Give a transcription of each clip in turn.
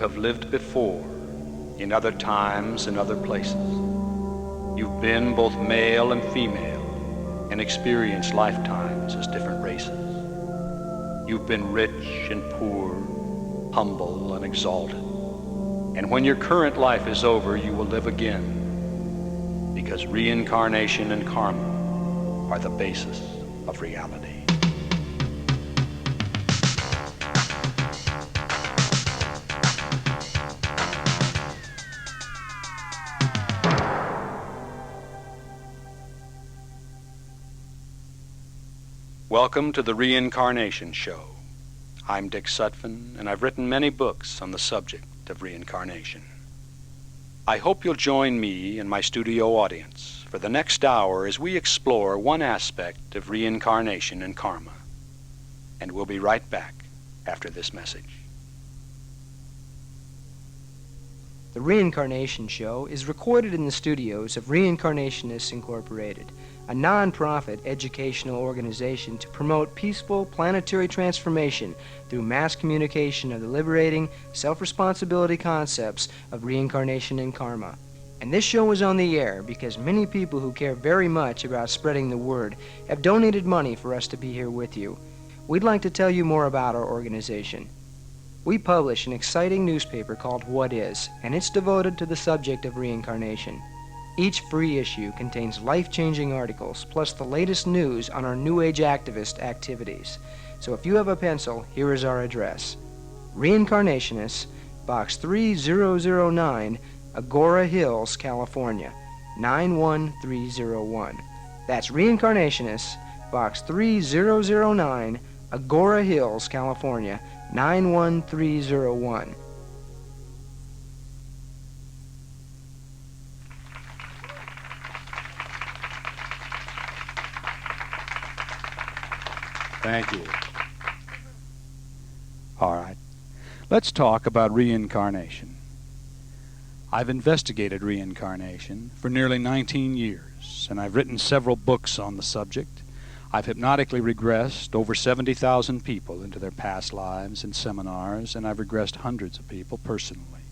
have lived before, in other times and other places. You've been both male and female and experienced lifetimes as different races. You've been rich and poor, humble and exalted. And when your current life is over, you will live again, because reincarnation and karma are the basis of reality. Welcome to the Reincarnation Show. I'm Dick Sutphen, and I've written many books on the subject of reincarnation. I hope you'll join me and my studio audience for the next hour as we explore one aspect of reincarnation and karma. And we'll be right back after this message. The Reincarnation Show is recorded in the studios of Reincarnationists Incorporated, a non-profit educational organization to promote peaceful planetary transformation through mass communication of the liberating, self-responsibility concepts of reincarnation and karma. And this show is on the air because many people who care very much about spreading the word have donated money for us to be here with you. We'd like to tell you more about our organization. We publish an exciting newspaper called What Is, and it's devoted to the subject of reincarnation. Each free issue contains life-changing articles, plus the latest news on our New Age activist activities. So if you have a pencil, here is our address. Reincarnationists, Box 3009, Agora Hills, California, 91301. That's Reincarnationists, Box 3009, Agora Hills, California, 91301. Thank you. All right. Let's talk about reincarnation. I've investigated reincarnation for nearly 19 years, and I've written several books on the subject. I've hypnotically regressed over 70,000 people into their past lives in seminars, and I've regressed hundreds of people personally.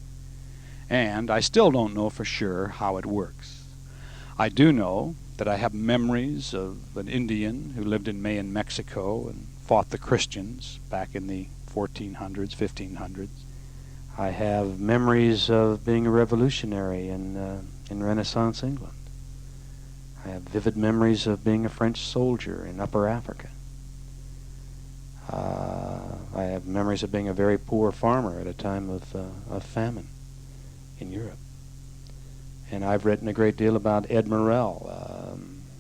And I still don't know for sure how it works. I do know that I have memories of an Indian who lived in Mayan, Mexico, and fought the Christians back in the 1400s, 1500s. I have memories of being a revolutionary in Renaissance England. I have vivid memories of being a French soldier in Upper Africa. I have memories of being a very poor farmer at a time of famine in Europe. And I've written a great deal about Ed Morrell.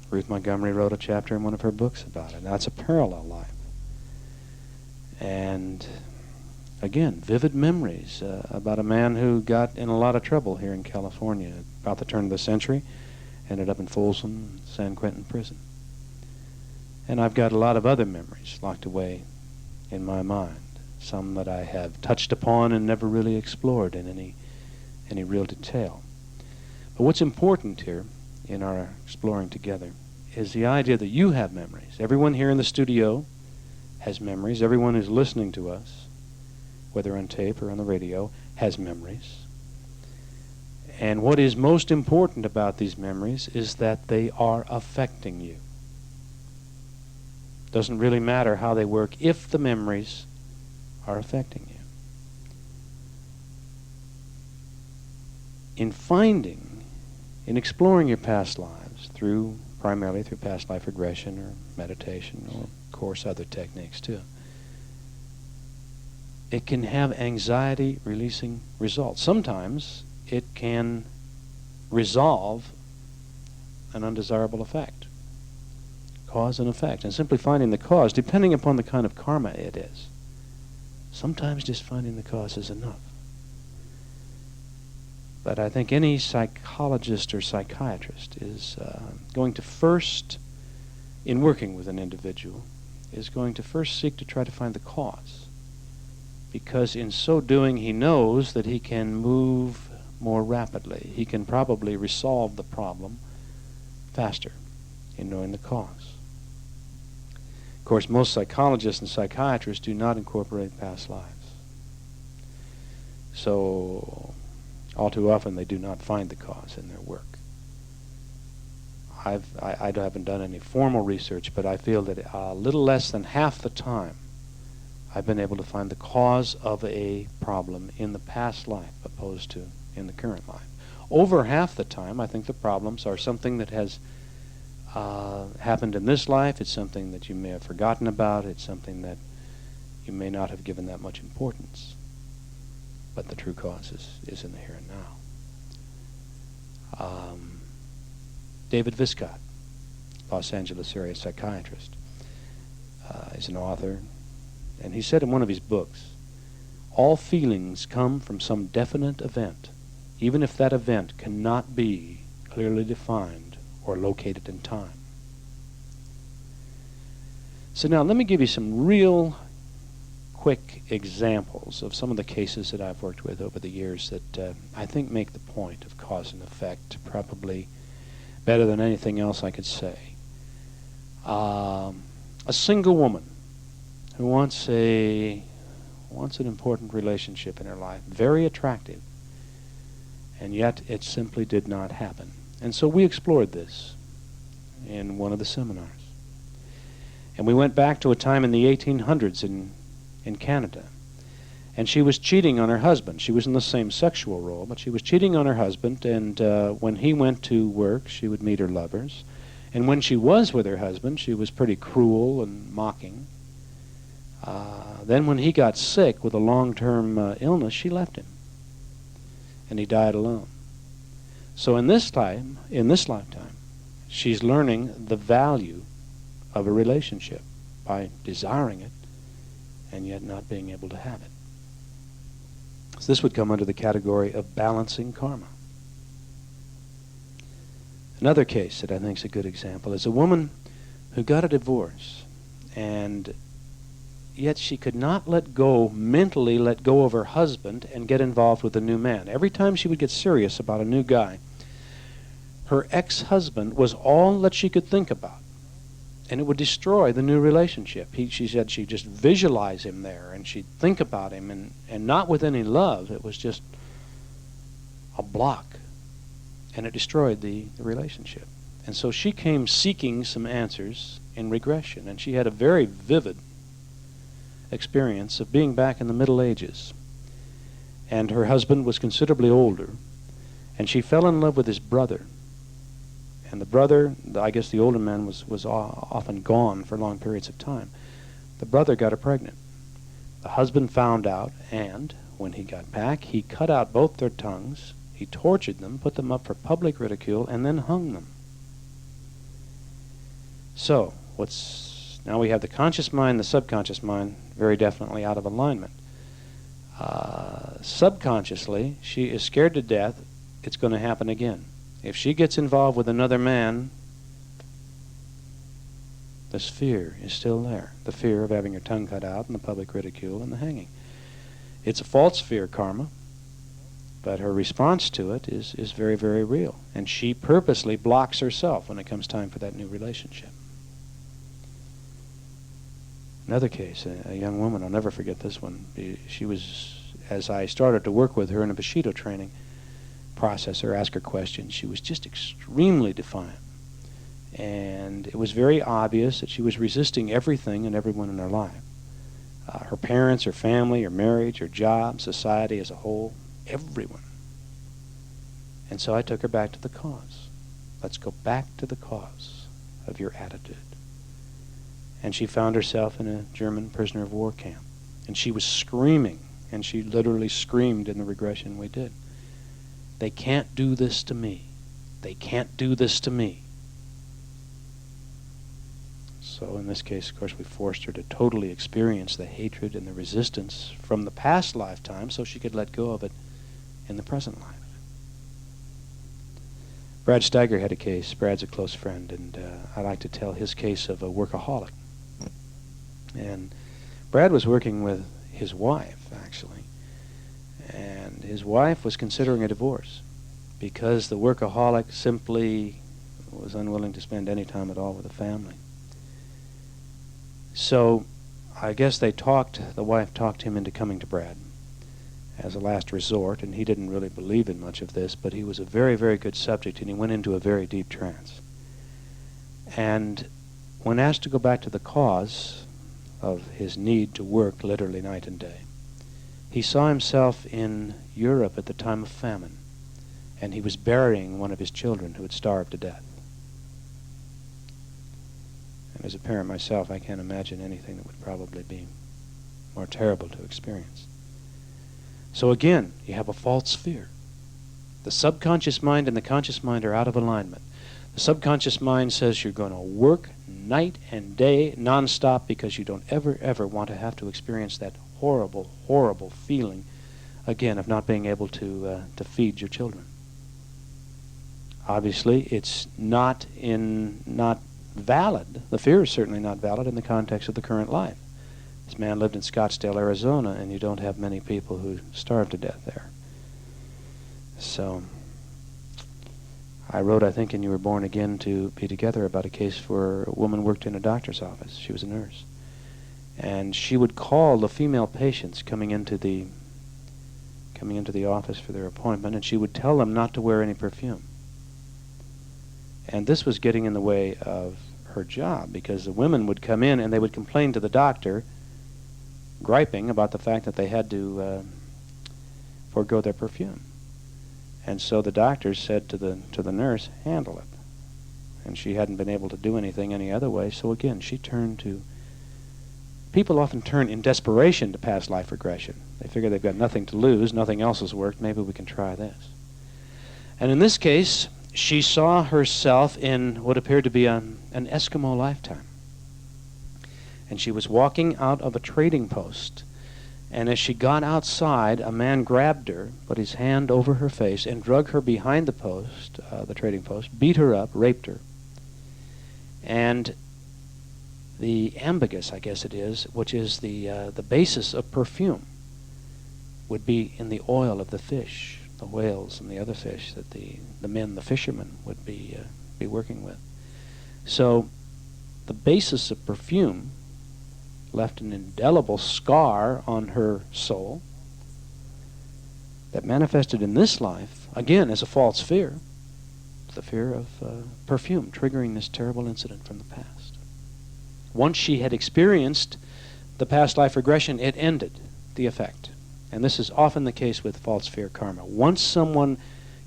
Ruth Montgomery wrote a chapter in one of her books about it. That's a parallel life. And again, vivid memories about a man who got in a lot of trouble here in California about the turn of the century. Ended up in Folsom, San Quentin prison. And I've got a lot of other memories locked away in my mind, some that I have touched upon and never really explored in any real detail. But what's important here in our exploring together is the idea that you have memories. Everyone here in the studio has memories. Everyone who's listening to us, whether on tape or on the radio, has memories. And what is most important about these memories is that they are affecting you. Doesn't really matter how they work if the memories are affecting you. In exploring your past lives, primarily through past life regression or meditation or, of course, other techniques too, it can have anxiety-releasing results. Sometimes it can resolve an undesirable effect, cause and effect, and simply finding the cause, depending upon the kind of karma it is. Sometimes just finding the cause is enough. But I think any psychologist or psychiatrist is going to first, in working with an individual, is going to first seek to try to find the cause. Because in so doing, he knows that he can move more rapidly. He can probably resolve the problem faster in knowing the cause. Of course, most psychologists and psychiatrists do not incorporate past lives. So all too often they do not find the cause in their work. I haven't done any formal research, but I feel that a little less than half the time I've been able to find the cause of a problem in the past life opposed to in the current life. Over half the time, I think the problems are something that has happened in this life. It's something that you may have forgotten about. It's something that you may not have given that much importance. But the true cause is in the here and now. David Viscott, Los Angeles area psychiatrist, is an author, and he said in one of his books, all feelings come from some definite event, even if that event cannot be clearly defined or located in time. So now let me give you some real quick examples of some of the cases that I've worked with over the years that I think make the point of cause and effect probably better than anything else I could say. A single woman who wants an important relationship in her life, very attractive, and yet it simply did not happen. And so we explored this in one of the seminars. And we went back to a time in the 1800s in Canada. And she was cheating on her husband. She was in the same sexual role, but she was cheating on her husband, and when he went to work, she would meet her lovers. And when she was with her husband, she was pretty cruel and mocking. Then when he got sick with a long-term illness, she left him. And he died alone. So in this lifetime, she's learning the value of a relationship by desiring it and yet not being able to have it. So this would come under the category of balancing karma. Another case that I think is a good example is a woman who got a divorce, and yet she could not mentally let go of her husband and get involved with a new man. Every time she would get serious about a new guy, her ex-husband was all that she could think about, and it would destroy the new relationship. She said she'd just visualize him there, and she'd think about him, and not with any love. It was just a block, and it destroyed the relationship. And so she came seeking some answers in regression, and she had a very vivid experience of being back in the Middle Ages. And her husband was considerably older, and she fell in love with his brother. And the brother, I guess the older man was often gone for long periods of time. The brother got her pregnant. The husband found out, and when he got back, he cut out both their tongues, he tortured them, put them up for public ridicule, and then hung them. So, now we have the conscious mind, the subconscious mind, very definitely out of alignment. Subconsciously, she is scared to death it's going to happen again. If she gets involved with another man, this fear is still there. The fear of having her tongue cut out and the public ridicule and the hanging. It's a false fear, karma, but her response to it is very, very real. And she purposely blocks herself when it comes time for that new relationship. Another case, a young woman, I'll never forget this one. She was, as I started to work with her in a Bushido training, process her, ask her questions, she was just extremely defiant. And it was very obvious that she was resisting everything and everyone in her life. Her parents, her family, her marriage, her job, society as a whole, everyone. And so I took her back to the cause. Let's go back to the cause of your attitude. And she found herself in a German prisoner of war camp. And she was screaming, and she literally screamed in the regression we did. They can't do this to me. They can't do this to me. So in this case, of course, we forced her to totally experience the hatred and the resistance from the past lifetime so she could let go of it in the present life. Brad Steiger had a case. Brad's a close friend, and I like to tell his case of a workaholic. And Brad was working with his wife, actually. And his wife was considering a divorce because the workaholic simply was unwilling to spend any time at all with the family. So I guess the wife talked him into coming to Brad. as a last resort, and he didn't really believe in much of this, but he was a very, very good subject, and he went into a very deep trance. And when asked to go back to the cause of his need to work literally night and day, he saw himself in Europe at the time of famine, and he was burying one of his children who had starved to death. And as a parent myself, I can't imagine anything that would probably be more terrible to experience. So again, you have a false fear. The subconscious mind and the conscious mind are out of alignment. The subconscious mind says you're going to work night and day nonstop because you don't ever want to have to experience that horrible, horrible feeling again of not being able to feed your children. Obviously, it's not valid. The fear is certainly not valid in the context of the current life. This man lived in Scottsdale, Arizona, and you don't have many people who starve to death there. So I wrote, I think, in You Were Born Again to Be Together about a case where a woman worked in a doctor's office. She was a nurse. And she would call the female patients coming into the office for their appointment, and she would tell them not to wear any perfume. And this was getting in the way of her job, because the women would come in and they would complain to the doctor, griping about the fact that they had to forego their perfume. And so the doctor said to the nurse, handle it. And she hadn't been able to do anything any other way, so again, she turned to... People often turn in desperation to past life regression. They figure they've got nothing to lose, nothing else has worked, maybe we can try this. And in this case, she saw herself in what appeared to be an Eskimo lifetime. And she was walking out of a trading post, and as she got outside, a man grabbed her, put his hand over her face, and drug her behind the post, the trading post, beat her up, raped her. And the ambigus, I guess it is, which is the basis of perfume, would be in the oil of the fish, the whales and the other fish that the men, the fishermen, would be working with. So the basis of perfume left an indelible scar on her soul that manifested in this life, again, as a false fear, the fear of perfume triggering this terrible incident from the past. Once she had experienced the past life regression, it ended the effect. And this is often the case with false fear karma. Once someone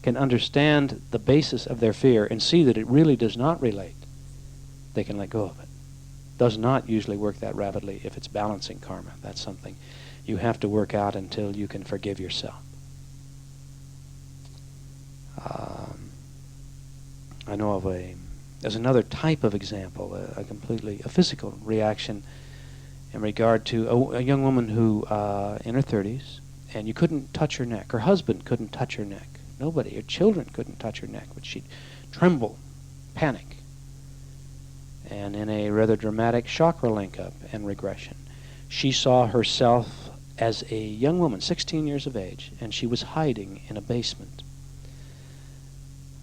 can understand the basis of their fear and see that it really does not relate, they can let go of it. Does not usually work that rapidly if it's balancing karma. That's something you have to work out until you can forgive yourself. I know of there's another type of example, a physical reaction in regard to a young woman who, in her 30s, and you couldn't touch her neck. Her husband couldn't touch her neck. Nobody, her children couldn't touch her neck, but she'd tremble, panic. And in a rather dramatic chakra link-up and regression, she saw herself as a young woman, 16 years of age, and she was hiding in a basement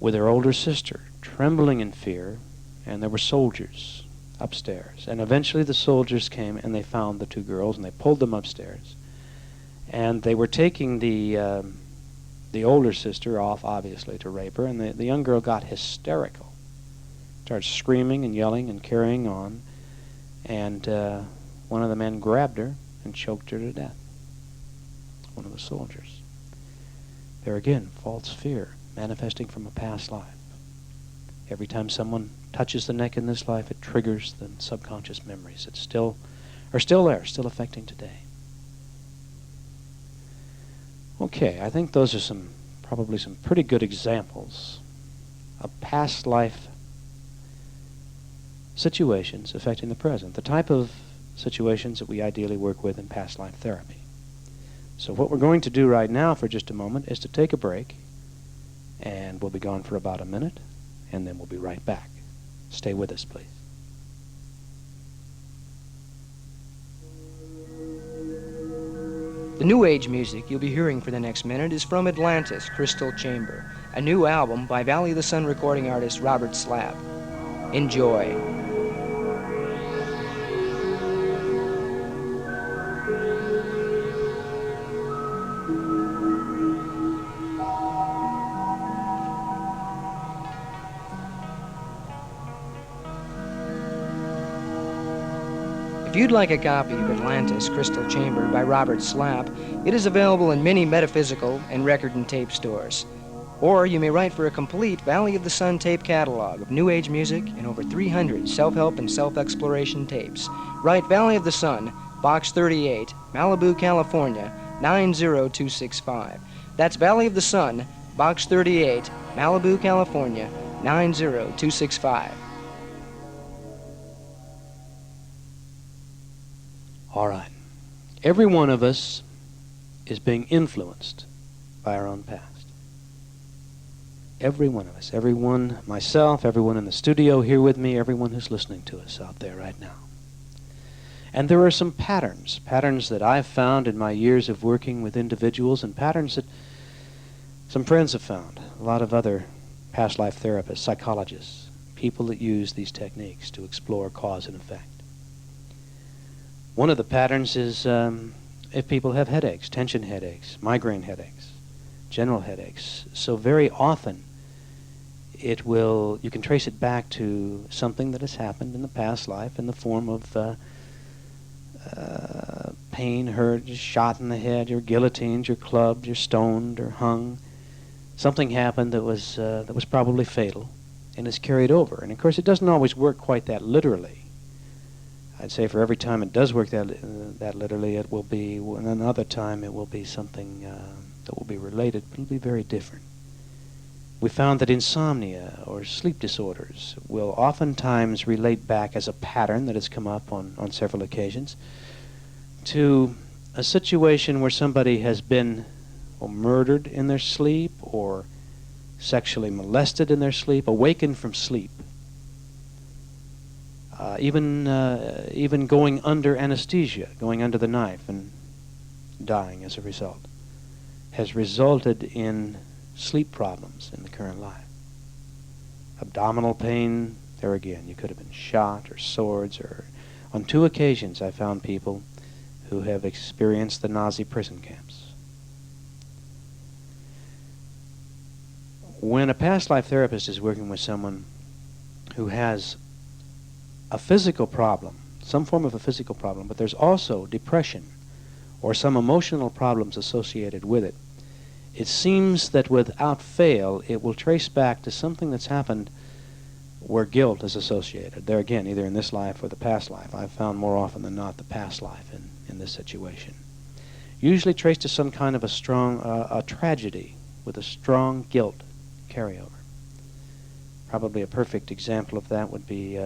with her older sister, trembling in fear, and there were soldiers upstairs. And eventually the soldiers came and they found the two girls and they pulled them upstairs. And they were taking the older sister off, obviously, to rape her, and the young girl got hysterical. Started screaming and yelling and carrying on, and one of the men grabbed her and choked her to death. One of the soldiers. There again, false fear manifesting from a past life. Every time someone touches the neck in this life, it triggers the subconscious memories that are still there, still affecting today. Okay, I think those are probably some pretty good examples of past life situations affecting the present, the type of situations that we ideally work with in past life therapy. So what we're going to do right now for just a moment is to take a break, and we'll be gone for about a minute, and then we'll be right back. Stay with us, please. The new age music you'll be hearing for the next minute is from Atlantis, Crystal Chamber, a new album by Valley of the Sun recording artist Robert Slab. Enjoy. If you'd like a copy of Atlantis Crystal Chamber by Robert Slapp, it is available in many metaphysical and record and tape stores. Or you may write for a complete Valley of the Sun tape catalog of New Age music and over 300 self-help and self-exploration tapes. Write Valley of the Sun, Box 38, Malibu, California, 90265. That's Valley of the Sun, Box 38, Malibu, California, 90265. All right. Every one of us is being influenced by our own past. Every one of us. Everyone, myself, everyone in the studio here with me, everyone who's listening to us out there right now. And there are some patterns that I've found in my years of working with individuals, and patterns that some friends have found, a lot of other past life therapists, psychologists, people that use these techniques to explore cause and effect. One of the patterns is if people have headaches, tension headaches, migraine headaches, general headaches. So very often you can trace it back to something that has happened in the past life in the form of pain, hurt, you're shot in the head, you're guillotined, you're clubbed, you're stoned or hung. Something happened that was probably fatal and is carried over. And of course it doesn't always work quite that literally. I'd say for every time it does work that literally, it will be, and another time it will be something that will be related, but it'll be very different. We found that insomnia or sleep disorders will oftentimes relate back as a pattern that has come up on several occasions to a situation where somebody has been murdered in their sleep or sexually molested in their sleep, awakened from sleep. Even going under anesthesia, going under the knife and dying as a result, has resulted in sleep problems in the current life. Abdominal pain, there again, you could have been shot or swords, or on 2 occasions I found people who have experienced the Nazi prison camps. When a past life therapist is working with someone who has a physical problem, some form of a physical problem, but there's also depression or some emotional problems associated with it, it seems that without fail it will trace back to something that's happened where guilt is associated. There again, either in this life or the past life. I've found more often than not the past life in this situation. Usually traced to some kind of a strong, a tragedy with a strong guilt carryover. Probably a perfect example of that would be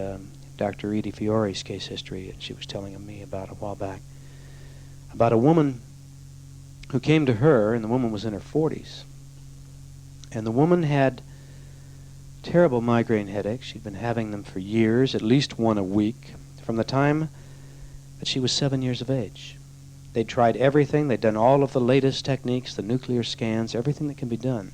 Dr. Edie Fiore's case history that she was telling me about a while back, about a woman who came to her, and the woman was in her 40s, and the woman had terrible migraine headaches. She'd been having them for years, at least one a week, from the time that she was 7 years of age. They'd tried everything. They'd done all of the latest techniques, the nuclear scans, everything that can be done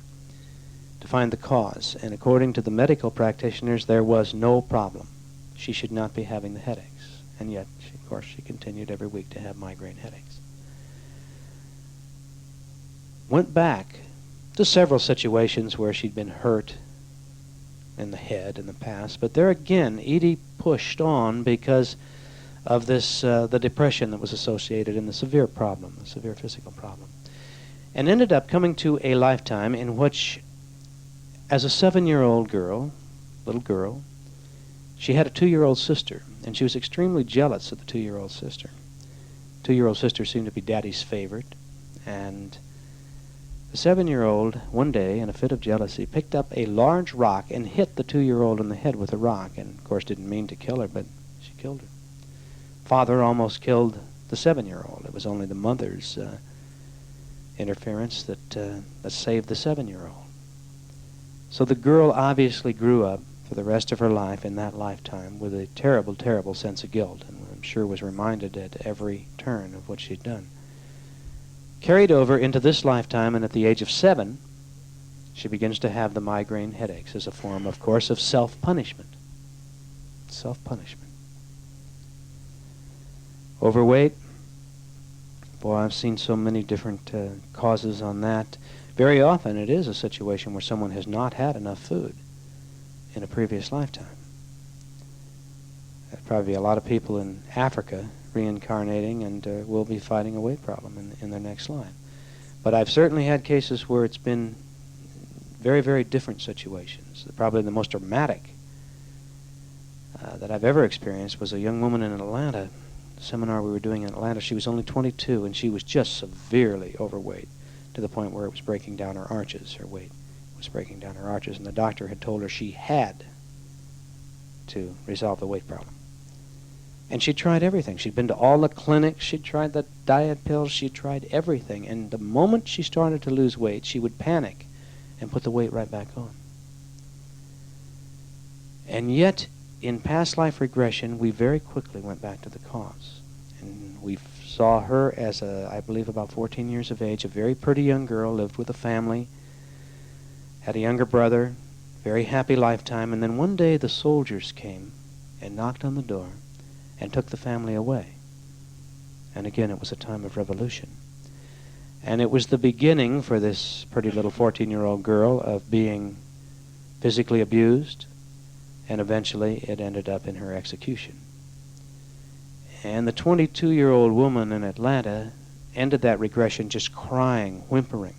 to find the cause. And according to the medical practitioners, there was no problem. She should not be having the headaches. And yet, of course, she continued every week to have migraine headaches. Went back to several situations where she'd been hurt in the head in the past. But there again, Edie pushed on because of this, the depression that was associated in the severe problem, the severe physical problem. And ended up coming to a lifetime in which, as a 7-year-old girl, little girl, she had a 2-year-old sister, and she was extremely jealous of the 2-year-old sister. 2-year-old sister seemed to be Daddy's favorite, and the 7-year-old, one day, in a fit of jealousy, picked up a large rock and hit the 2-year-old in the head with a rock, and of course didn't mean to kill her, but she killed her. Father almost killed the 7-year-old. It was only the mother's interference that saved the 7-year-old. So the girl obviously grew up for the rest of her life in that lifetime with a terrible, terrible sense of guilt, and I'm sure was reminded at every turn of what she'd done. Carried over into this lifetime, and at the age of 7, she begins to have the migraine headaches as a form, of course, of self-punishment. Self-punishment. Overweight. Boy, I've seen so many different causes on that. Very often it is a situation where someone has not had enough food in a previous lifetime. There'd probably be a lot of people in Africa reincarnating and will be fighting a weight problem in their next life. But I've certainly had cases where it's been very, very different situations. Probably the most dramatic that I've ever experienced was a young woman in Atlanta, a seminar we were doing in Atlanta. She was only 22, and she was just severely overweight to the point where it was breaking down her arches. Her weight was breaking down her arches, and the doctor had told her she had to resolve the weight problem. And she tried everything. She'd been to all the clinics. She'd tried the diet pills. She'd tried everything. And the moment she started to lose weight, she would panic and put the weight right back on. And yet, in past life regression, we very quickly went back to the cause. And we saw her as I believe about 14 years of age, a very pretty young girl, lived with a family, had a younger brother, very happy lifetime. And then one day the soldiers came and knocked on the door and took the family away. And again, it was a time of revolution. And it was the beginning for this pretty little 14-year-old girl of being physically abused, and eventually it ended up in her execution. And the 22-year-old woman in Atlanta ended that regression just crying, whimpering.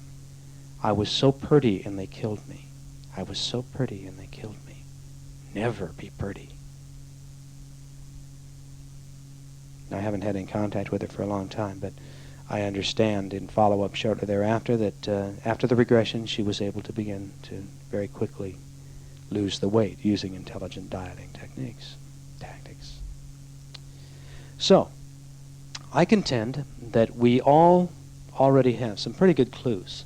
I was so pretty and they killed me. I was so pretty and they killed me. Never be pretty. I haven't had any contact with her for a long time, but I understand in follow-up shortly thereafter that after the regression, she was able to begin to very quickly lose the weight using intelligent dieting tactics. So, I contend that we all already have some pretty good clues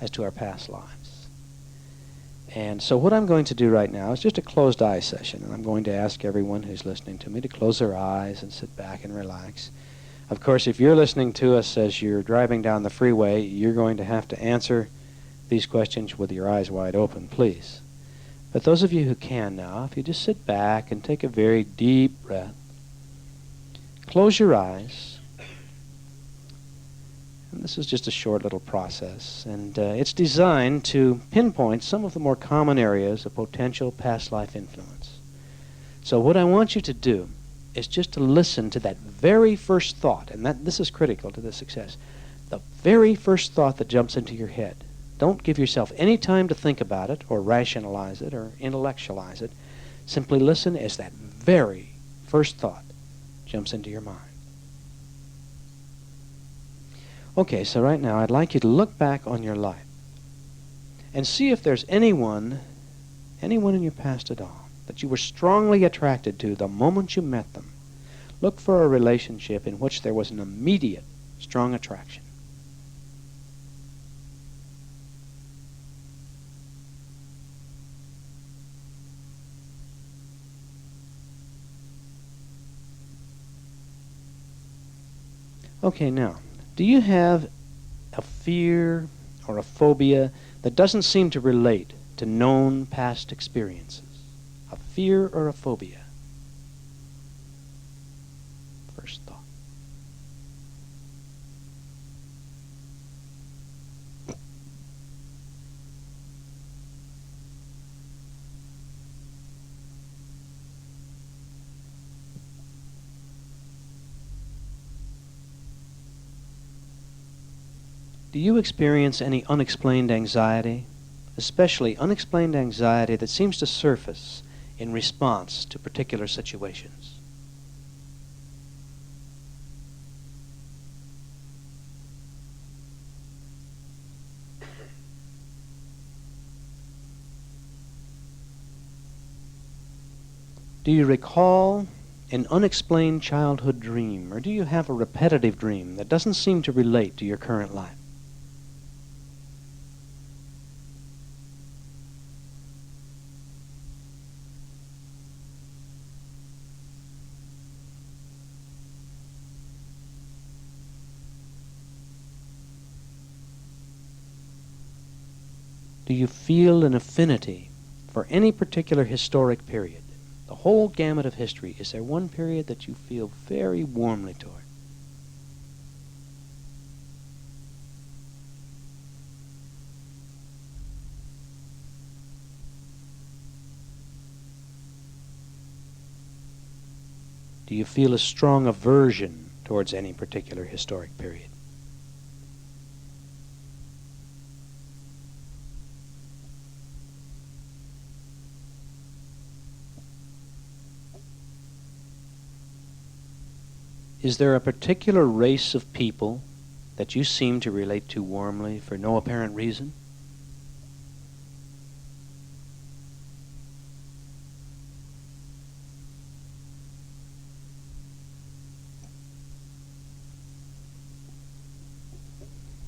as to our past lives. And so what I'm going to do right now is just a closed eye session, and I'm going to ask everyone who's listening to me to close their eyes and sit back and relax. Of course, if you're listening to us as you're driving down the freeway, you're going to have to answer these questions with your eyes wide open, please. But those of you who can now, if you just sit back and take a very deep breath, close your eyes. And this is just a short little process, and it's designed to pinpoint some of the more common areas of potential past life influence. So what I want you to do is just to listen to that very first thought, and this is critical to the success. The very first thought that jumps into your head. Don't give yourself any time to think about it or rationalize it or intellectualize it. Simply listen as that very first thought jumps into your mind. Okay, so right now I'd like you to look back on your life and see if there's anyone in your past at all that you were strongly attracted to the moment you met them. Look for a relationship in which there was an immediate, strong attraction. Okay, now, do you have a fear or a phobia that doesn't seem to relate to known past experiences? A fear or a phobia? First thought. Do you experience any unexplained anxiety, especially unexplained anxiety that seems to surface in response to particular situations? Do you recall an unexplained childhood dream, or do you have a repetitive dream that doesn't seem to relate to your current life? Do you feel an affinity for any particular historic period? The whole gamut of history. Is there one period that you feel very warmly toward? Do you feel a strong aversion towards any particular historic period? Is there a particular race of people that you seem to relate to warmly for no apparent reason?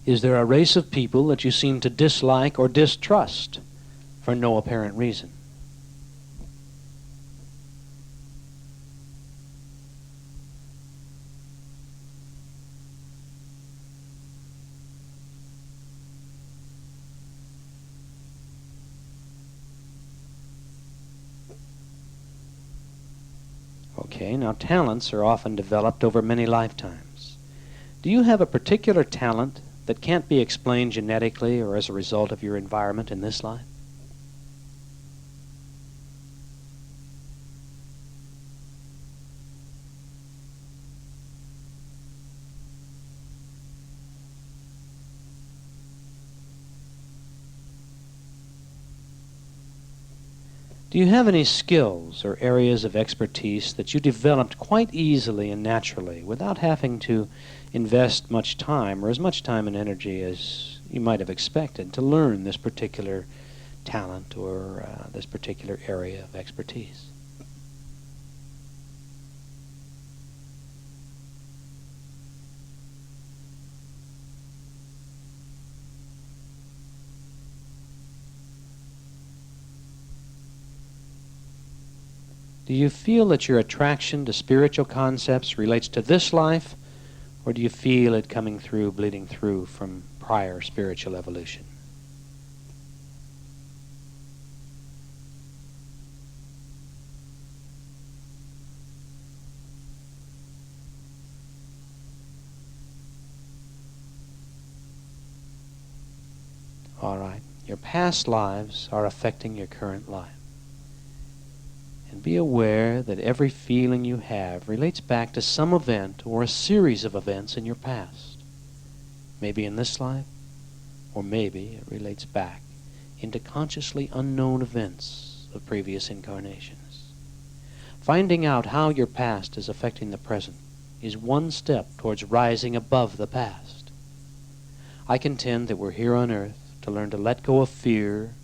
Is there a race of people that you seem to dislike or distrust for no apparent reason? Okay, now talents are often developed over many lifetimes. Do you have a particular talent that can't be explained genetically or as a result of your environment in this life? Do you have any skills or areas of expertise that you developed quite easily and naturally without having to invest much time or as much time and energy as you might have expected to learn this particular talent or this particular area of expertise? Do you feel that your attraction to spiritual concepts relates to this life, or do you feel it coming through, bleeding through from prior spiritual evolution? All right. Your past lives are affecting your current life. And be aware that every feeling you have relates back to some event or a series of events in your past. Maybe in this life, or maybe it relates back into consciously unknown events of previous incarnations. Finding out how your past is affecting the present is one step towards rising above the past. I contend that we're here on earth to learn to let go of fear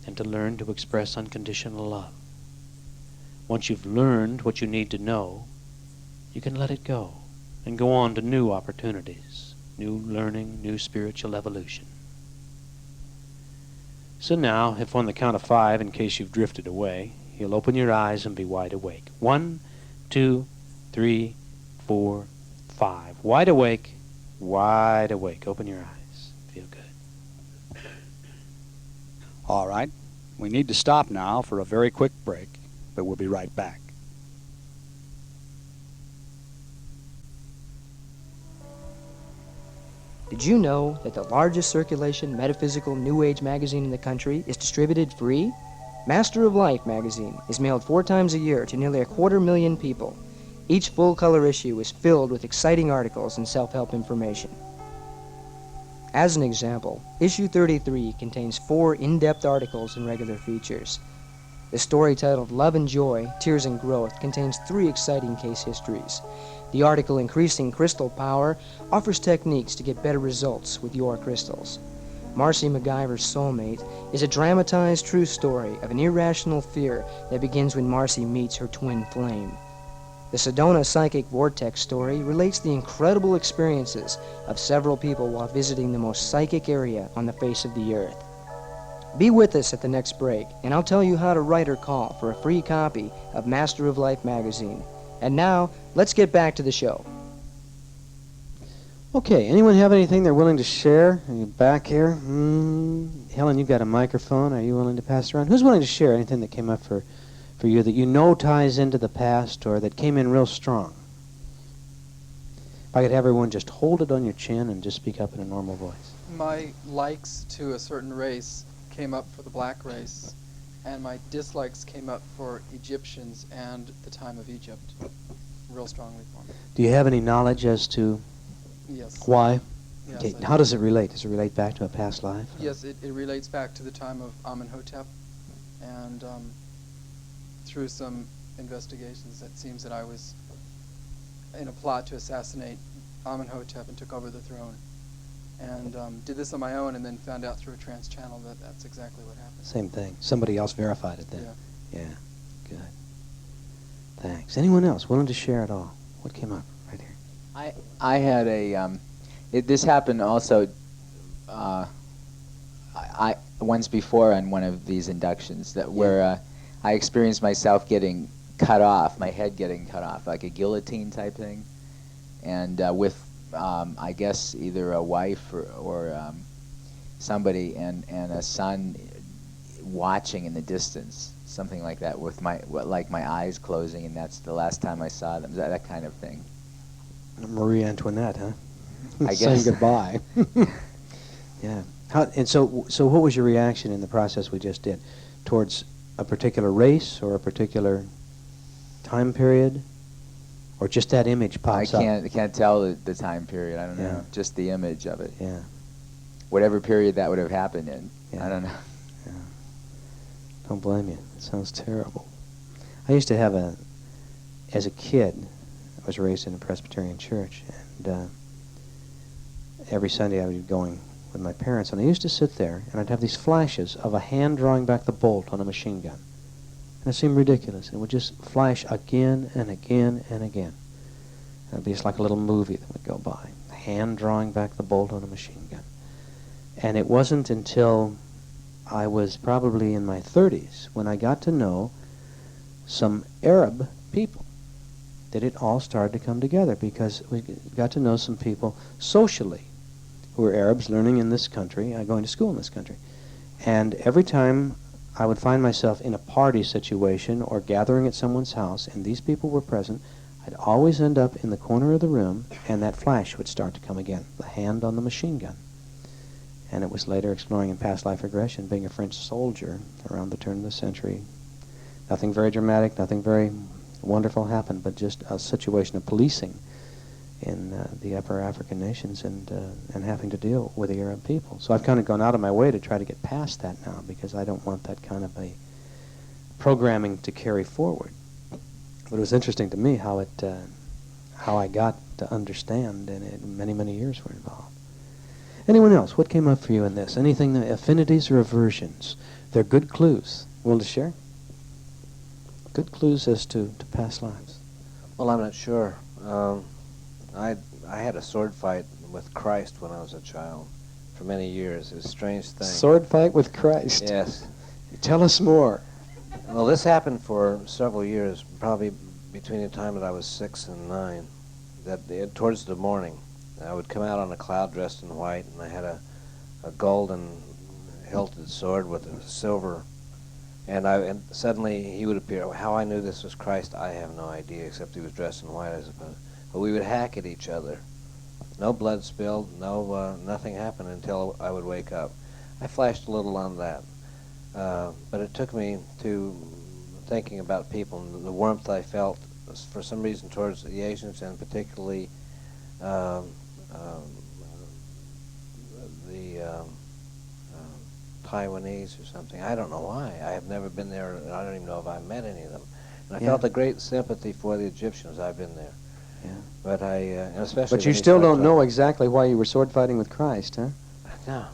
and to learn to express unconditional love. Once you've learned what you need to know, you can let it go and go on to new opportunities, new learning, new spiritual evolution. So now, if on the count of 5, in case you've drifted away, you'll open your eyes and be wide awake. 1, 2, 3, 4, 5. Wide awake, wide awake. Open your eyes. Feel good. All right. We need to stop now for a very quick break, but we'll be right back. Did you know that the largest circulation metaphysical New Age magazine in the country is distributed free? Master of Life magazine is mailed 4 times a year to nearly 250,000 people. Each full-color issue is filled with exciting articles and self-help information. As an example, issue 33 contains 4 in-depth articles and regular features. The story titled Love and Joy, Tears and Growth contains 3 exciting case histories. The article Increasing Crystal Power offers techniques to get better results with your crystals. Marcy MacGyver's Soulmate is a dramatized true story of an irrational fear that begins when Marcy meets her twin flame. The Sedona Psychic Vortex story relates the incredible experiences of several people while visiting the most psychic area on the face of the earth. Be with us at the next break, and I'll tell you how to write or call for a free copy of Master of Life magazine. And now, let's get back to the show. Okay, anyone have anything they're willing to share? Are you back here? Helen, you've got a microphone. Are you willing to pass it around? Who's willing to share anything that came up for you that you know ties into the past or that came in real strong? If I could have everyone just hold it on your chin and just speak up in a normal voice. My likes to a certain race came up for the black race, and my dislikes came up for Egyptians and the time of Egypt. real strongly for me. Do you have any knowledge as to Yes. why? Yes, Okay. I How do. does it relate? Does it relate back to a past life? Yes, it relates back to the time of Amenhotep, and through some investigations, it seems that I was in a plot to assassinate Amenhotep and took over the throne, and did this on my own, and then found out through a trance channel that that's exactly what happened. Same thing. Somebody else verified it then. Yeah. Yeah. Good. Thanks. Anyone else willing to share at all? What came up right here? I had a this happened also I once before on one of these inductions where I experienced myself getting cut off, my head getting cut off, like a guillotine type thing, and with I guess either a wife or somebody and a son watching in the distance, something like that, with my eyes closing, and that's the last time I saw them, that kind of thing. Marie Antoinette, huh? I guess. Saying goodbye. Yeah. So what was your reaction in the process we just did towards a particular race or a particular time period, or just that image pops up? I can't tell the time period. I don't Yeah. know. Just the image of it. Yeah. Whatever period that would have happened in. Yeah. I don't know. Yeah. Don't blame you. It sounds terrible. I used to have as a kid, I was raised in a Presbyterian church, and every Sunday I would be going with my parents, and I used to sit there, and I'd have these flashes of a hand drawing back the bolt on a machine gun. And it seemed ridiculous. It would just flash again and again and again. And it'd be just like a little movie that would go by. A hand drawing back the bolt on a machine gun. And it wasn't until I was probably in my 30s when I got to know some Arab people that it all started to come together, because we got to know some people socially who were Arabs living in this country, going to school in this country. And every time I would find myself in a party situation or gathering at someone's house and these people were present, I'd always end up in the corner of the room and that flash would start to come again, the hand on the machine gun. And it was later exploring in past life regression, being a French soldier around the turn of the century. Nothing very dramatic, nothing very wonderful happened, but just a situation of policing in the upper African nations and having to deal with the Arab people. So I've kind of gone out of my way to try to get past that now, because I don't want that kind of a programming to carry forward. But it was interesting to me how I got to understand, and many, many years were involved. Anyone else? What came up for you in this? Anything, affinities or aversions? They're good clues. Willing to share? Good clues as to past lives. Well, I'm not sure. I had a sword fight with Christ when I was a child for many years. It was a strange thing. Sword fight with Christ. Yes. Tell us more. Well, this happened for several years, probably between the time that I was 6 and 9. Towards the morning, I would come out on a cloud dressed in white, and I had a golden hilted sword with a silver. And suddenly he would appear. How I knew this was Christ, I have no idea, except he was dressed in white, I suppose. But we would hack at each other. No blood spilled, nothing happened until I would wake up. I flashed a little on that. But it took me to thinking about people and the warmth I felt for some reason towards the Asians, and particularly the Taiwanese or something. I don't know why. I have never been there, and I don't even know if I've met any of them. And I felt a great sympathy for the Egyptians. I've been there. Yeah. But and especially. But you still don't know exactly why you were sword fighting with Christ, huh? No.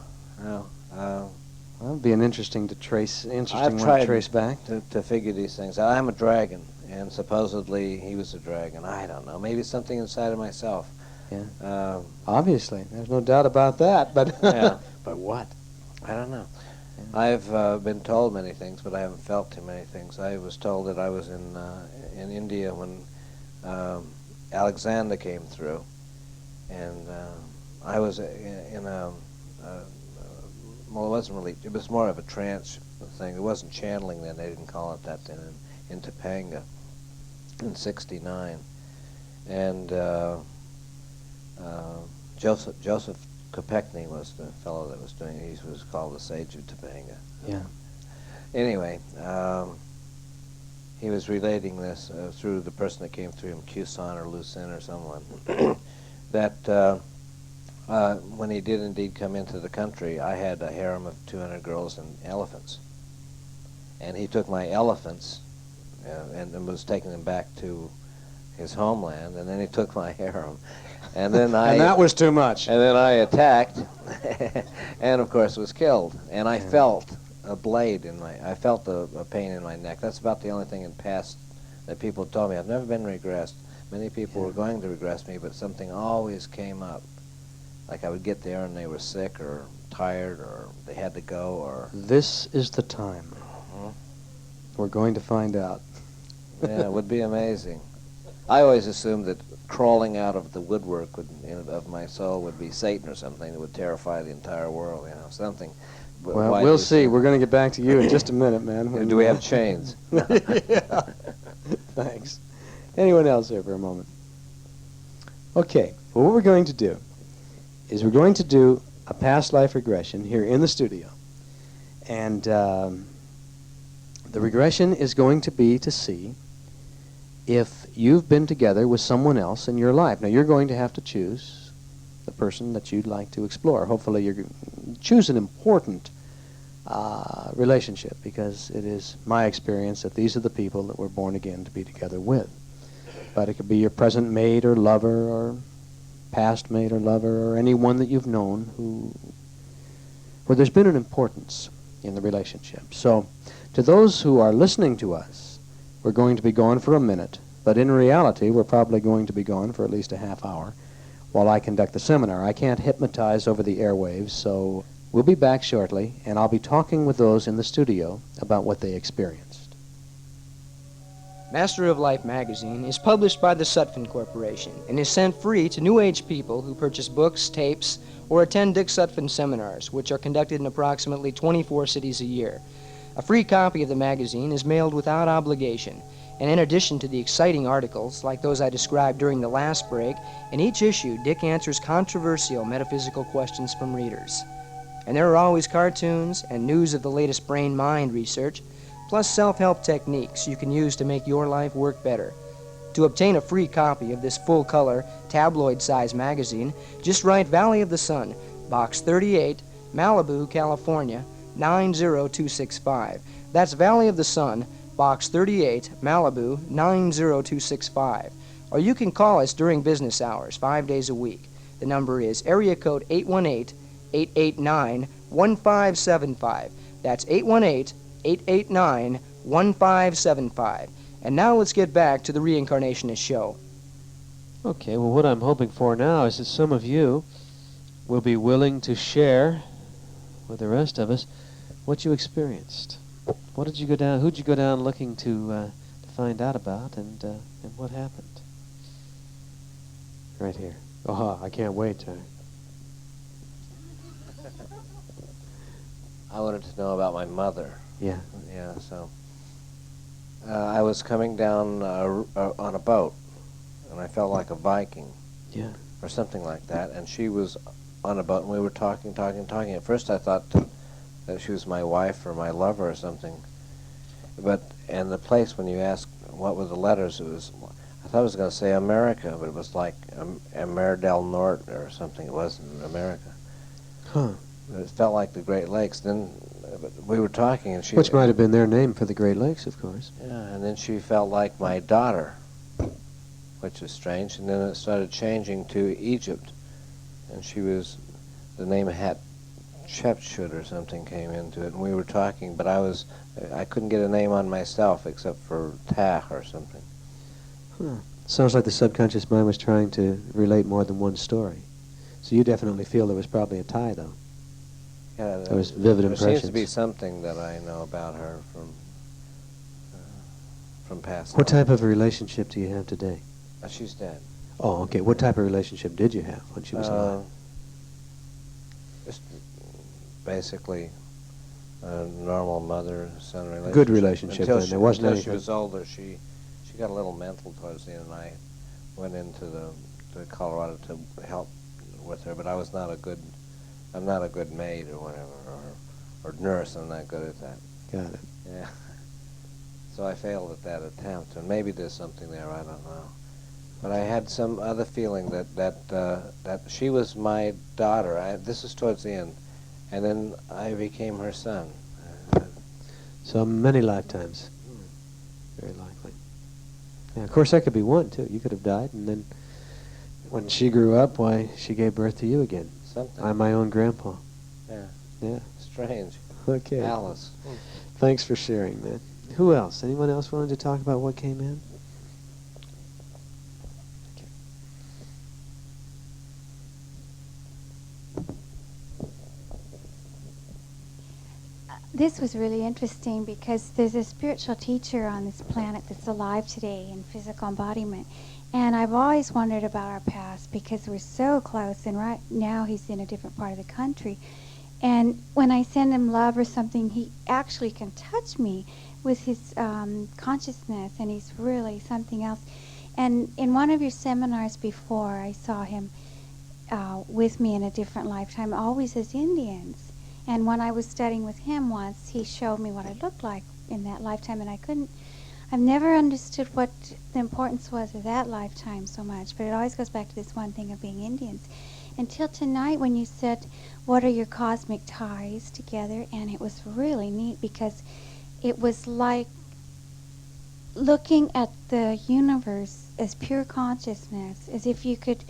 Well, it'd be an interesting I've one tried to trace back. to figure these things out. I'm a dragon, and supposedly he was a dragon. I don't know. Maybe it's something inside of myself. Yeah. Obviously, there's no doubt about that. But Yeah. But what? I don't know. Yeah. I've been told many things, but I haven't felt too many things. I was told that I was in India when Alexander came through, and I was in a well, it wasn't really. It was more of a trance thing. It wasn't channeling then. They didn't call it that then. In Topanga, in '69, and Joseph Kopechne was the fellow that was doing it. He was called the Sage of Topanga. Yeah. Anyway, he was relating this through the person that came through him, Cuson or Lucin or someone, that when he did indeed come into the country, I had a harem of 200 girls and elephants. And he took my elephants and was taking them back to his homeland, and then he took my harem. And then And that was too much. And then I attacked, and of course was killed. And I felt a blade in I felt a pain in my neck. That's about the only thing in past that people told me. I've never been regressed. Many people were going to regress me, but something always came up. Like I would get there and they were sick or tired or they had to go or... This is the time. We're going to find out. Yeah, it would be amazing. I always assumed that crawling out of the woodwork of my soul would be Satan or something that would terrify the entire world, something. Well, we'll see. We're going to get back to you in just a minute, man. Do we have chains? Yeah. Thanks. Anyone else here for a moment? Okay. Well, what we're going to do is we're going to do a past life regression here in the studio. And the regression is going to be to see if you've been together with someone else in your life. Now, you're going to have to choose the person that you'd like to explore. Hopefully, you choose an important relationship, because it is my experience that these are the people that we're born again to be together with. But it could be your present mate or lover or past mate or lover or anyone that you've known where there's been an importance in the relationship. So, to those who are listening to us, we're going to be gone for a minute, but in reality, we're probably going to be gone for at least a half hour while I conduct the seminar. I can't hypnotize over the airwaves, so we'll be back shortly, and I'll be talking with those in the studio about what they experienced. Master of Life magazine is published by the Sutphen Corporation and is sent free to New Age people who purchase books, tapes, or attend Dick Sutphen seminars, which are conducted in approximately 24 cities a year. A free copy of the magazine is mailed without obligation, and in addition to the exciting articles, like those I described during the last break, in each issue, Dick answers controversial metaphysical questions from readers. And there are always cartoons and news of the latest brain-mind research, plus self-help techniques you can use to make your life work better. To obtain a free copy of this full-color, tabloid-size magazine, just write Valley of the Sun, Box 38, Malibu, California, 90265. That's Valley of the Sun, Box 38, Malibu, 90265. Or you can call us during business hours, 5 days a week. The number is area code 818-889-1575. That's 818-889-1575. And now let's get back to the Reincarnationist show. Okay, well, what I'm hoping for now is that some of you will be willing to share with the rest of us what you experienced. What did you go down? Who'd you go down looking to find out about, and what happened? Right here. Oh, I can't wait to. I wanted to know about my mother. Yeah. Yeah, so I was coming down on a boat, and I felt like a Viking. Yeah. Or something like that, and she was on a boat, and we were talking. At first I thought that she was my wife or my lover or something. And the place, when you asked what were the letters, I thought I was going to say America, but it was like Amer del Norte or something. It wasn't America. Huh. But it felt like the Great Lakes. Then we were talking, and she... Which might have been their name for the Great Lakes, of course. Yeah, and then she felt like my daughter, which was strange. And then it started changing to Egypt, and she was... The name Hatshepsut or something came into it, and we were talking, but I couldn't get a name on myself except for Tah or something. Huh. Sounds like the subconscious mind was trying to relate more than one story. So you definitely feel there was probably a tie, though. Yeah, there was vivid there impressions. Seems to be something that I know about her from past. What type of a relationship do you have today? She's dead. Oh, okay. What type of relationship did you have when she was alive? Just basically a normal mother-son relationship. Good relationship, then. There wasn't until anything. she was older, she got a little mental towards the end, and I went into to Colorado to help with her. But I'm not a good maid or whatever, or nurse. I'm not good at that. Got it. Yeah. so I failed at that attempt. And maybe there's something there, I don't know. But I had some other feeling that she was my daughter. This is towards the end. And then I became her son. So many lifetimes. Very likely. Yeah, of course, that could be one, too. You could have died, and then when she grew up, why, she gave birth to you again. Something. I'm my own grandpa. Yeah. Yeah. Strange. Okay. Alice. Thanks for sharing, man. Who else? Anyone else wanted to talk about what came in? This was really interesting because there's a spiritual teacher on this planet that's alive today in physical embodiment. And I've always wondered about our past because we're so close, and right now he's in a different part of the country. And when I send him love or something, he actually can touch me with his consciousness, and he's really something else. And in one of your seminars before, I saw him with me in a different lifetime, always as Indians. And when I was studying with him once, he showed me what I looked like in that lifetime, and I've never understood what the importance was of that lifetime so much, but it always goes back to this one thing of being Indians. Until tonight when you said, what are your cosmic ties together? And it was really neat because it was like looking at the universe as pure consciousness, as if you could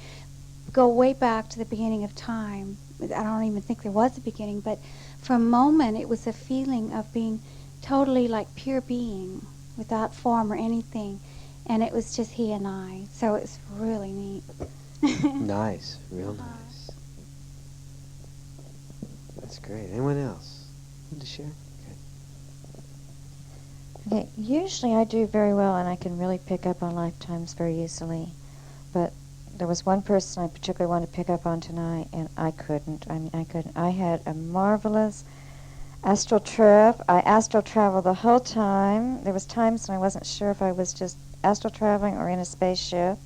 go way back to the beginning of time. I don't even think there was a beginning, but for a moment it was a feeling of being totally like pure being, without form or anything, and it was just he and I. So it's really neat. Nice, real nice. That's great. Anyone else want to share? Okay, usually I do very well, and I can really pick up on lifetimes very easily, but there was one person I particularly wanted to pick up on tonight, and I couldn't. I couldn't. I had a marvelous astral trip. I astral traveled the whole time. There was times when I wasn't sure if I was just astral traveling or in a spaceship.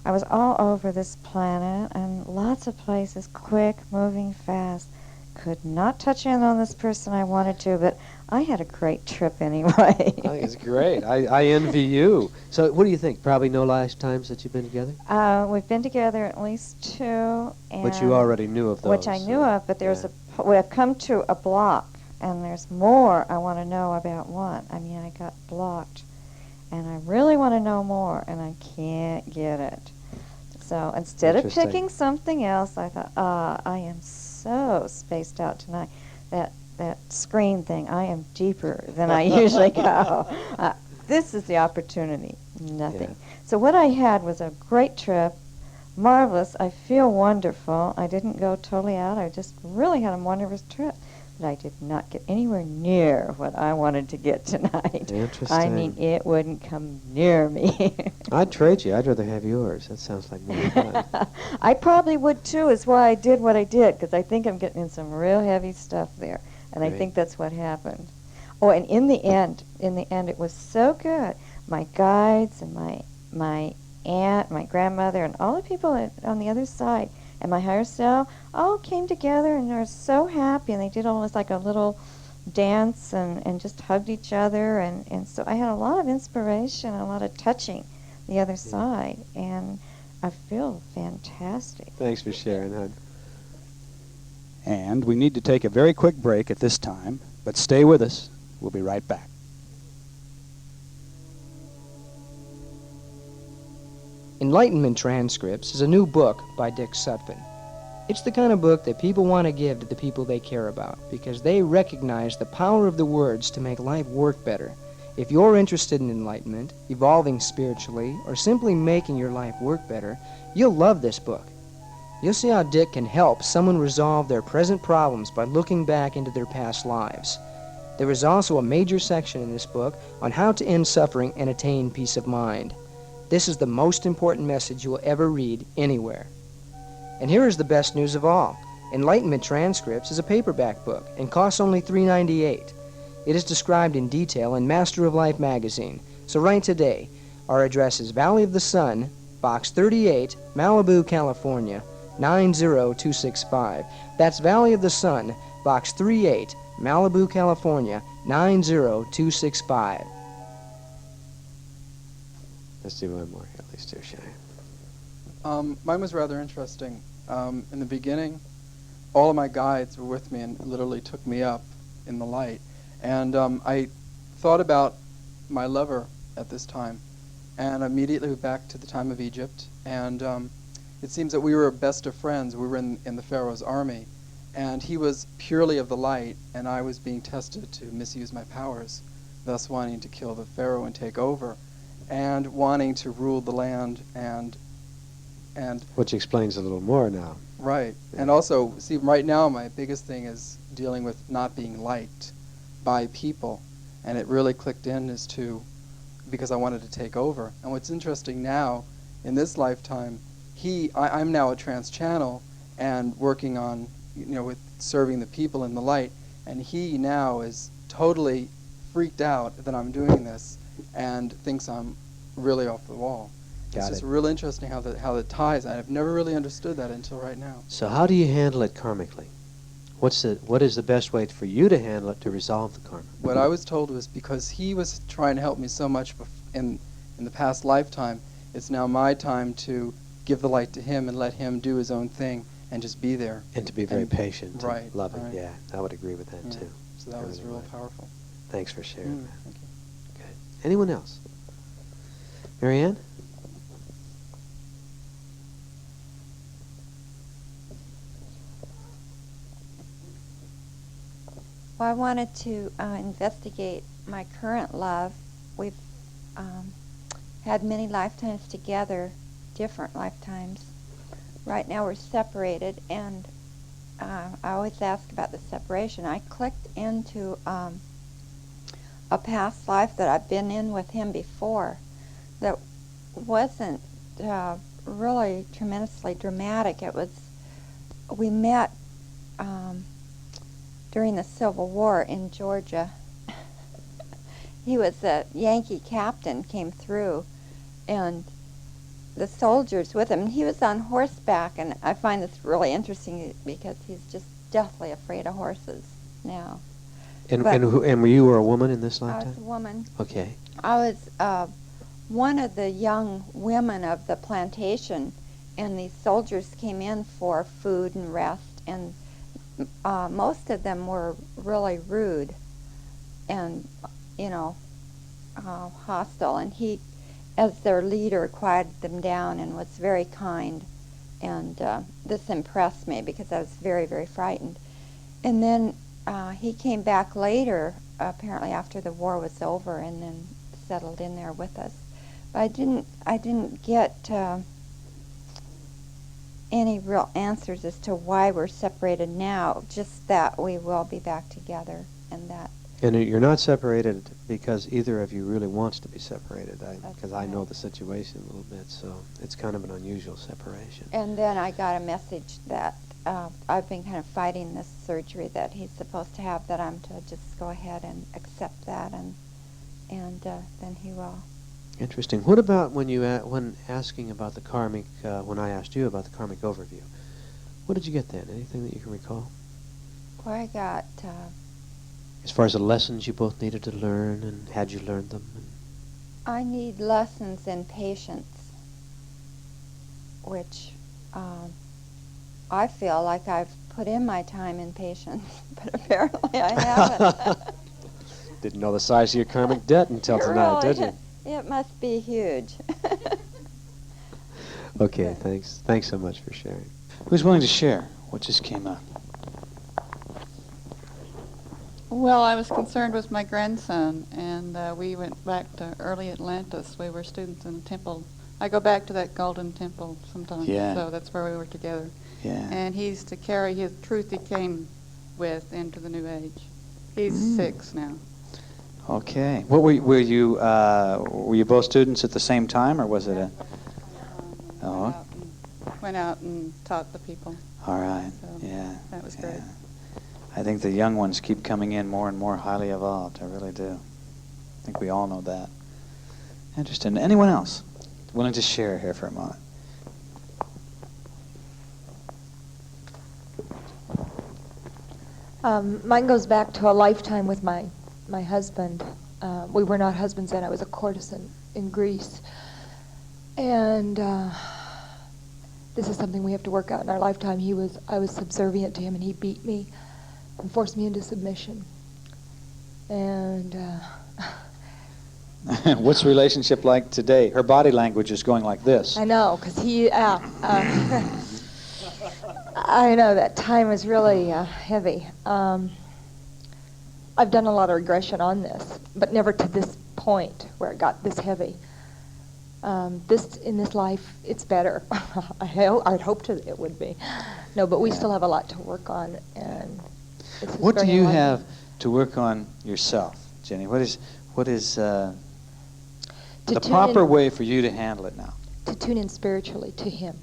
I was all over this planet, and lots of places, quick, moving, fast. Could not touch in on this person I wanted to, but I had a great trip anyway. I think it's great. I envy you. So what do you think? Probably no lifetimes that you've been together? We've been together at least 2. And But you already knew of those. Which I knew of, but there's we've come to a block, and there's more I want to know about one. I mean, I got blocked, and I really want to know more, and I can't get it. So instead of picking something else, I thought, I am so spaced out tonight. That screen thing, I am deeper than I usually go. This is the opportunity. Nothing. Yeah. So what I had was a great trip, marvelous. I feel wonderful. I didn't go totally out. I just really had a wonderful trip. But I did not get anywhere near what I wanted to get tonight. Interesting. I mean, it wouldn't come near me. I'd trade you. I'd rather have yours. That sounds like more fun. I probably would too, is why I did what I did, because I think I'm getting in some real heavy stuff there. And Great. I think that's what happened. Oh, and in the end, it was so good. My guides and my aunt, my grandmother, and all the people on the other side, and my higher self, all came together and they were so happy, and they did almost like a little dance and just hugged each other, and so I had a lot of inspiration and a lot of touching the other side, and I feel fantastic. Thanks for sharing, hon. And we need to take a very quick break at this time, but stay with us. We'll be right back. Enlightenment Transcripts is a new book by Dick Sutphen. It's the kind of book that people want to give to the people they care about because they recognize the power of the words to make life work better. If you're interested in enlightenment, evolving spiritually, or simply making your life work better, you'll love this book. You'll see how Dick can help someone resolve their present problems by looking back into their past lives. There is also a major section in this book on how to end suffering and attain peace of mind. This is the most important message you will ever read anywhere. And here is the best news of all. Enlightenment Transcripts is a paperback book and costs only $3.98. It is described in detail in Master of Life magazine, so write today. Our address is Valley of the Sun, Box 38, Malibu, California, 90265. That's Valley of the Sun, Box 38, Malibu, California, 90265. Let's do one more here. Let's do Shay. Mine was rather interesting. In the beginning, all of my guides were with me and literally took me up in the light. And I thought about my lover at this time, and immediately went back to the time of Egypt. And it seems that we were best of friends. We were in the Pharaoh's army, and he was purely of the light, and I was being tested to misuse my powers, thus wanting to kill the Pharaoh and take over, and wanting to rule the land and Which explains a little more now. right. And also, see, right now my biggest thing is dealing with not being liked by people, and it really clicked in as to because I wanted to take over. And what's interesting now, in this lifetime, I'm now a trans channel and working on, with serving the people in the light, and he now is totally freaked out that I'm doing this and thinks I'm really off the wall. It's just real interesting how the ties. I've never really understood that until right now. So how do you handle it karmically? What is the best way for you to handle it to resolve the karma? What I was told was because he was trying to help me so much in the past lifetime, it's now my time to give the light to him and let him do his own thing and just be there. And to be very patient, right, and loving. right. Yeah, I would agree with that too. So that was real powerful. Thanks for sharing that. Thank you. Good. Anyone else? Marianne? Well, I wanted to investigate my current love. We've had many lifetimes together, different lifetimes. Right now we're separated, and I always ask about the separation. I clicked into a past life that I've been in with him before that wasn't really tremendously dramatic. We met during the Civil War in Georgia. He was a Yankee captain, came through, and the soldiers with him. He was on horseback, and I find this really interesting because he's just deathly afraid of horses now. And you were a woman in this I lifetime? was a woman. Okay. I was one of the young women of the plantation, and these soldiers came in for food and rest, and most of them were really rude and, hostile. And he, as their leader, quieted them down and was very kind. And this impressed me because I was very, very frightened. And then he came back later, apparently after the war was over, and then settled in there with us. But I didn't get any real answers as to why we're separated now, just that we will be back together, and that. And you're not separated because either of you really wants to be separated, because I know the situation a little bit, so it's kind of an unusual separation. And then I got a message that I've been kind of fighting this surgery that he's supposed to have, that I'm to just go ahead and accept that, and then he will. Interesting. What about when asking about the karmic, when I asked you about the karmic overview? What did you get then? Anything that you can recall? Well, I got... as far as the lessons you both needed to learn, and had you learned them? I need lessons in patience, which I feel like I've put in my time in patience, but apparently I haven't. Didn't know the size of your karmic debt until tonight, did you? It must be huge. Okay, thanks. Thanks so much for sharing. Who's willing to share what just came up? Well, I was concerned with my grandson, and we went back to early Atlantis. We were students in a temple. I go back to that golden temple sometimes, so that's where we were together. Yeah. And he's to carry his truth he came with into the new age. He's 6 now. Okay. What were you both students at the same time, or was it a? Oh. Went out and taught the people. All right. So Yeah. that was great. I think the young ones keep coming in more and more highly evolved. I really do. I think we all know that. Interesting. Anyone else willing to share here for a moment? Mine goes back to a lifetime with my husband. We were not husbands then. I was a courtesan in Greece. And this is something we have to work out in our lifetime. I was subservient to him, and he beat me and forced me into submission. And What's the relationship like today? Her body language is going like this. I know, because I know that time is really heavy. I've done a lot of regression on this, but never to this point where it got this heavy. In this life, it's better. I'd hoped it would be. No, but we still have a lot to work on. And what do you have to work on yourself, Jenny? What is the proper way for you to handle it now? To tune in spiritually to him.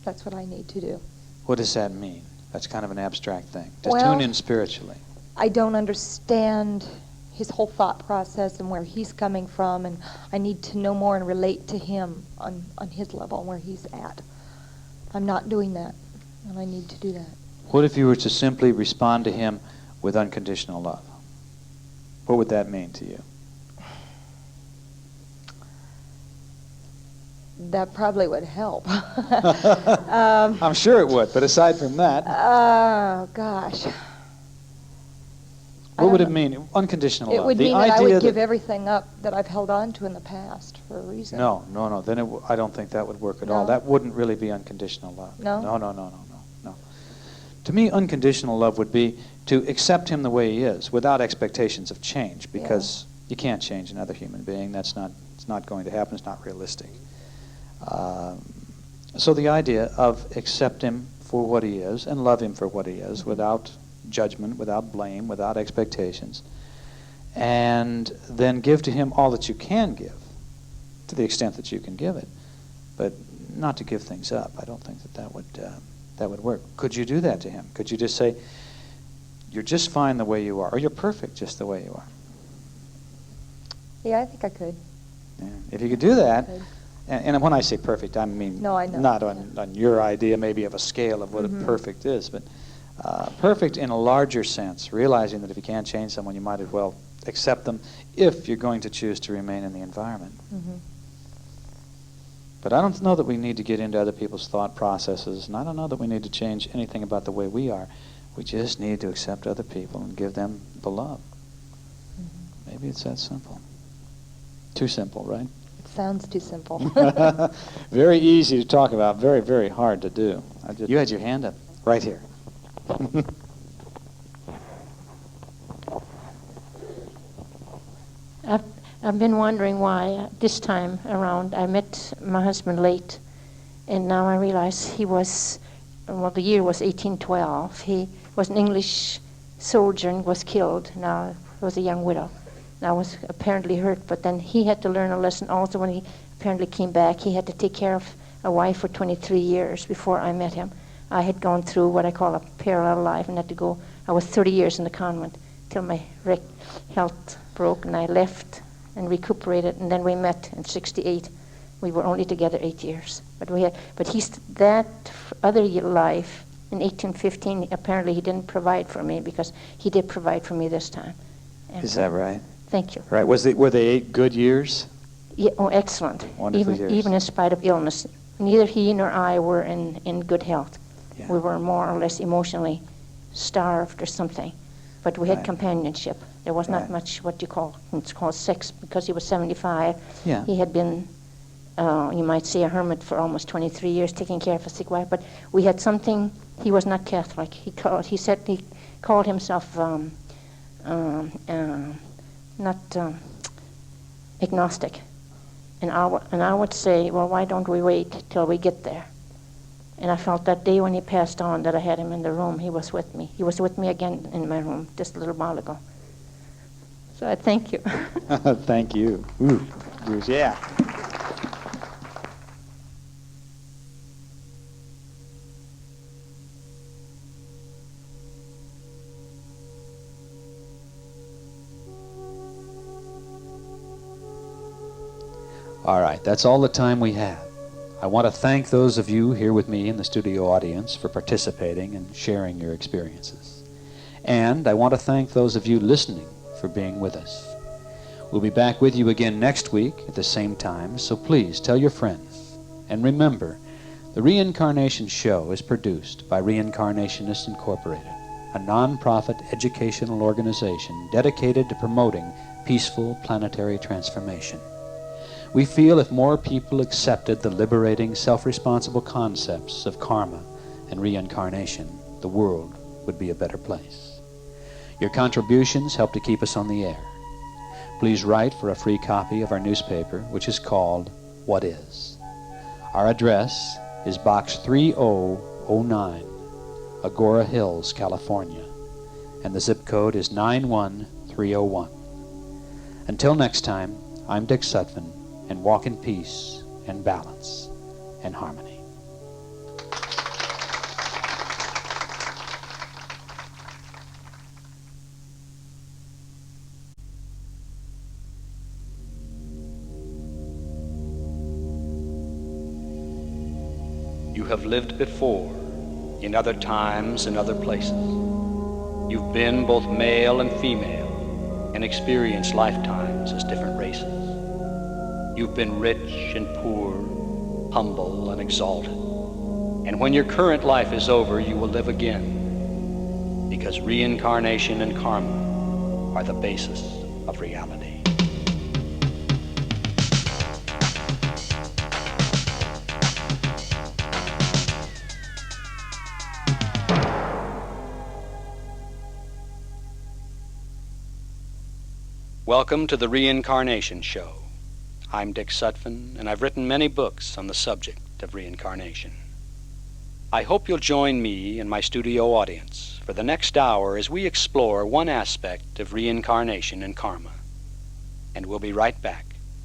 That's what I need to do. What does that mean? That's kind of an abstract thing. To Well, tune in spiritually. I don't understand his whole thought process and where he's coming from, and I need to know more and relate to him on his level and where he's at. I'm not doing that, and I need to do that. What if you were to simply respond to him with unconditional love? What would that mean to you? That probably would help. I'm sure it would, but aside from that... Oh, gosh. What would it mean? Unconditional love. It would mean that I would give everything up that I've held on to in the past for a reason. No. Then I don't think that would work at all. That wouldn't really be unconditional love. No? No. To me, unconditional love would be to accept him the way he is, without expectations of change, because you can't change another human being. It's not going to happen. It's not realistic. So the idea of accept him for what he is and love him for what he is, without judgment, without blame, without expectations, and then give to him all that you can give, to the extent that you can give it, but not to give things up. I don't think that would work. Could you do that to him? Could you just say, you're just fine the way you are, or you're perfect just the way you are? Yeah, I think I could. Yeah. If you could do that, and when I say perfect, I mean I know. not on your idea maybe of a scale of what a perfect is, but perfect in a larger sense, realizing that if you can't change someone, you might as well accept them if you're going to choose to remain in the environment. Mm-hmm. But I don't know that we need to get into other people's thought processes, and I don't know that we need to change anything about the way we are. We just need to accept other people and give them the love. Mm-hmm. Maybe it's that simple. Too simple, right? It sounds too simple. Very easy to talk about, very, very hard to do. You had your hand up right here. I've been wondering why this time around I met my husband late, and now I realize he was, the year was 1812. He was an English soldier and was killed. Now he was a young widow. Now was apparently hurt, but then he had to learn a lesson also when he apparently came back. He had to take care of a wife for 23 years before I met him. I had gone through what I call a parallel life and had to go. I was 30 years in the convent till my health broke, and I left and recuperated, and then we met in 68. We were only together 8 years. But he's that other life in 1815, apparently he didn't provide for me, because he did provide for me this time. And is that right? Thank you. Right. Were they 8 good years? Yeah, excellent. Wonderful years. Even in spite of illness. Neither he nor I were in good health. Yeah. We were more or less emotionally starved or something. But we had companionship. There was not much it's called sex, because he was 75. Yeah. He had been, you might say, a hermit for almost 23 years, taking care of a sick wife. But we had something. He was not Catholic. He called himself not agnostic. And I would say, well, why don't we wait till we get there? And I felt that day when he passed on that I had him in the room. He was with me. He was with me again in my room just a little while ago. So I thank you. Thank you. Ooh, yeah. All right, that's all the time we have. I want to thank those of you here with me in the studio audience for participating and sharing your experiences. And I want to thank those of you listening for being with us. We'll be back with you again next week at the same time, so please tell your friends. And remember, the Reincarnation Show is produced by Reincarnationists Incorporated, a non-profit educational organization dedicated to promoting peaceful planetary transformation. We feel if more people accepted the liberating, self-responsible concepts of karma and reincarnation, the world would be a better place. Your contributions help to keep us on the air. Please write for a free copy of our newspaper, which is called What Is. Our address is Box 3009, Agora Hills, California, and the zip code is 91301. Until next time, I'm Dick Sutphen, and walk in peace and balance and harmony. You have lived before, in other times and other places. You've been both male and female, and experienced lifetimes as different races. You've been rich and poor, humble and exalted. And when your current life is over, you will live again, because reincarnation and karma are the basis of reality. Welcome to the Reincarnation Show. I'm Dick Sutphen, and I've written many books on the subject of reincarnation. I hope you'll join me and my studio audience for the next hour as we explore one aspect of reincarnation and karma. And we'll be right back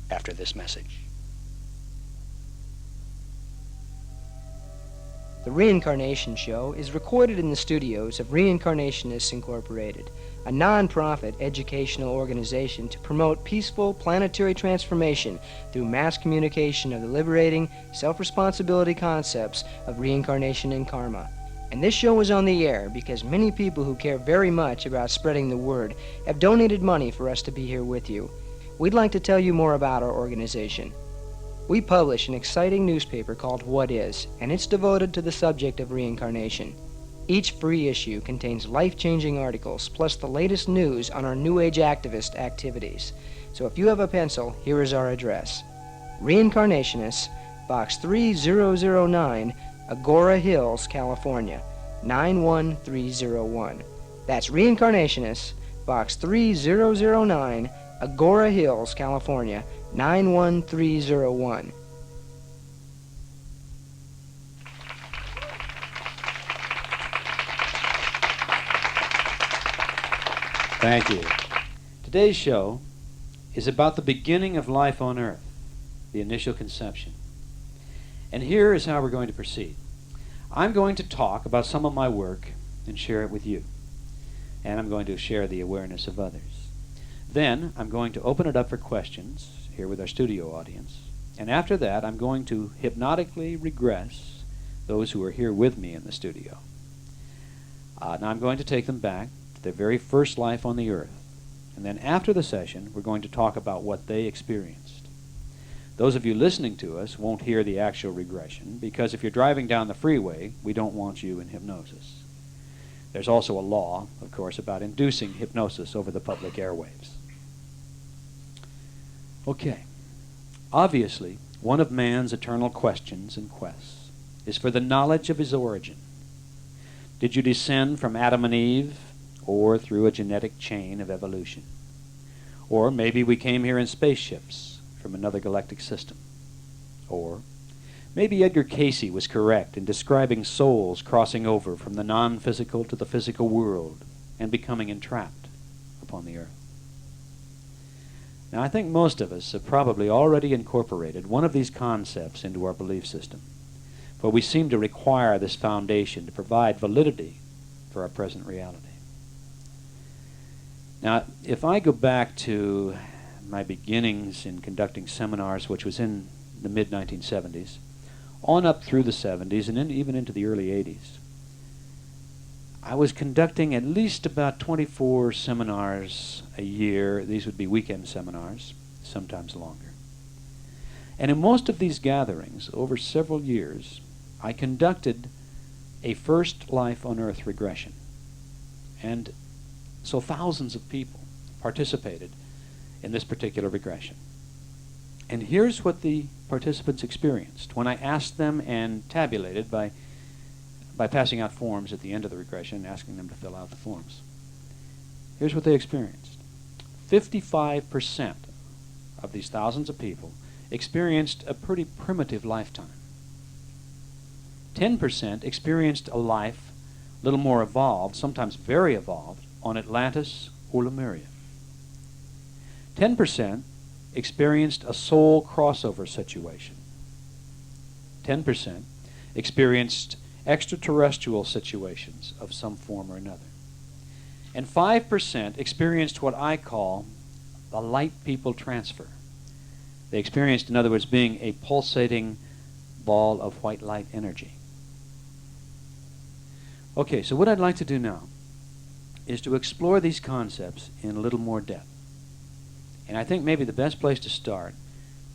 after this message. The Reincarnation Show is recorded in the studios of Reincarnationists Incorporated, a non-profit educational organization to promote peaceful planetary transformation through mass communication of the liberating, self-responsibility concepts of reincarnation and karma. And this show is on the air because many people who care very much about spreading the word have donated money for us to be here with you. We'd like to tell you more about our organization. We publish an exciting newspaper called What Is, and it's devoted to the subject of reincarnation. Each free issue contains life-changing articles, plus the latest news on our New Age activist activities. So if you have a pencil, here is our address. Reincarnationists, Box 3009, Agora Hills, California, 91301. That's Reincarnationists, Box 3009, Agora Hills, California, 91301. Thank you. Today's show is about the beginning of life on Earth, the initial conception. And here is how we're going to proceed. I'm going to talk about some of my work and share it with you. And I'm going to share the awareness of others. Then I'm going to open it up for questions here with our studio audience. And after that, I'm going to hypnotically regress those who are here with me in the studio. Now I'm going to take them back to their very first life on the Earth. And then after the session, we're going to talk about what they experienced. Those of you listening to us won't hear the actual regression, because if you're driving down the freeway, we don't want you in hypnosis. There's also a law, of course, about inducing hypnosis over the public airwaves. Okay. Obviously, one of man's eternal questions and quests is for the knowledge of his origin. Did you descend from Adam and Eve, or through a genetic chain of evolution? Or maybe we came here in spaceships from another galactic system. Or maybe Edgar Cayce was correct in describing souls crossing over from the non-physical to the physical world and becoming entrapped upon the Earth. Now, I think most of us have probably already incorporated one of these concepts into our belief system, for we seem to require this foundation to provide validity for our present reality. Now, if I go back to my beginnings in conducting seminars, which was in the mid-1970s, on up through the 70s and even into the early 80s, I was conducting at least about 24 seminars a year. These would be weekend seminars, sometimes longer. And in most of these gatherings, over several years, I conducted a first life on earth regression. And so thousands of people participated in this particular regression. And here's what the participants experienced when I asked them and tabulated by passing out forms at the end of the regression and asking them to fill out the forms. Here's what they experienced. 55% of these thousands of people experienced a pretty primitive lifetime. 10% experienced a life a little more evolved, sometimes very evolved, on Atlantis or Lemuria. 10% experienced a soul crossover situation. 10% experienced extraterrestrial situations of some form or another. And 5% experienced what I call the light people transfer. They experienced, in other words, being a pulsating ball of white light energy. Okay, so what I'd like to do now is to explore these concepts in a little more depth. And I think maybe the best place to start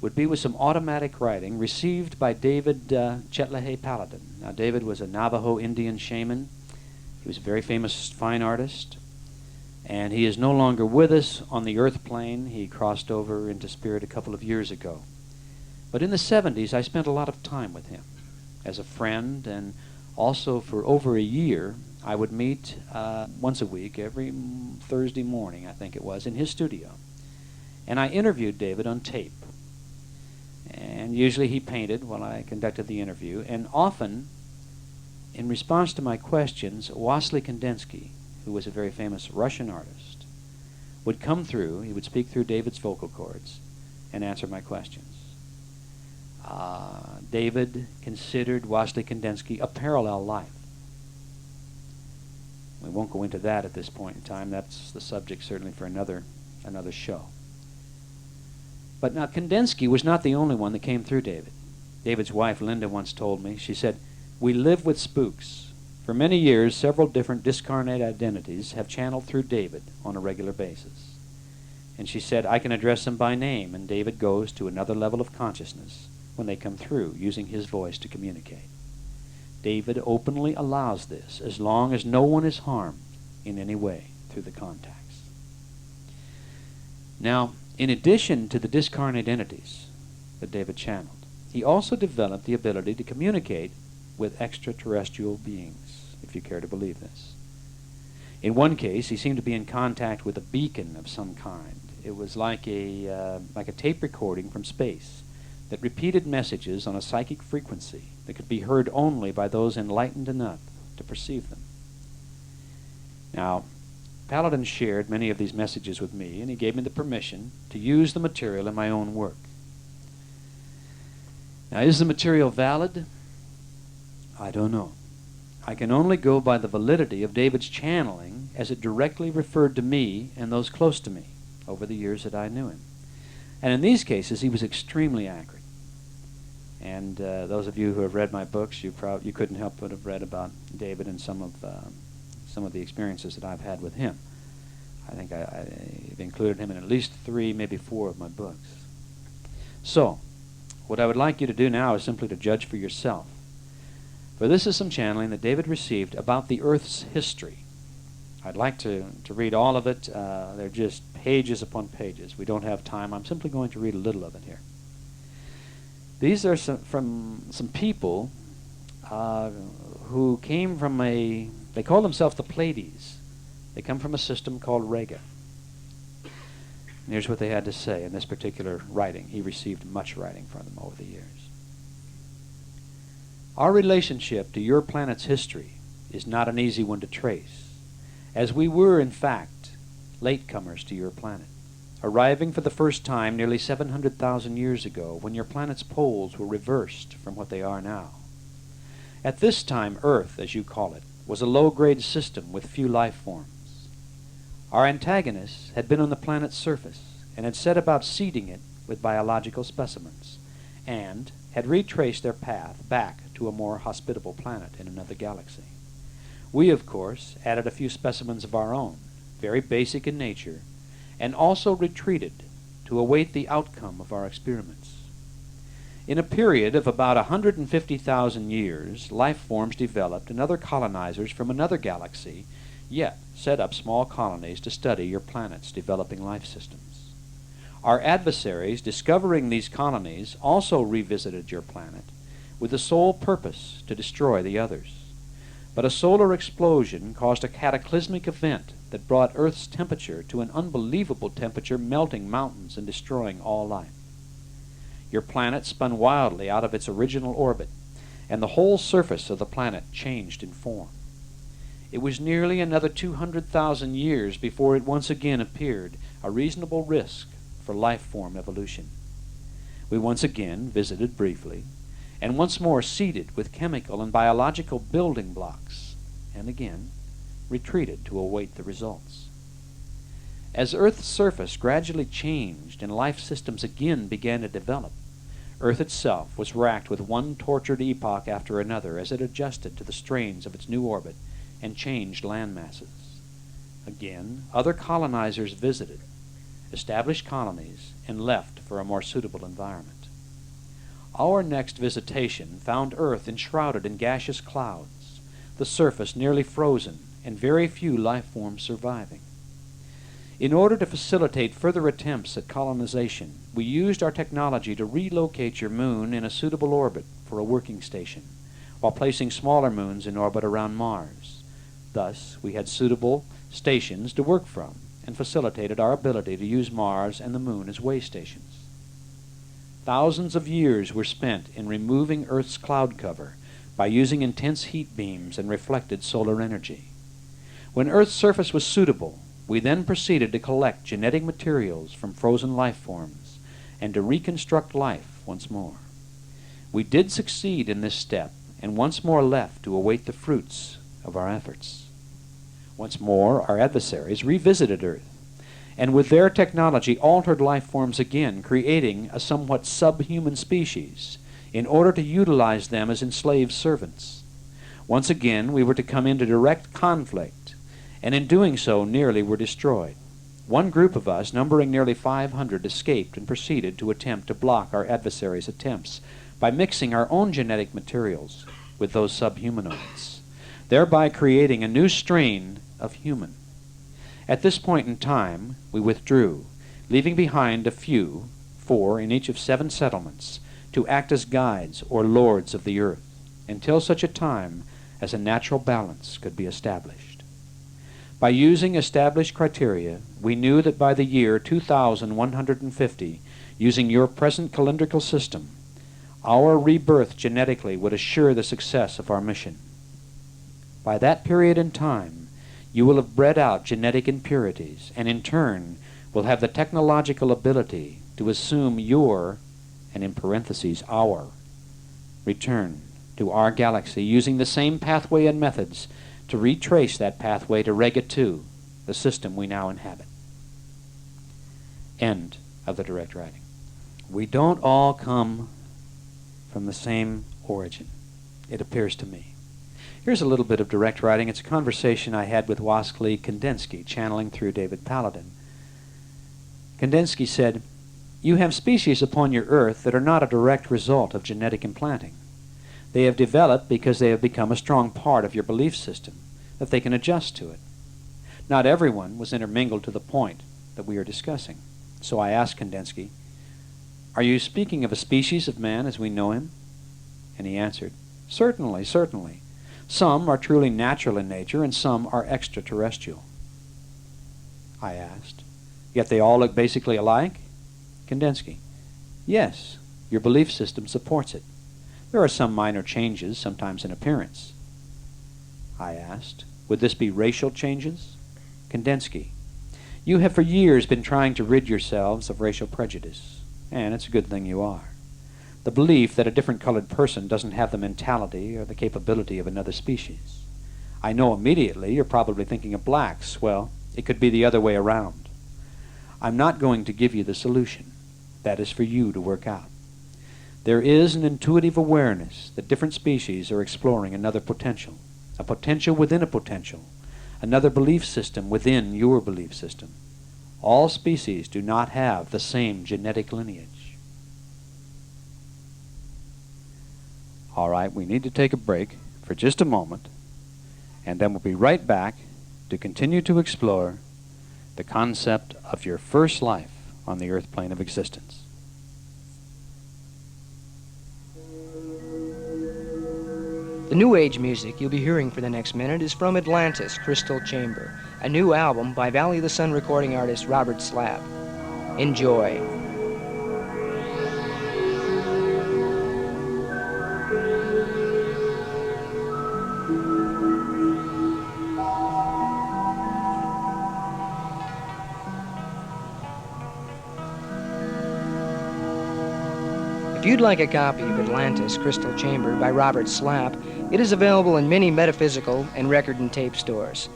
would be with some automatic writing received by David Chetlahay Paladin. Now, David was a Navajo Indian shaman. He was a very famous fine artist. And he is no longer with us on the earth plane. He crossed over into spirit a couple of years ago. But in the 70s, I spent a lot of time with him as a friend, and also for over a year, I would meet once a week, every Thursday morning, I think it was, in his studio. And I interviewed David on tape. And usually he painted while I conducted the interview. And often, in response to my questions, Wassily Kandinsky, who was a very famous Russian artist, would come through, he would speak through David's vocal cords and answer my questions. David considered Wassily Kandinsky a parallel life. We won't go into that at this point in time. That's the subject certainly for another show. But now Kandinsky was not the only one that came through David. David's wife, Linda, once told me, she said, "We live with spooks. For many years, several different discarnate identities have channeled through David on a regular basis." And she said, "I can address them by name, and David goes to another level of consciousness when they come through, using his voice to communicate. David openly allows this as long as no one is harmed in any way through the contacts." Now, in addition to the discarnate entities that David channeled, he also developed the ability to communicate with extraterrestrial beings, if you care to believe this. In one case, he seemed to be in contact with a beacon of some kind. It was like a tape recording from space that repeated messages on a psychic frequency that could be heard only by those enlightened enough to perceive them. Now, Paladin shared many of these messages with me, and he gave me the permission to use the material in my own work. Now, is the material valid? I don't know. I can only go by the validity of David's channeling as it directly referred to me and those close to me over the years that I knew him. And in these cases, he was extremely accurate. And those of you who have read my books, you couldn't help but have read about David and some of the experiences that I've had with him. I think I've included him in at least 3, maybe 4 of my books. So, what I would like you to do now is simply to judge for yourself. For this is some channeling that David received about the Earth's history. I'd like to read all of it. They're just pages upon pages. We don't have time. I'm simply going to read a little of it here. These are from some people who came from they call themselves the Pleiades. They come from a system called Rega. And here's what they had to say in this particular writing. He received much writing from them over the years. Our relationship to your planet's history is not an easy one to trace, as we were, in fact, latecomers to your planet, arriving for the first time nearly 700,000 years ago when your planet's poles were reversed from what they are now. At this time, Earth, as you call it, was a low-grade system with few life forms. Our antagonists had been on the planet's surface and had set about seeding it with biological specimens, and had retraced their path back to a more hospitable planet in another galaxy. We, of course, added a few specimens of our own, very basic in nature, and also retreated to await the outcome of our experiments. In a period of about 150,000 years, life forms developed and other colonizers from another galaxy yet set up small colonies to study your planet's developing life systems. Our adversaries, discovering these colonies, also revisited your planet with the sole purpose to destroy the others. But a solar explosion caused a cataclysmic event that brought Earth's temperature to an unbelievable temperature, melting mountains and destroying all life. Your planet spun wildly out of its original orbit, and the whole surface of the planet changed in form. It was nearly another 200,000 years before it once again appeared a reasonable risk for life form evolution. We once again visited briefly, and once more seeded with chemical and biological building blocks, and again retreated to await the results. As Earth's surface gradually changed and life systems again began to develop, Earth itself was racked with one tortured epoch after another as it adjusted to the strains of its new orbit and changed land masses. Again, other colonizers visited, established colonies, and left for a more suitable environment. Our next visitation found Earth enshrouded in gaseous clouds, the surface nearly frozen, and very few life forms surviving. In order to facilitate further attempts at colonization, we used our technology to relocate your moon in a suitable orbit for a working station, while placing smaller moons in orbit around Mars. Thus, we had suitable stations to work from, and facilitated our ability to use Mars and the moon as way stations. Thousands of years were spent in removing Earth's cloud cover by using intense heat beams and reflected solar energy. When Earth's surface was suitable, we then proceeded to collect genetic materials from frozen life forms and to reconstruct life once more. We did succeed in this step and once more left to await the fruits of our efforts. Once more, our adversaries revisited Earth, and with their technology altered life forms again, creating a somewhat subhuman species in order to utilize them as enslaved servants. Once again, we were to come into direct conflict, and in doing so nearly were destroyed. One group of us, numbering nearly 500, escaped and proceeded to attempt to block our adversaries' attempts by mixing our own genetic materials with those subhumanoids, thereby creating a new strain of human. At this point in time, we withdrew, leaving behind a few, 4 in each of 7 settlements, to act as guides or lords of the earth, until such a time as a natural balance could be established. By using established criteria, we knew that by the year 2150, using your present calendrical system, our rebirth genetically would assure the success of our mission. By that period in time, you will have bred out genetic impurities, and in turn will have the technological ability to assume your, and in parentheses, our, return to our galaxy using the same pathway and methods to retrace that pathway to Rega 2, the system we now inhabit. End of the direct writing. We don't all come from the same origin, it appears to me. Here's a little bit of direct writing. It's a conversation I had with Waskli Kandinsky, channeling through David Paladin. Kandinsky said, "You have species upon your Earth that are not a direct result of genetic implanting. They have developed because they have become a strong part of your belief system, that they can adjust to it. Not everyone was intermingled to the point that we are discussing." So I asked Kandinsky, "Are you speaking of a species of man as we know him?" And he answered, "Certainly, certainly. Some are truly natural in nature, and some are extraterrestrial." I asked, "Yet they all look basically alike?" Kandinsky, "Yes, your belief system supports it. There are some minor changes, sometimes in appearance." I asked, "Would this be racial changes?" Kandinsky, "You have for years been trying to rid yourselves of racial prejudice, and it's a good thing you are. The belief that a different colored person doesn't have the mentality or the capability of another species. I know immediately you're probably thinking of blacks. Well, it could be the other way around. I'm not going to give you the solution. That is for you to work out. There is an intuitive awareness that different species are exploring another potential, a potential within a potential, another belief system within your belief system. All species do not have the same genetic lineage. All right, we need to take a break for just a moment, and then we'll be right back to continue to explore the concept of your first life on the earth plane of existence. The New Age music you'll be hearing for the next minute is from Atlantis, Crystal Chamber, a new album by Valley of the Sun recording artist Robert Slapp. Enjoy. If you'd like a copy of Atlantis, Crystal Chamber by Robert Slapp, it is available in many metaphysical and record and tape stores.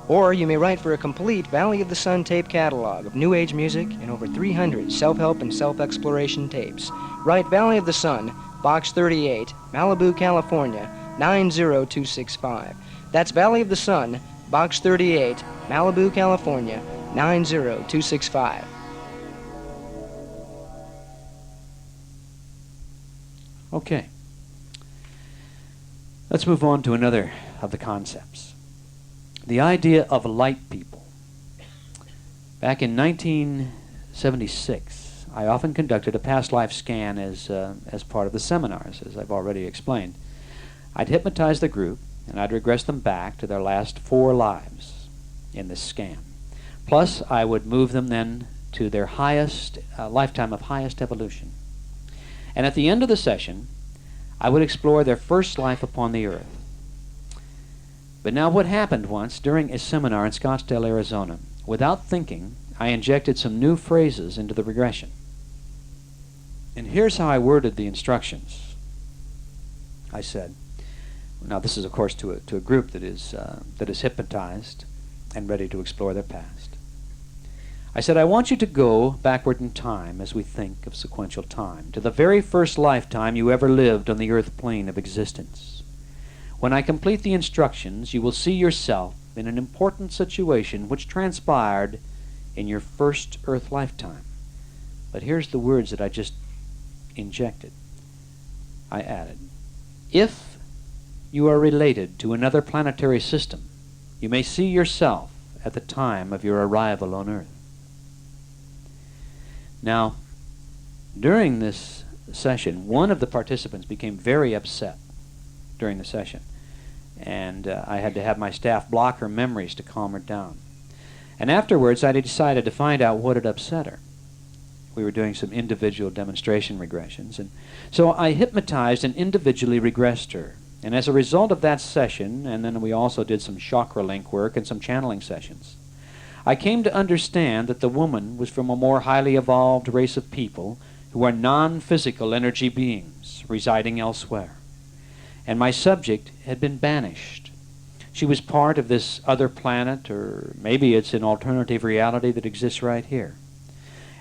Or you may write for a complete Valley of the Sun tape catalog of New Age music and over 300 self-help and self-exploration tapes. Write Valley of the Sun, Box 38, Malibu, California, 90265. That's Valley of the Sun, Box 38, Malibu, California, 90265. Okay. Let's move on to another of the concepts. The idea of light people. Back in 1976, I often conducted a past life scan as part of the seminars, as I've already explained. I'd hypnotize the group, and I'd regress them back to their last 4 lives in this scan. Plus, I would move them then to their highest lifetime of highest evolution. And at the end of the session, I would explore their first life upon the earth. But now what happened once during a seminar in Scottsdale, Arizona, without thinking, I injected some new phrases into the regression. And here's how I worded the instructions. I said, now this is of course to a group that is hypnotized and ready to explore their past. I said, I want you to go backward in time as we think of sequential time, to the very first lifetime you ever lived on the earth plane of existence. When I complete the instructions, you will see yourself in an important situation which transpired in your first earth lifetime. But here's the words that I just injected. I added, if you are related to another planetary system, you may see yourself at the time of your arrival on earth. Now, during this session, one of the participants became very upset during the session, and I had to have my staff block her memories to calm her down. And afterwards, I decided to find out what had upset her. We were doing some individual demonstration regressions, and so I hypnotized and individually regressed her. And as a result of that session, and then we also did some chakra link work and some channeling sessions, I came to understand that the woman was from a more highly evolved race of people who are non-physical energy beings residing elsewhere. And my subject had been banished. She was part of this other planet, or maybe it's an alternative reality that exists right here.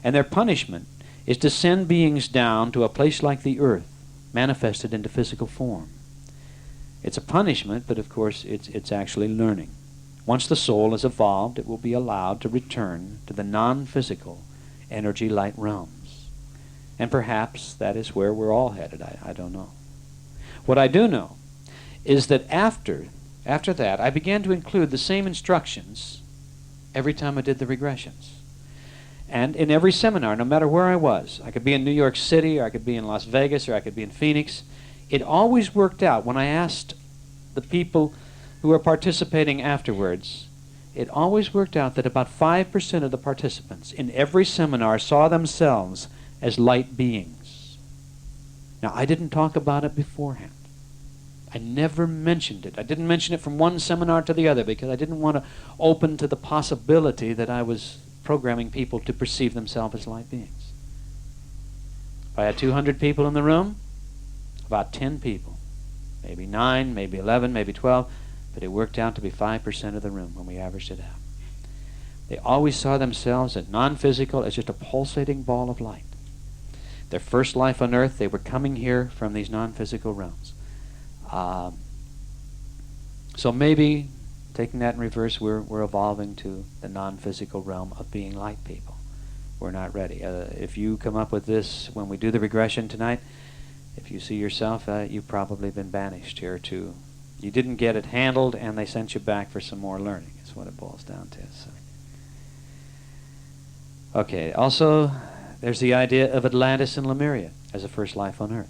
And their punishment is to send beings down to a place like the earth, manifested into physical form. It's a punishment, but of course it's actually learning. Once the soul has evolved, it will be allowed to return to the non-physical energy light realms. And perhaps that is where we're all headed. I don't know. What I do know is that after that, I began to include the same instructions every time I did the regressions. And in every seminar, no matter where I was, I could be in New York City, or I could be in Las Vegas, or I could be in Phoenix, it always worked out when I asked the people who were participating afterwards, it always worked out that about 5% of the participants in every seminar saw themselves as light beings. Now, I didn't talk about it beforehand. I never mentioned it. I didn't mention it from one seminar to the other because I didn't want to open to the possibility that I was programming people to perceive themselves as light beings. If I had 200 people in the room, about 10 people, maybe 9, maybe 11, maybe 12, but it worked out to be 5% of the room when we averaged it out. They always saw themselves as non-physical, as just a pulsating ball of light. Their first life on earth, they were coming here from these non-physical realms. So maybe, taking that in reverse, we're evolving to the non-physical realm of being like people. We're not ready. If you come up with this when we do the regression tonight, if you see yourself, you've probably been banished here to. You didn't get it handled, and they sent you back for some more learning. Is what it boils down to. So. Okay. Also, there's the idea of Atlantis and Lemuria as a first life on Earth.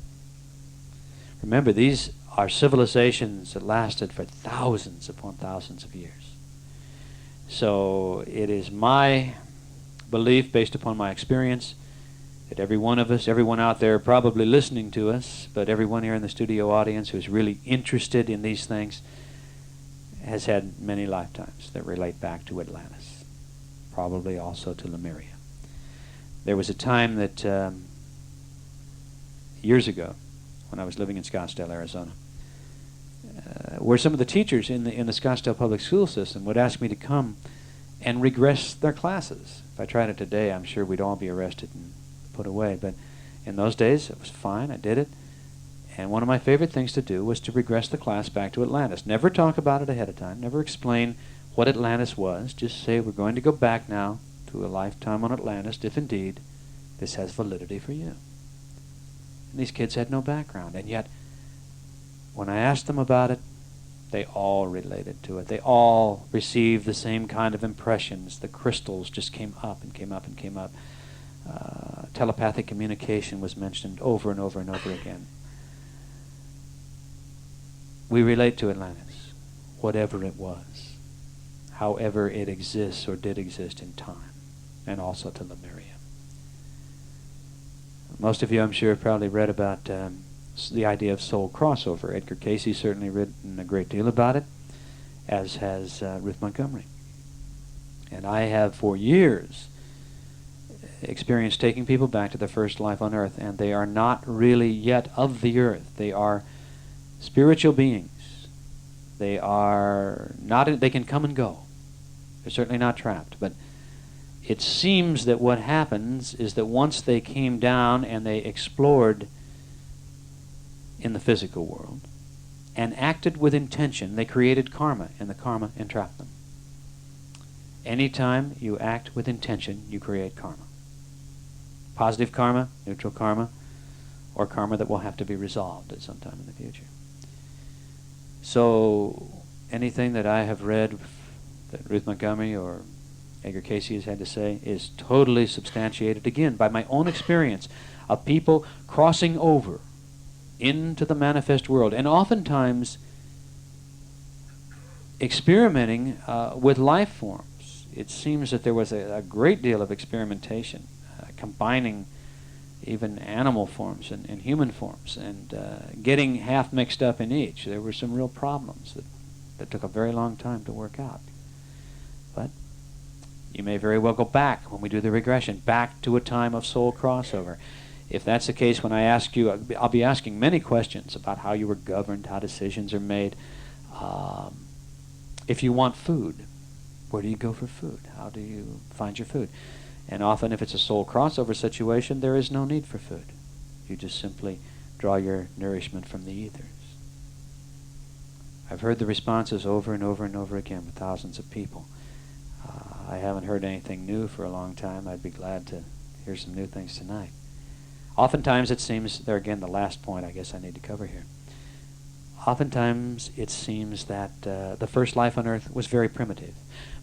Remember, these are civilizations that lasted for thousands upon thousands of years. So it is my belief, based upon my experience, that every one of us, everyone out there probably listening to us, but everyone here in the studio audience who's really interested in these things has had many lifetimes that relate back to Atlantis, probably also to Lemuria. There was a time that years ago, when I was living in Scottsdale, Arizona, where some of the teachers in the Scottsdale public school system would ask me to come and regress their classes. If I tried it today, I'm sure we'd all be arrested and put away. But in those days, it was fine. I did it. And one of my favorite things to do was to regress the class back to Atlantis. Never talk about it ahead of time. Never explain what Atlantis was. Just say, we're going to go back now to a lifetime on Atlantis, if indeed this has validity for you. And these kids had no background. And yet, when I asked them about it, they all related to it. They all received the same kind of impressions. The crystals just came up and came up and came up. Telepathic communication was mentioned over and over and over again. We relate to Atlantis, whatever it was, however it exists or did exist in time, and also to Lemuria. Most of you, I'm sure, have probably read about the idea of soul crossover. Edgar Cayce's certainly written a great deal about it, as has Ruth Montgomery. And I have for years experienced taking people back to their first life on Earth, and they are not really yet of the Earth. They are spiritual beings. They are not, they can come and go. They're certainly not trapped, but it seems that what happens is that once they came down and they explored in the physical world and acted with intention, they created karma, and the karma entrapped them. Anytime you act with intention, you create karma. Positive karma, neutral karma, or karma that will have to be resolved at some time in the future. So anything that I have read that Ruth Montgomery or Edgar Cayce has had to say is totally substantiated, again, by my own experience of people crossing over into the manifest world, and oftentimes experimenting with life forms. It seems that there was a great deal of experimentation, combining even animal forms and human forms, and getting half mixed up in each. There were some real problems that took a very long time to work out. But you may very well go back, when we do the regression, back to a time of soul crossover. If that's the case, when I ask you, I'll be asking many questions about how you were governed, how decisions are made. If you want food, where do you go for food? How do you find your food? And often, if it's a soul crossover situation, there is no need for food. You just simply draw your nourishment from the ethers. I've heard the responses over and over and over again with thousands of people. I haven't heard anything new for a long time. I'd be glad to hear some new things tonight. Oftentimes it seems, there again, the last point I guess I need to cover here. Oftentimes it seems that the first life on Earth was very primitive.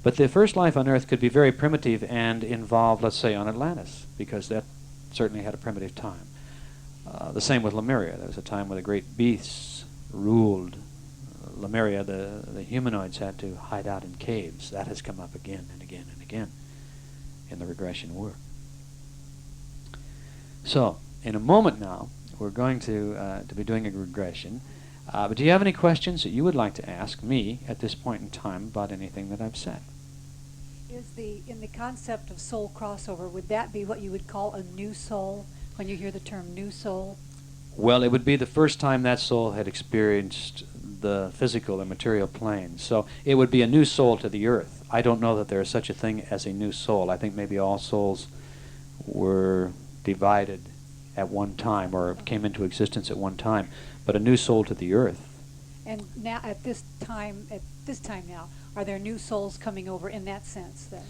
But the first life on Earth could be very primitive and involve, let's say, on Atlantis, because that certainly had a primitive time. The same with Lemuria. There was a time where the great beasts ruled Lemuria. The humanoids had to hide out in caves. That has come up again and again and again in the regression work. So, in a moment now, we're going to be doing a regression. But do you have any questions that you would like to ask me at this point in time about anything that I've said? In the concept of soul crossover, would that be what you would call a new soul when you hear the term new soul? Well, it would be the first time that soul had experienced the physical and material plane. So it would be a new soul to the earth. I don't know that there is such a thing as a new soul. I think maybe all souls were divided at one time or came into existence at one time. But a new soul to the earth And now at this time now, are there new souls coming over in that sense then?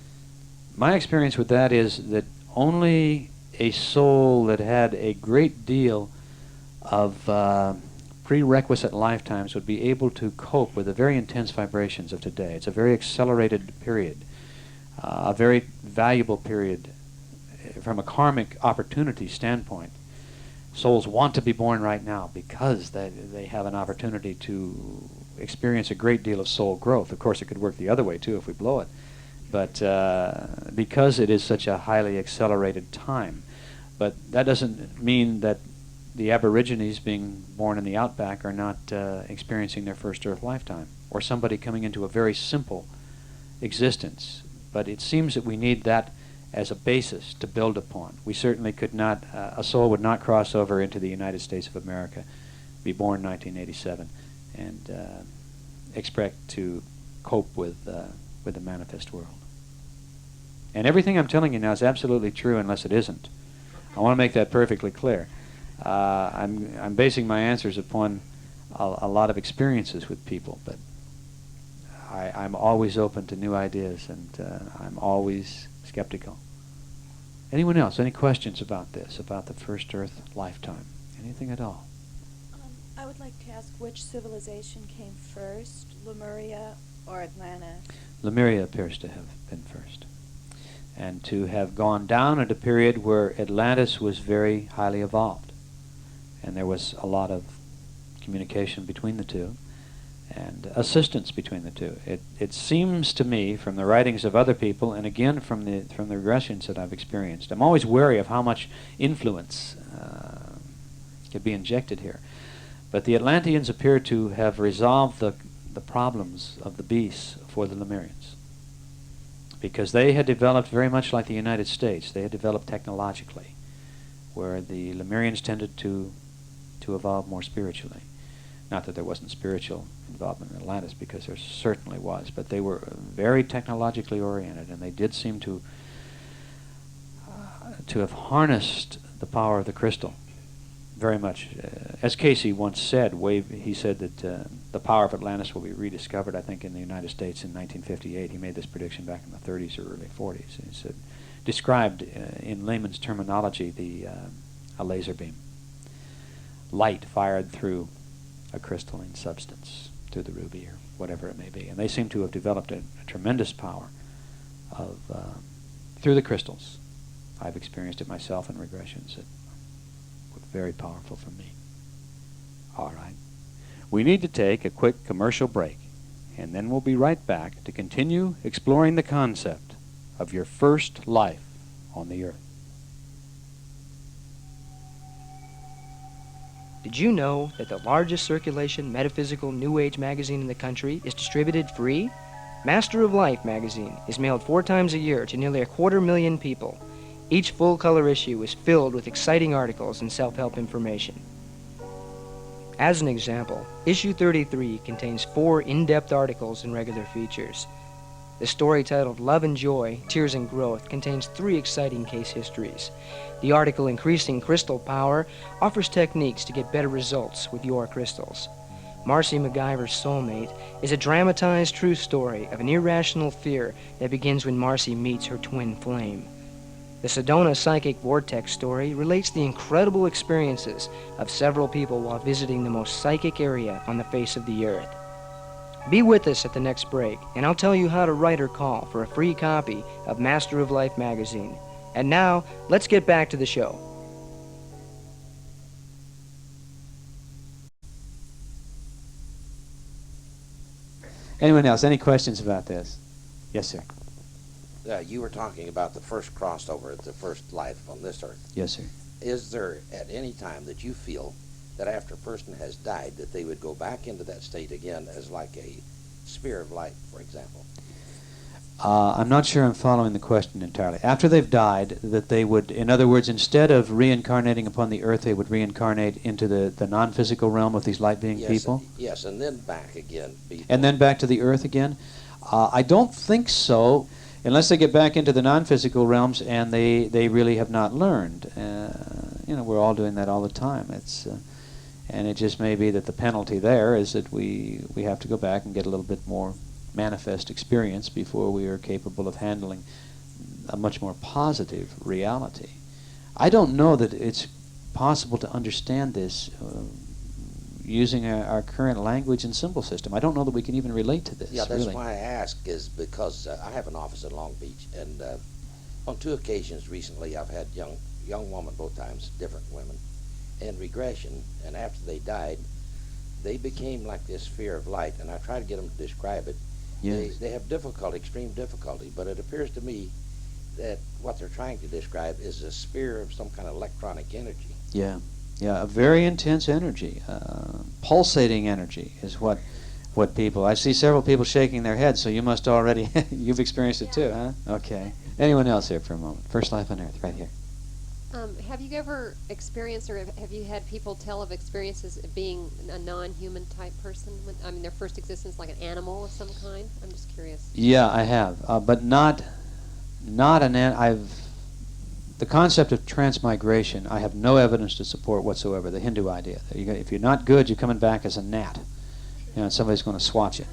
My experience with that is that only a soul that had a great deal of prerequisite lifetimes would be able to cope with the very intense vibrations of today. It's a very accelerated period, a very valuable period from a karmic opportunity standpoint. Souls want to be born right now because they have an opportunity to experience a great deal of soul growth. Of course, it could work the other way, too, if we blow it. But because it is such a highly accelerated time. But that doesn't mean that the Aborigines being born in the outback are not experiencing their first Earth lifetime, or somebody coming into a very simple existence. But it seems that we need that as a basis to build upon. We certainly could not, a soul would not cross over into the United States of America, be born in 1987, and expect to cope with the manifest world. And everything I'm telling you now is absolutely true unless it isn't. I want to make that perfectly clear. I'm basing my answers upon a lot of experiences with people, but I'm always open to new ideas, and I'm always skeptical. Anyone else? Any questions about this, about the first Earth lifetime? Anything at all? I would like to ask which civilization came first, Lemuria or Atlantis? Lemuria appears to have been first, and to have gone down at a period where Atlantis was very highly evolved, and there was a lot of communication between the two, and assistance between the two. It seems to me, from the writings of other people, and again from the regressions that I've experienced, I'm always wary of how much influence could be injected here. But the Atlanteans appear to have resolved the problems of the beasts for the Lemurians, because they had developed very much like the United States. They had developed technologically, where the Lemurians tended to evolve more spiritually. Not that there wasn't spiritual involvement in Atlantis, because there certainly was, but they were very technologically oriented, and they did seem to have harnessed the power of the crystal very much. As Casey once said, he said that the power of Atlantis will be rediscovered, I think, in the United States in 1958. He made this prediction back in the 30s or early 40s. He said, described in layman's terminology a laser beam. Light fired through a crystalline substance, through the ruby or whatever it may be. And they seem to have developed a tremendous power through the crystals. I've experienced it myself in regressions that were very powerful for me. All right. We need to take a quick commercial break, and then we'll be right back to continue exploring the concept of your first life on the earth. Did you know that the largest circulation metaphysical New Age magazine in the country is distributed free? Master of Life magazine is mailed 4 times a year to nearly 250,000 people. Each full-color issue is filled with exciting articles and self-help information. As an example, issue 33 contains 4 in-depth articles and regular features. The story titled Love and Joy, Tears and Growth contains 3 exciting case histories. The article Increasing Crystal Power offers techniques to get better results with your crystals. Marcy MacGyver's Soulmate is a dramatized true story of an irrational fear that begins when Marcy meets her twin flame. The Sedona Psychic Vortex story relates the incredible experiences of several people while visiting the most psychic area on the face of the earth. Be with us at the next break, and I'll tell you how to write or call for a free copy of Master of Life magazine. And now, let's get back to the show. Anyone else? Any questions about this? Yes, sir. You were talking about the first crossover, the first life on this earth. Yes, sir. Is there at any time that you feel that after a person has died that they would go back into that state again as like a spear of light, for example? I'm not sure I'm following the question entirely. After they've died, that they would, in other words, instead of reincarnating upon the earth, they would reincarnate into the non-physical realm of these light-being people? Yes, and then back again. And then back to the earth again? I don't think so, unless they get back into the non-physical realms and they really have not learned. We're all doing that all the time. And it just may be that the penalty there is that we have to go back and get a little bit more manifest experience before we are capable of handling a much more positive reality. I don't know that it's possible to understand this using our current language and symbol system. I don't know that we can even relate to this. Yeah, that's really. why I ask, is because I have an office in Long Beach, and on 2 occasions recently I've had young women, both times, different women, in regression, and after they died, they became like this sphere of light, and I try to get them to describe it. Yes. They have difficulty, extreme difficulty, but it appears to me that what they're trying to describe is a sphere of some kind of electronic energy. Yeah, a very intense energy, pulsating energy is what people. I see several people shaking their heads. So you must already you've experienced it too, huh? Okay. Anyone else here for a moment? First life on Earth, right here. Have you ever experienced, or have you had people tell of experiences of being a non-human type person? Their first existence like an animal of some kind. I'm just curious. Yeah, I have, but not the concept of transmigration, I have no evidence to support whatsoever, the Hindu idea. If you're not good, you're coming back as a gnat. And somebody's going to swat you.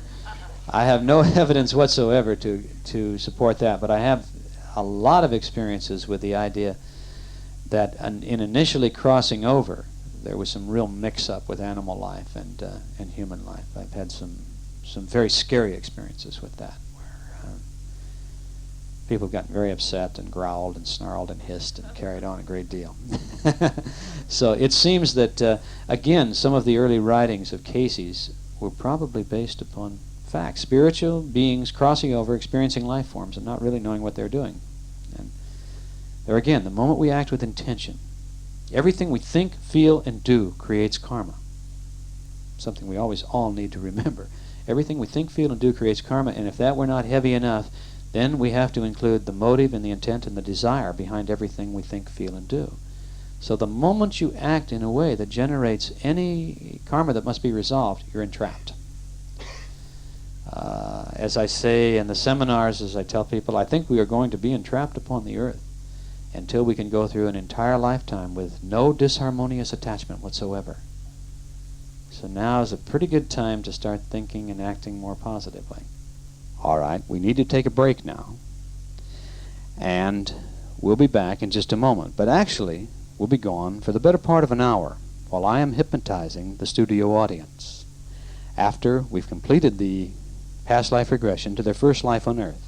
I have no evidence whatsoever to support that, but I have a lot of experiences with the idea that in initially crossing over, there was some real mix-up with animal life and human life. I've had some very scary experiences with that. People got very upset and growled and snarled and hissed and carried on a great deal. So it seems that, again, some of the early writings of Casey's were probably based upon facts. Spiritual beings crossing over, experiencing life forms, and not really knowing what they're doing. And there again, the moment we act with intention, everything we think, feel, and do creates karma. Something we always all need to remember. Everything we think, feel, and do creates karma, and if that were not heavy enough, then we have to include the motive and the intent and the desire behind everything we think, feel, and do. So the moment you act in a way that generates any karma that must be resolved, you're entrapped. As I say in the seminars, as I tell people, I think we are going to be entrapped upon the earth until we can go through an entire lifetime with no disharmonious attachment whatsoever. So now is a pretty good time to start thinking and acting more positively. All right, we need to take a break now. And we'll be back in just a moment. But actually, we'll be gone for the better part of an hour while I am hypnotizing the studio audience. After we've completed the past life regression to their first life on Earth,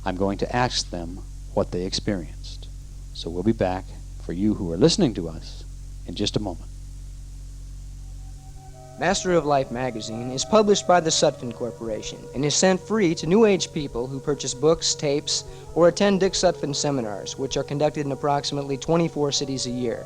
I'm going to ask them what they experienced. So we'll be back for you who are listening to us in just a moment. Master of Life magazine is published by the Sutphen Corporation and is sent free to New Age people who purchase books, tapes, or attend Dick Sutphen seminars, which are conducted in approximately 24 cities a year.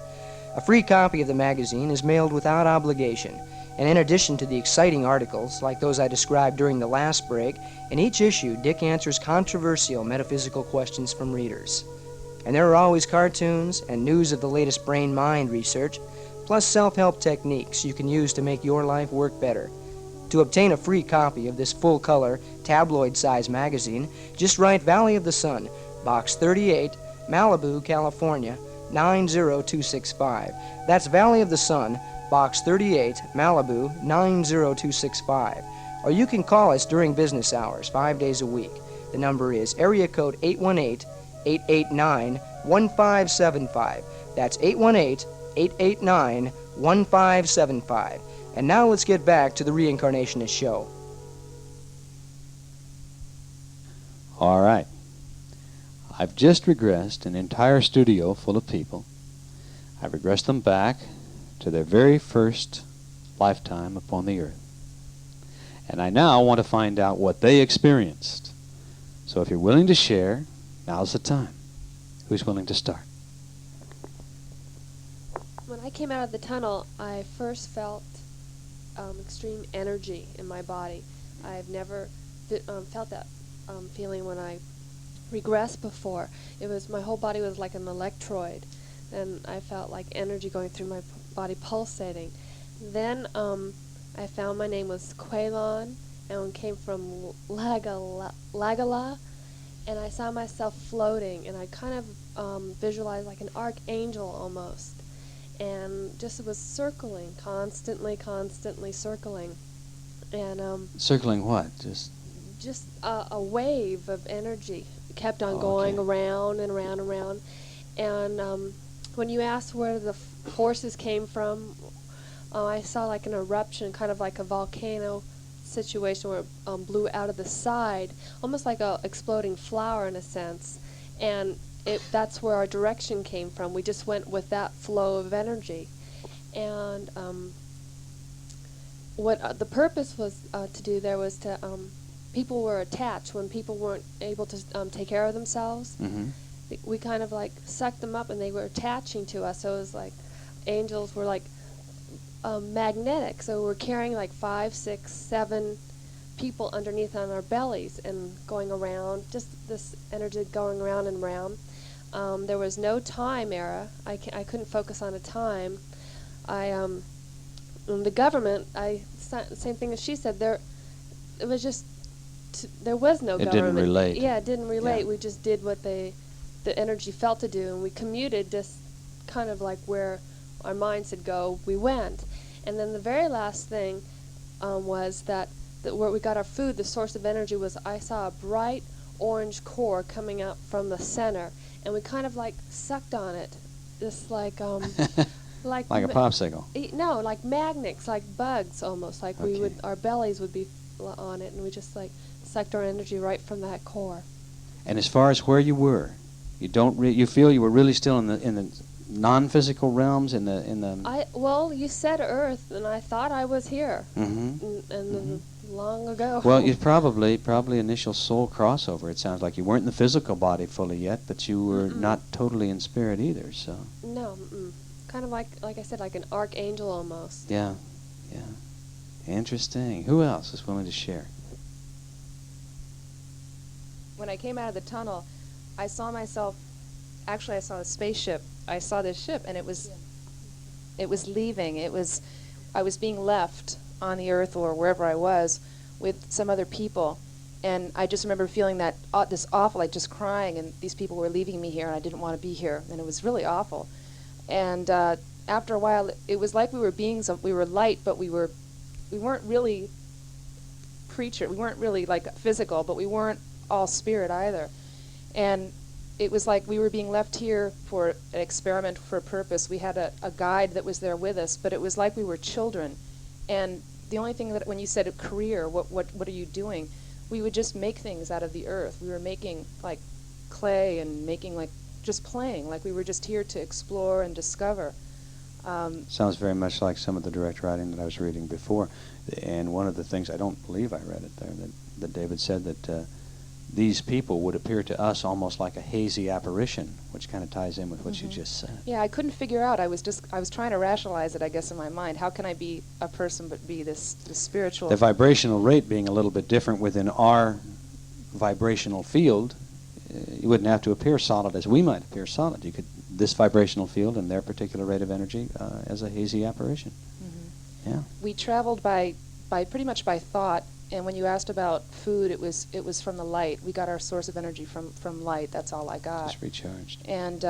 A free copy of the magazine is mailed without obligation, and in addition to the exciting articles, like those I described during the last break, in each issue, Dick answers controversial metaphysical questions from readers. And there are always cartoons and news of the latest brain-mind research, plus self-help techniques you can use to make your life work better. To obtain a free copy of this full-color, tabloid-size magazine, just write Valley of the Sun, Box 38, Malibu, California, 90265. That's Valley of the Sun, Box 38, Malibu, 90265. Or you can call us during business hours, 5 days a week. The number is area code 818-889-1575. That's 818-889-1575. And now let's get back to the Reincarnationist Show. All right. I've just regressed an entire studio full of people. I've regressed them back to their very first lifetime upon the earth. And I now want to find out what they experienced. So if you're willing to share, now's the time. Who's willing to start? When I came out of the tunnel, I first felt extreme energy in my body. I've never felt that feeling when I regressed before. It was, my whole body was like an electroid, and I felt like energy going through my body, pulsating. Then I found my name was Quaylon, and came from Lagala, and I saw myself floating, and I kind of visualized like an archangel almost. and just was circling, constantly circling. And Circling what? just a wave of energy kept on Oh, going okay. around and around and around. And when you asked where the forces came from, I saw like an eruption, kind of like a volcano situation where it blew out of the side, almost like a exploding flower in a sense. And that's where our direction came from. We just went with that flow of energy. And what the purpose was to do there was to, people were attached when people weren't able to take care of themselves. Mm-hmm. We kind of like sucked them up and they were attaching to us. So it was like angels were like magnetic. So we're carrying like 5, 6, 7 people underneath on our bellies and going around, just this energy going around and around. There was no time era. I couldn't focus on a time. The government, same thing as she said, there was no It government. didn't relate. Yeah, it didn't relate. Yeah. We just did what the energy felt to do, and we commuted just kind of like where our mind said go, we went. And then the very last thing was that where we got our food, the source of energy was, I saw a bright orange core coming out from the center, and we kind of like sucked on it, just like like a popsicle. No, like magnets, like bugs almost, like we Okay. would, our bellies would be on it, and we just like sucked our energy right from that core. And as far as where you were, you feel you were really still in the non-physical realms, in the. Well, you said Earth, and I thought I was here, Mm-hmm. and long ago. Well, you probably initial soul crossover. It sounds like you weren't in the physical body fully yet, but you were not totally in spirit either. So. No, kind of like I said, like an archangel almost. Yeah, yeah. Interesting. Who else is willing to share? When I came out of the tunnel, I saw myself. Actually, I saw a spaceship. I saw this ship, and it was leaving. I was being left on the Earth or wherever I was with some other people, and I just remember feeling that this awful, like just crying, and these people were leaving me here, and I didn't want to be here, and it was really awful. And after a while, it was like we were beings. We were light, but we weren't really creature. We weren't really like physical, but we weren't all spirit either. And it was like we were being left here for an experiment, for a purpose. We had a guide that was there with us, but it was like we were children. And the only thing that, when you said a career, what are you doing? We would just make things out of the earth. We were making like clay and making like just playing, like we were just here to explore and discover. Sounds very much like some of the direct writing that I was reading before. And one of the things, I don't believe I read it there, that David said that these people would appear to us almost like a hazy apparition, which kind of ties in with what you just said. Yeah, I couldn't figure out. I was trying to rationalize it, I guess, in my mind. How can I be a person but be this spiritual? The vibrational rate being a little bit different within our vibrational field, you wouldn't have to appear solid as we might appear solid. You could, this vibrational field and their particular rate of energy as a hazy apparition. Mm-hmm. Yeah. We traveled by pretty much by thought. And when you asked about food, it was from the light. We got our source of energy from light. That's all I got. Just recharged. And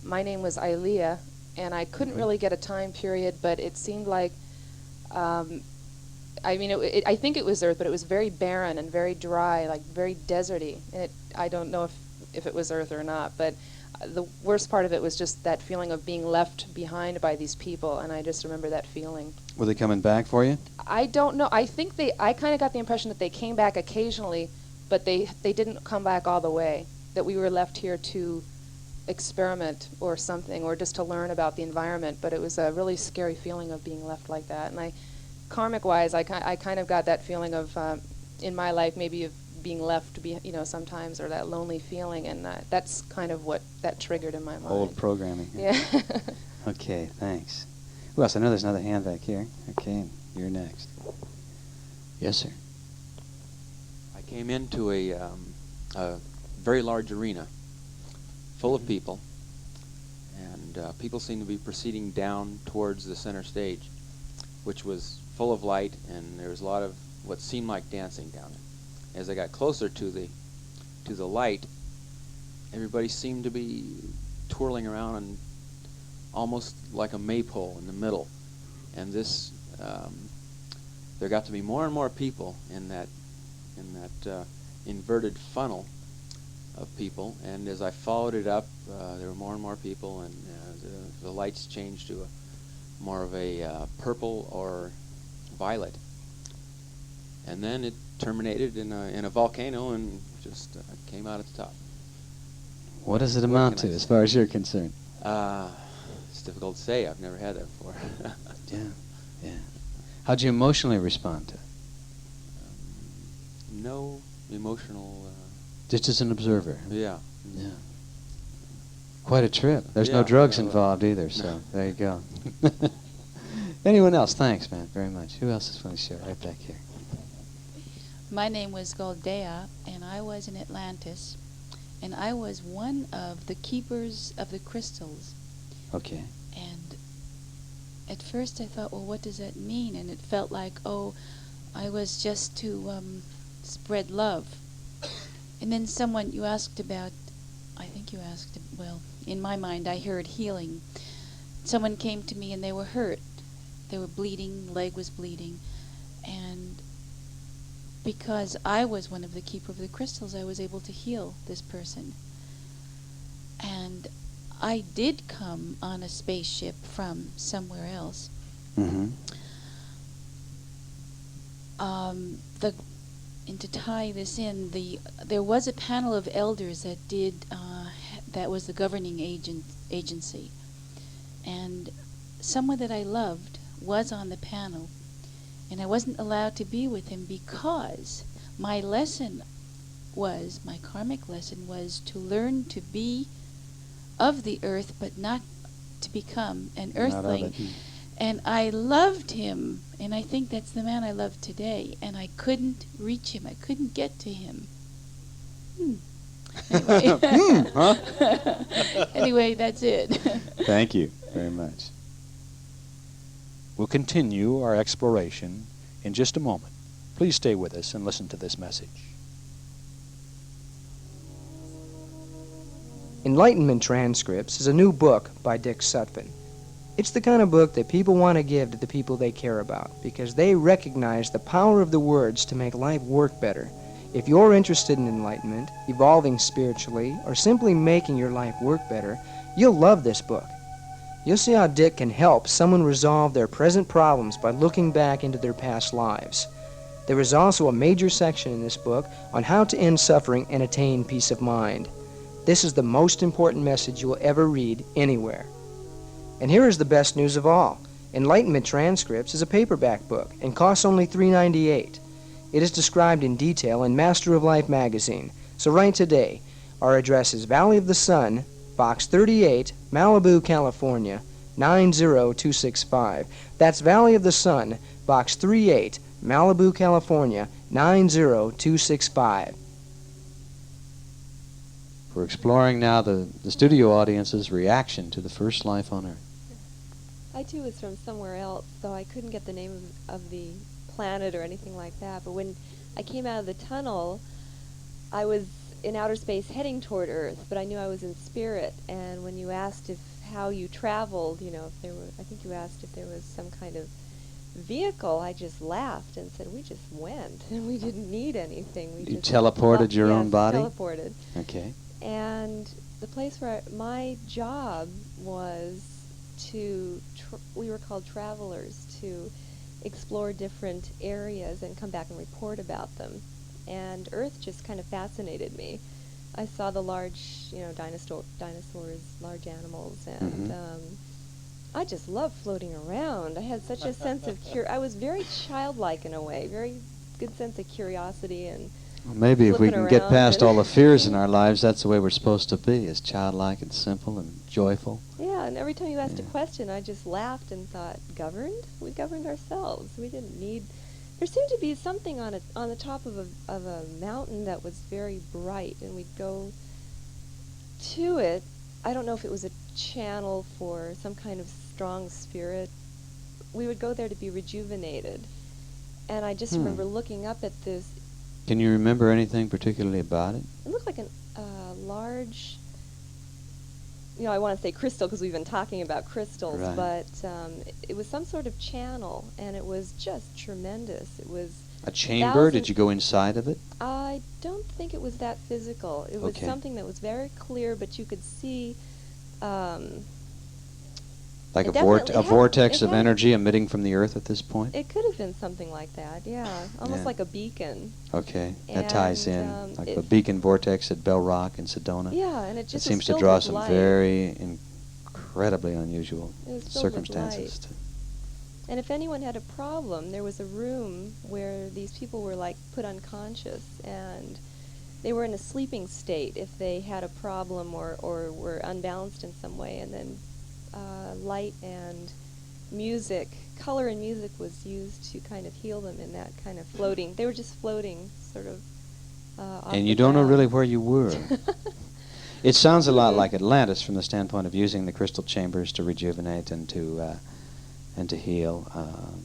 my name was Ilea, and I couldn't really get a time period, but it seemed like, I think it was Earth, but it was very barren and very dry, like very deserty. And I don't know if it was Earth or not, but the worst part of it was just that feeling of being left behind by these people, and I just remember that feeling. Were they coming back for you? I don't know. I think I kind of got the impression that they came back occasionally, but they didn't come back all the way, that we were left here to experiment or something, or just to learn about the environment, but it was a really scary feeling of being left like that. And karmic-wise, I kind of got that feeling of, in my life, maybe of being left, sometimes, or that lonely feeling, and that's kind of what that triggered in my mind. Old programming. Yeah. Okay, thanks. Who else? I know there's another hand back here. Okay, you're next. Yes, sir. I came into a very large arena full of people, and people seemed to be proceeding down towards the center stage, which was full of light, and there was a lot of what seemed like dancing down it. As I got closer to the light, everybody seemed to be twirling around and almost like a maypole in the middle. And this, there got to be more and more people in that inverted funnel of people. And as I followed it up, there were more and more people, and the lights changed to more of a purple or violet. And then it terminated in a volcano and just came out at the top. What does it amount to, as far as you're concerned? It's difficult to say. I've never had that before. Yeah. How'd you emotionally respond to it? No emotional... Just as an observer? Yeah. Yeah. Quite a trip. There's no drugs involved either, so there you go. Anyone else? Thanks, man, very much. Who else is going to share? Right back here. My name was Goldea, and I was in Atlantis, and I was one of the keepers of the crystals. Okay. And at first I thought, well, what does that mean? And it felt like, oh, I was just to spread love. And then someone, you asked about, I think you asked, well, in my mind I heard healing. Someone came to me and they were hurt. They were bleeding, leg was bleeding. And because I was one of the keeper of the crystals, I was able to heal this person. And I did come on a spaceship from somewhere else. Mm-hmm. And to tie this in, there was a panel of elders that that was the governing agency. And someone that I loved was on the panel, and I wasn't allowed to be with him because my karmic lesson was to learn to be of the earth, but not to become an earthling. And I loved him, and I think that's the man I love today, and I couldn't reach him. I couldn't get to him. Anyway, anyway, that's it. Thank you very much. We'll continue our exploration in just a moment. Please stay with us and listen to this message. Enlightenment Transcripts is a new book by Dick Sutphen. It's the kind of book that people want to give to the people they care about because they recognize the power of the words to make life work better. If you're interested in enlightenment, evolving spiritually, or simply making your life work better, you'll love this book. You'll see how Dick can help someone resolve their present problems by looking back into their past lives. There is also a major section in this book on how to end suffering and attain peace of mind. This is the most important message you will ever read anywhere. And here is the best news of all. Enlightenment Transcripts is a paperback book and costs only $3.98. It is described in detail in Master of Life magazine, so write today. Our address is Valley of the Sun, Box 38, Malibu, California, 90265. That's Valley of the Sun, Box 38, Malibu, California, 90265. We're exploring now the studio audience's reaction to the first life on Earth. I too was from somewhere else, so I couldn't get the name of the planet or anything like that. But when I came out of the tunnel, I was in outer space heading toward Earth, but I knew I was in spirit. And when you asked how you traveled, if there were, I think you asked if there was some kind of vehicle, I just laughed and said, we just went, and we didn't need anything. You teleported your own body? Teleported. Okay. And the place where my job was to, we were called travelers, to explore different areas and come back and report about them. And Earth just kind of fascinated me. I saw the large, dinosaurs, large animals, and I just loved floating around. I had such a sense of I was very childlike in a way, very good sense of curiosity and well, maybe if we can get past all the fears in our lives, that's the way we're supposed to be, is childlike and simple and joyful. Yeah, and every time you asked a question, I just laughed and thought, governed? We governed ourselves. We didn't need... There seemed to be something on the top of a mountain that was very bright, and we'd go to it. I don't know if it was a channel for some kind of strong spirit. We would go there to be rejuvenated. And I just remember looking up at this. Can you remember anything particularly about it? It looked like a I want to say crystal because we've been talking about crystals, Right. but it was some sort of channel, and it was just tremendous. It was A chamber? Did you go inside of it? I don't think it was that physical. It was Okay. something that was very clear, but you could see. Like it a definitely had- vortex it of had- energy emitting from the earth at this point? It could have been something like that, yeah, almost Yeah. like a beacon. Okay, that ties in. And, Like it- the beacon vortex at Bell Rock in Sedona. Yeah, and it just was seems to filled draw with some light. very incredibly unusual It was filled with circumstances. light. And if anyone had a problem, there was a room where these people were like put unconscious, and they were in a sleeping state if they had a problem or were unbalanced in some way. And then light and music, color and music was used to kind of heal them in that kind of floating. They were just floating, sort of. Off And the you don't know ground. really where you were. It sounds a lot like Atlantis from the standpoint of using the crystal chambers to rejuvenate and to heal.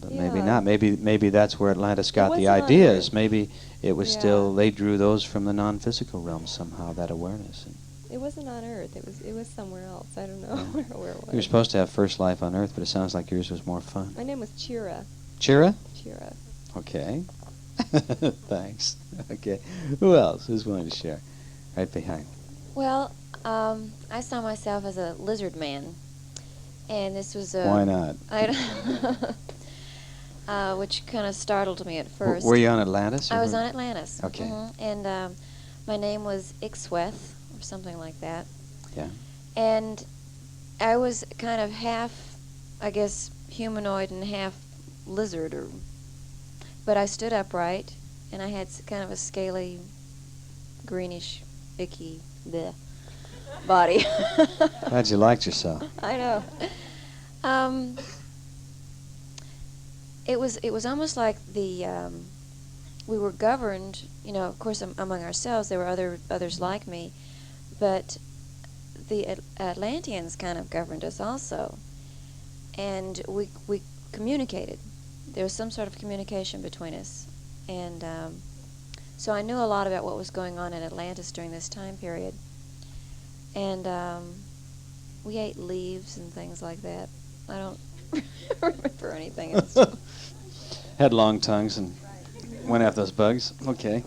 But maybe Yeah. not. Maybe that's where Atlantis got the wasn't on ideas. Earth. Maybe it was Yeah. still they drew those from the non-physical realm somehow. That awareness. And It wasn't on Earth. It was somewhere else. I don't know where it was. you were supposed to have first life on Earth, but it sounds like yours was more fun. My name was Chira. Chira? Chira. Okay. Thanks. Okay. Who else? Who's willing to share? Right behind. Well, I saw myself as a lizard man, and this was a... Why not? Which kind of startled me at first. Were you on Atlantis? or I was were- on Atlantis. Okay. And my name was Ixweth, or something like that. Yeah. And I was kind of half, I guess, humanoid and half lizard, but I stood upright, and I had kind of a scaly, greenish, icky body. Glad you liked yourself. I know. It was almost like we were governed, of course among ourselves. There were others like me, but the Atlanteans kind of governed us also, and we communicated. There was some sort of communication between us, and so I knew a lot about what was going on in Atlantis during this time period. And we ate leaves and things like that. I don't remember anything else. Had long tongues and went after those bugs. Okay.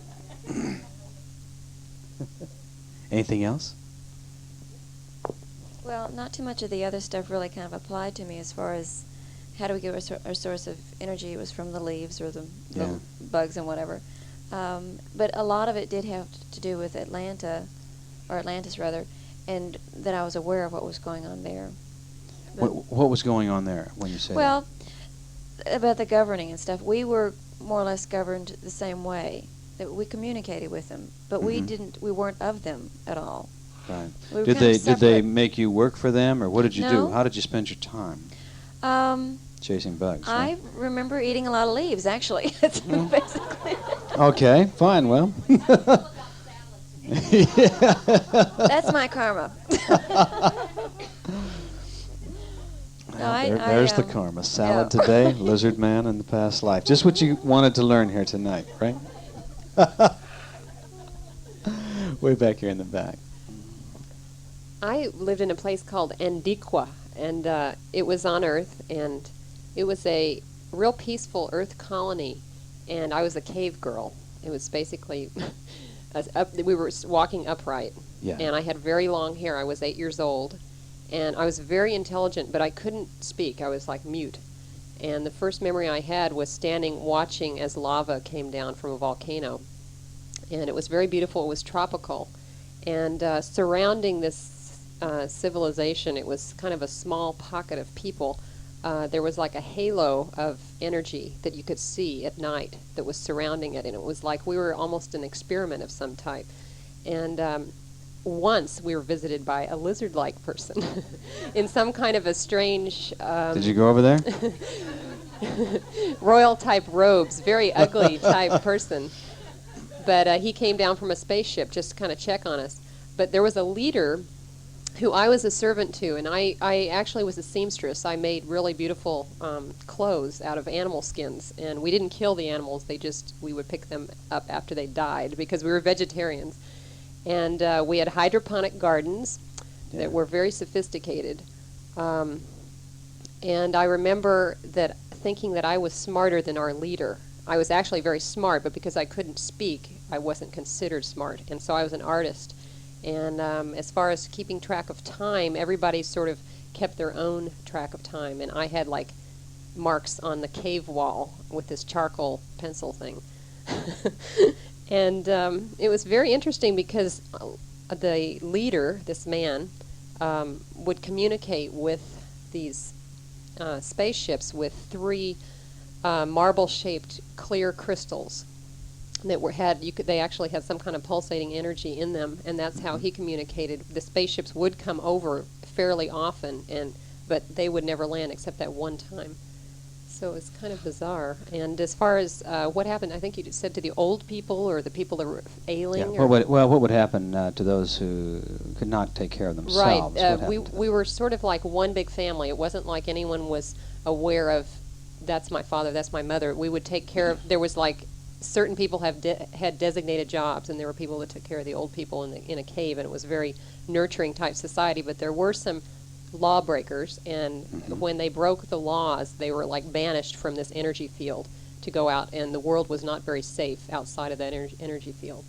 Anything else? Well, not too much of the other stuff really kind of applied to me as far as how do we get our source of energy. It was from the leaves or the bugs and whatever. But a lot of it did have to do with Atlantis rather, and that I was aware of what was going on there. What was going on there when you say Well, about the governing and stuff, we were more or less governed the same way. That we communicated with them, but we weren't of them at all. that? Right. We were Did kind of they separate. make you work for them, or what did you No. do? How did you spend your time? Chasing bugs. I right? remember eating a lot of leaves, actually. That's basically. Okay, fine. Well. That's my karma. There's the karma. Salad today, lizard man in the past life. Just what you wanted to learn here tonight, right? Way back here in the back. I lived in a place called Andiqua, and it was on Earth, and it was a real peaceful Earth colony, and I was a cave girl. It was basically, we were walking upright, Yeah. and I had very long hair. I was 8 years old, and I was very intelligent, but I couldn't speak. I was like mute. And the first memory I had was standing watching as lava came down from a volcano. And it was very beautiful. It was tropical. And surrounding this civilization, it was kind of a small pocket of people. There was like a halo of energy that you could see at night that was surrounding it. And it was like we were almost an experiment of some type. And once we were visited by a lizard-like person in some kind of a strange... Did you go over there? royal-type robes, very ugly type person. But he came down from a spaceship just to kind of check on us. But there was a leader who I was a servant to, and I actually was a seamstress. I made really beautiful clothes out of animal skins, and we didn't kill the animals. We would pick them up after they died because we were vegetarians. And we had hydroponic gardens. that were very sophisticated. And I remember that thinking that I was smarter than our leader. I was actually very smart, but because I couldn't speak, I wasn't considered smart. And so I was an artist. And as far as keeping track of time, everybody sort of kept their own track of time. And I had like marks on the cave wall with this charcoal pencil thing. And it was very interesting because the leader, this man, would communicate with these spaceships with 3 marble-shaped clear crystals that they actually had some kind of pulsating energy in them, and that's how he communicated. The spaceships would come over fairly often, but they would never land except that one time. So it's kind of bizarre. And as far as what happened, I think you said to the old people or the people that were ailing. Yeah. What would happen to those who could not take care of themselves? Right. We were sort of like one big family. It wasn't like anyone was aware of, that's my father, that's my mother. We would take care of, there was like certain people had designated jobs, and there were people that took care of the old people in a cave, and it was a very nurturing type society. But there were some lawbreakers, and when they broke the laws, they were like banished from this energy field to go out, and the world was not very safe outside of that energy field.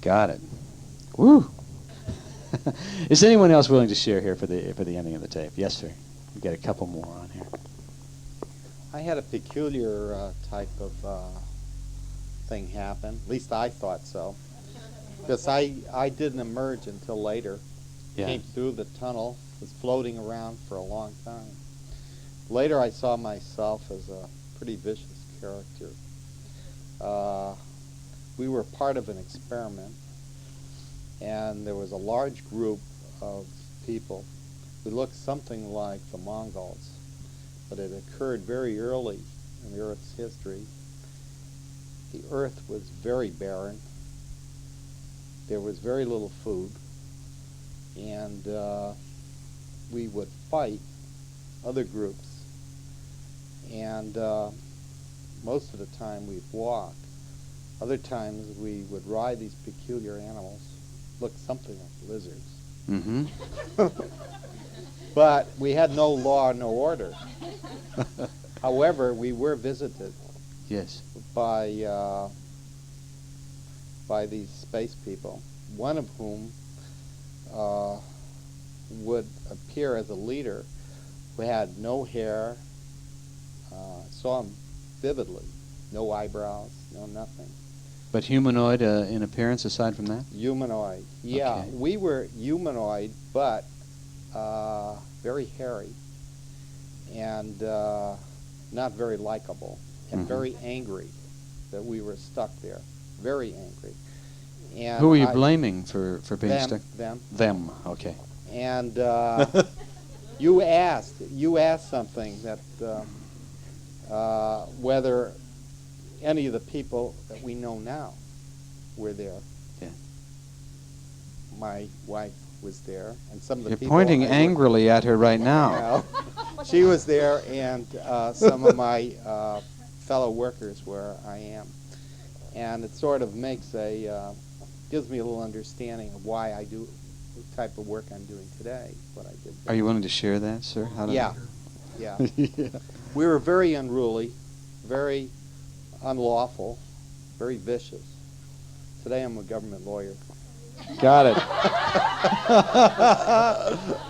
Got it. Woo! Is anyone else willing to share here for the ending of the tape? Yes, sir. We've got a couple more on here. I had a peculiar type of thing happen. At least I thought so. Because I didn't emerge until later. Yeah. Came through the tunnel, was floating around for a long time. Later I saw myself as a pretty vicious character. We were part of an experiment, and there was a large group of people who looked something like the Mongols, but it occurred very early in the Earth's history. The Earth was very barren. There was very little food, and we would fight other groups, and most of the time we'd walk. Other times we would ride these peculiar animals, look something like lizards. Mm-hmm. But we had no law, no order. However, we were visited. Yes. By these space people, one of whom would appear as a leader who had no hair. Saw him vividly. No eyebrows, no nothing. But humanoid in appearance aside from that? Humanoid. Yeah, okay. We were humanoid, but very hairy and not very likable, and very angry that we were stuck there. Very angry. And who are you blaming for being stuck? Them. Them. Okay. And you asked something that whether any of the people that we know now were there. Yeah. My wife was there, and some of the You're people. You're pointing angrily at her right now. She was there, and some of my fellow workers where I am, and it sort of makes gives me a little understanding of why I do the type of work I'm doing today. What I did. Are you willing to share that, sir? Yeah. Yeah. We were very unruly, very unlawful, very vicious. Today I'm a government lawyer. Got it.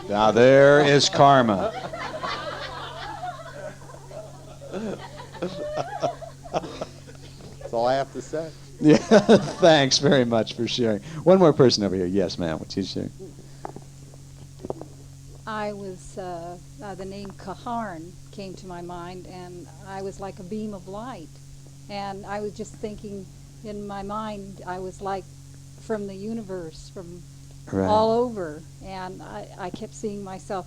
Now there is karma. That's all I have to say. Yeah. Thanks very much for sharing. One more person over here. Yes, ma'am. What you share? I was, the name Kaharn came to my mind, and I was like a beam of light. And I was just thinking in my mind, I was like from the universe, from all over. And I kept seeing myself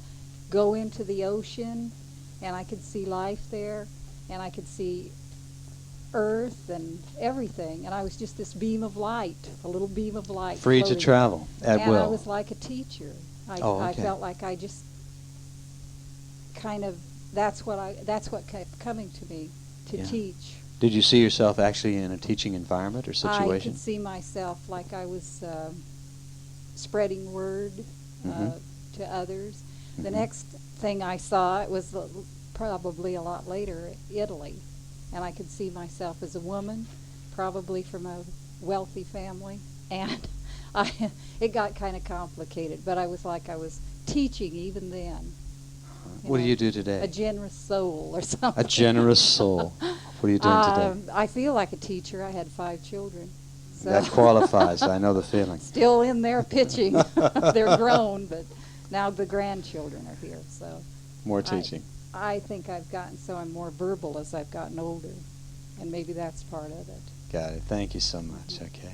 go into the ocean, and I could see life there, and I could see Earth and everything. And I was just this beam of light, a little beam of light. Free floating. to travel at will. And I was like a teacher. I felt like I just kind of, that's what kept coming to me, to teach. Did you see yourself actually in a teaching environment or situation? I could see myself like I was spreading word to others. The next thing I saw, it was probably a lot later, Italy. And I could see myself as a woman, probably from a wealthy family. And it got kind of complicated, but I was like I was teaching even then. What do you do today? A generous soul or something. A generous soul. What are you doing today? I feel like a teacher. I had 5 children. So That qualifies. I know the feeling. Still in there pitching. They're grown, but now the grandchildren are here. So more teaching. I think I've gotten so I'm more verbal as I've gotten older, and maybe that's part of it. Got it. Thank you so much. Okay.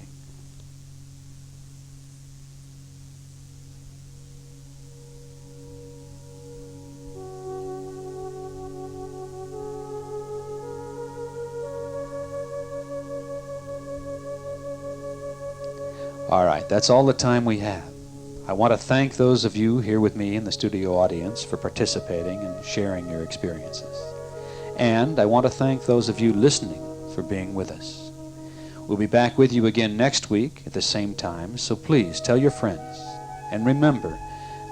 All right, that's all the time we have. I want to thank those of you here with me in the studio audience for participating and sharing your experiences. And I want to thank those of you listening for being with us. We'll be back with you again next week at the same time, so please tell your friends. And remember,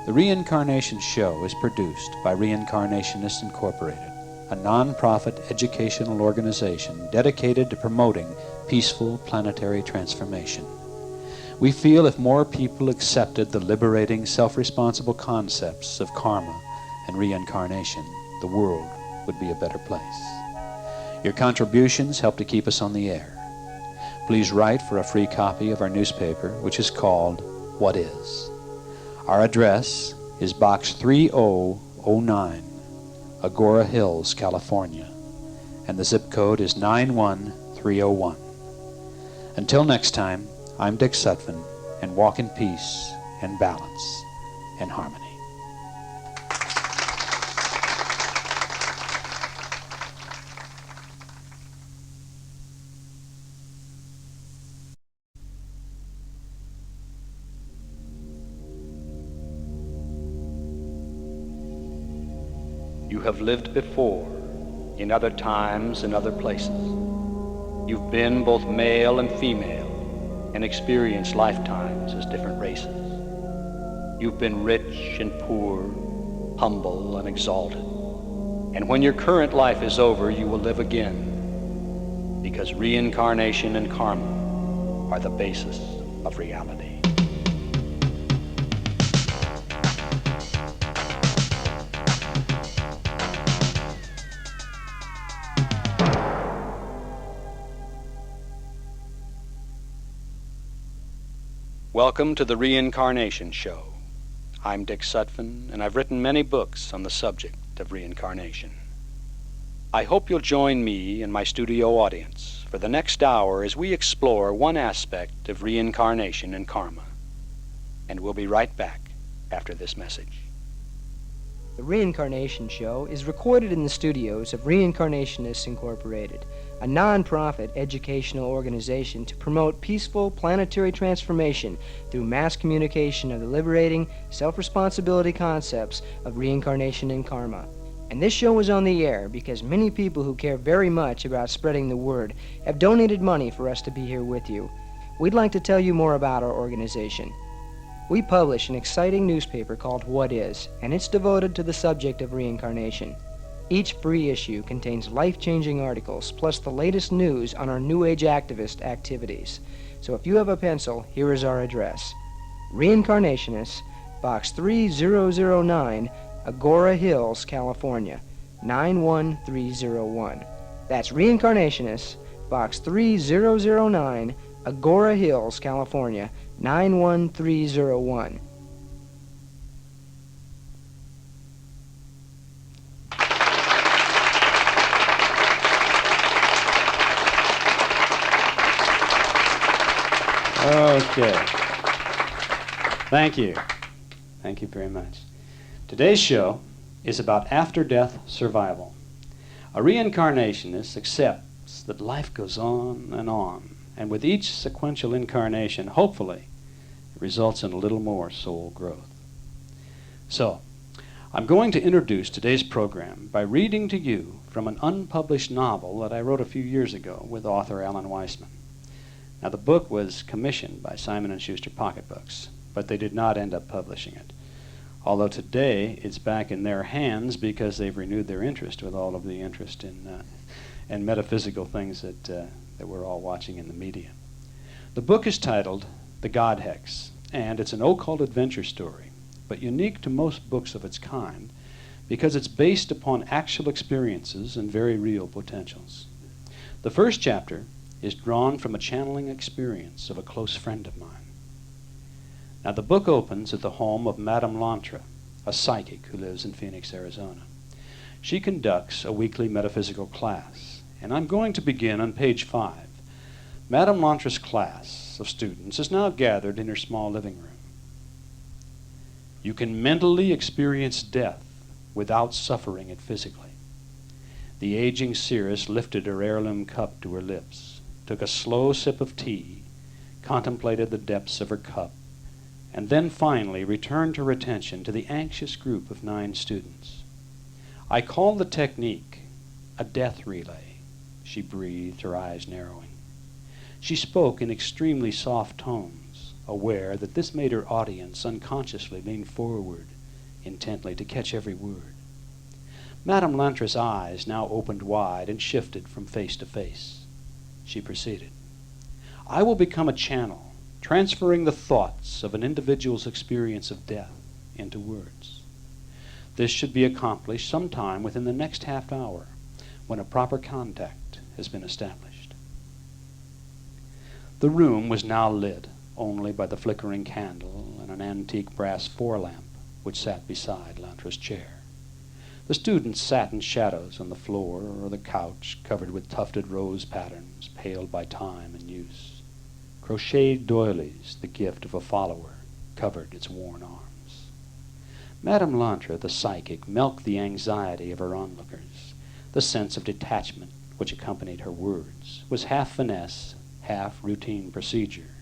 the Reincarnation Show is produced by Reincarnationists Incorporated, a non-profit educational organization dedicated to promoting peaceful planetary transformation. We feel if more people accepted the liberating, self-responsible concepts of karma and reincarnation, the world would be a better place. Your contributions help to keep us on the air. Please write for a free copy of our newspaper, which is called What Is. Our address is Box 3009, Agora Hills, California, and the zip code is 91301. Until next time, I'm Dick Sutphen, and walk in peace and balance and harmony. You have lived before, in other times and other places. You've been both male and female, and experienced lifetimes as different races. You've been rich and poor, humble and exalted. And when your current life is over, you will live again, because reincarnation and karma are the basis of reality. Welcome to the Reincarnation Show. I'm Dick Sutphen, and I've written many books on the subject of reincarnation. I hope you'll join me and my studio audience for the next hour as we explore one aspect of reincarnation and karma. And we'll be right back after this message. The Reincarnation Show is recorded in the studios of Reincarnationists Incorporated, a non-profit educational organization to promote peaceful planetary transformation through mass communication of the liberating, self-responsibility concepts of reincarnation and karma. And this show is on the air because many people who care very much about spreading the word have donated money for us to be here with you. We'd like to tell you more about our organization. We publish an exciting newspaper called What Is, and it's devoted to the subject of reincarnation. Each free issue contains life-changing articles, plus the latest news on our New Age activist activities. So if you have a pencil, here is our address. Reincarnationists, Box 3009, Agora Hills, California, 91301. That's Reincarnationists, Box 3009, Agora Hills, California, 91301. Okay. Thank you. Thank you very much. Today's show is about after-death survival. A reincarnationist accepts that life goes on, and with each sequential incarnation, hopefully, it results in a little more soul growth. So, I'm going to introduce today's program by reading to you from an unpublished novel that I wrote a few years ago with author Alan Weisman. Now, the book was commissioned by Simon & Schuster Pocketbooks, but they did not end up publishing it. Although today it's back in their hands because they've renewed their interest with all of the interest in metaphysical things that we're all watching in the media. The book is titled The God Hex, and it's an occult adventure story, but unique to most books of its kind because it's based upon actual experiences and very real potentials. The first chapter is drawn from a channeling experience of a close friend of mine. Now, the book opens at the home of Madame Lantra, a psychic who lives in Phoenix, Arizona. She conducts a weekly metaphysical class, and I'm going to begin on page 5. Madame Lantra's class of students is now gathered in her small living room. You can mentally experience death without suffering it physically. The aging seeress lifted her heirloom cup to her lips, took a slow sip of tea, contemplated the depths of her cup, and then finally returned her attention to the anxious group of 9 students. I call the technique a death relay, she breathed, her eyes narrowing. She spoke in extremely soft tones, aware that this made her audience unconsciously lean forward intently to catch every word. Madame Lantra's eyes now opened wide and shifted from face to face. She proceeded. I will become a channel, transferring the thoughts of an individual's experience of death into words. This should be accomplished sometime within the next half hour, when a proper contact has been established. The room was now lit only by the flickering candle and an antique brass forelamp which sat beside Lantra's chair. The students sat in shadows on the floor or the couch covered with tufted rose patterns, paled by time and use. Crocheted doilies, the gift of a follower, covered its worn arms. Madame Lantra, the psychic, milked the anxiety of her onlookers. The sense of detachment which accompanied her words was half finesse, half routine procedure.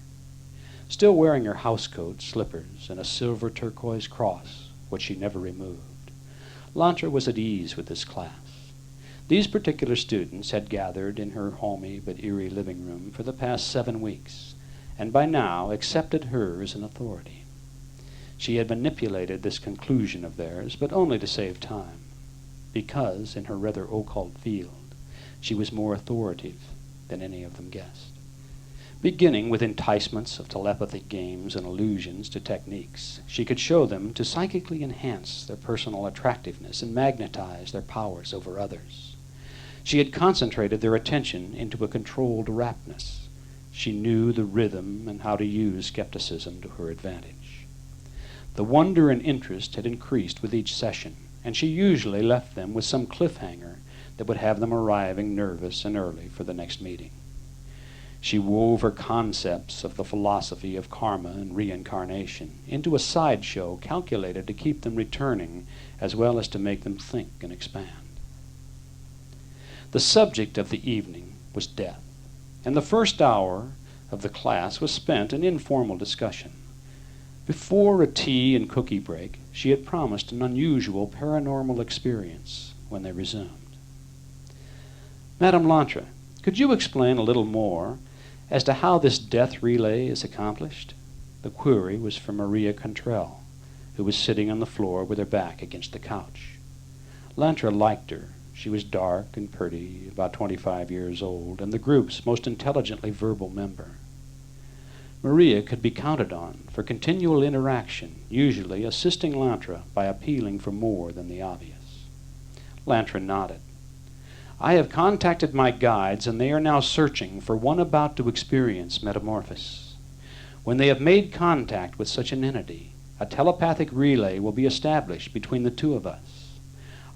Still wearing her housecoat, slippers, and a silver turquoise cross, which she never removed, Lantra was at ease with this class. These particular students had gathered in her homey but eerie living room for the past 7 weeks, and by now accepted her as an authority. She had manipulated this conclusion of theirs, but only to save time, because, in her rather occult field, she was more authoritative than any of them guessed. Beginning with enticements of telepathic games and allusions to techniques, she could show them to psychically enhance their personal attractiveness and magnetize their powers over others. She had concentrated their attention into a controlled raptness. She knew the rhythm and how to use skepticism to her advantage. The wonder and interest had increased with each session, and she usually left them with some cliffhanger that would have them arriving nervous and early for the next meeting. She wove her concepts of the philosophy of karma and reincarnation into a sideshow calculated to keep them returning as well as to make them think and expand. The subject of the evening was death, and the first hour of the class was spent in informal discussion. Before a tea and cookie break, she had promised an unusual paranormal experience when they resumed. Madame Lantra, could you explain a little more as to how this death relay is accomplished? The query was from Maria Contrell, who was sitting on the floor with her back against the couch. Lantra liked her. She was dark and pretty, about 25 years old, and the group's most intelligently verbal member. Maria could be counted on for continual interaction, usually assisting Lantra by appealing for more than the obvious. Lantra nodded. I have contacted my guides, and they are now searching for one about to experience metamorphosis. When they have made contact with such an entity, a telepathic relay will be established between the two of us.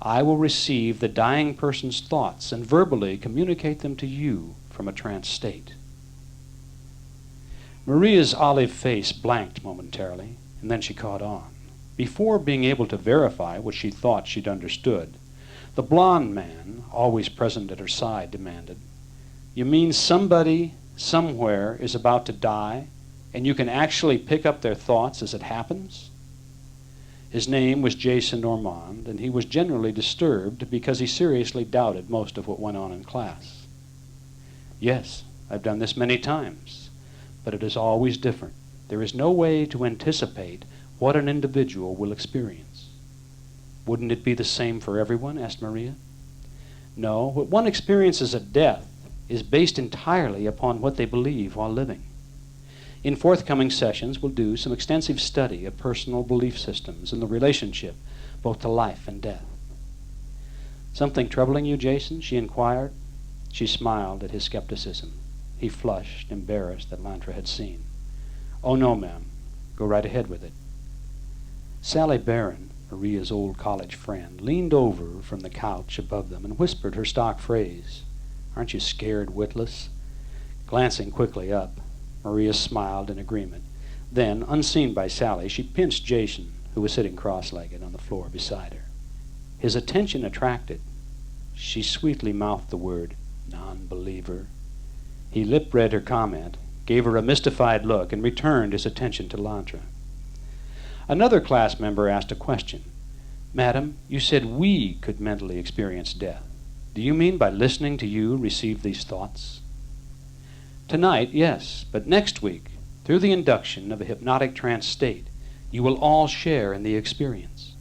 I will receive the dying person's thoughts and verbally communicate them to you from a trance state. Maria's olive face blanked momentarily, and then she caught on. Before being able to verify what she thought she'd understood, the blond man, always present at her side, demanded, You mean somebody, somewhere, is about to die, and you can actually pick up their thoughts as it happens? His name was Jason Normand, and he was generally disturbed because he seriously doubted most of what went on in class. Yes, I've done this many times, but it is always different. There is no way to anticipate what an individual will experience. Wouldn't it be the same for everyone? Asked Maria. No, what one experiences at death is based entirely upon what they believe while living. In forthcoming sessions, we'll do some extensive study of personal belief systems and the relationship both to life and death. Something troubling you, Jason? She inquired. She smiled at his skepticism. He flushed, embarrassed that Lantra had seen. Oh, no, ma'am. Go right ahead with it. Sally Barron, Maria's old college friend, leaned over from the couch above them and whispered her stock phrase, "Aren't you scared, witless?" Glancing quickly up, Maria smiled in agreement. Then, unseen by Sally, she pinched Jason, who was sitting cross-legged on the floor beside her. His attention attracted, she sweetly mouthed the word, "non-believer." He lip-read her comment, gave her a mystified look, and returned his attention to Lantra. Another class member asked a question. "Madam, you said we could mentally experience death. Do you mean by listening to you receive these thoughts?" "Tonight, yes, but next week, through the induction of a hypnotic trance state, you will all share in the experience.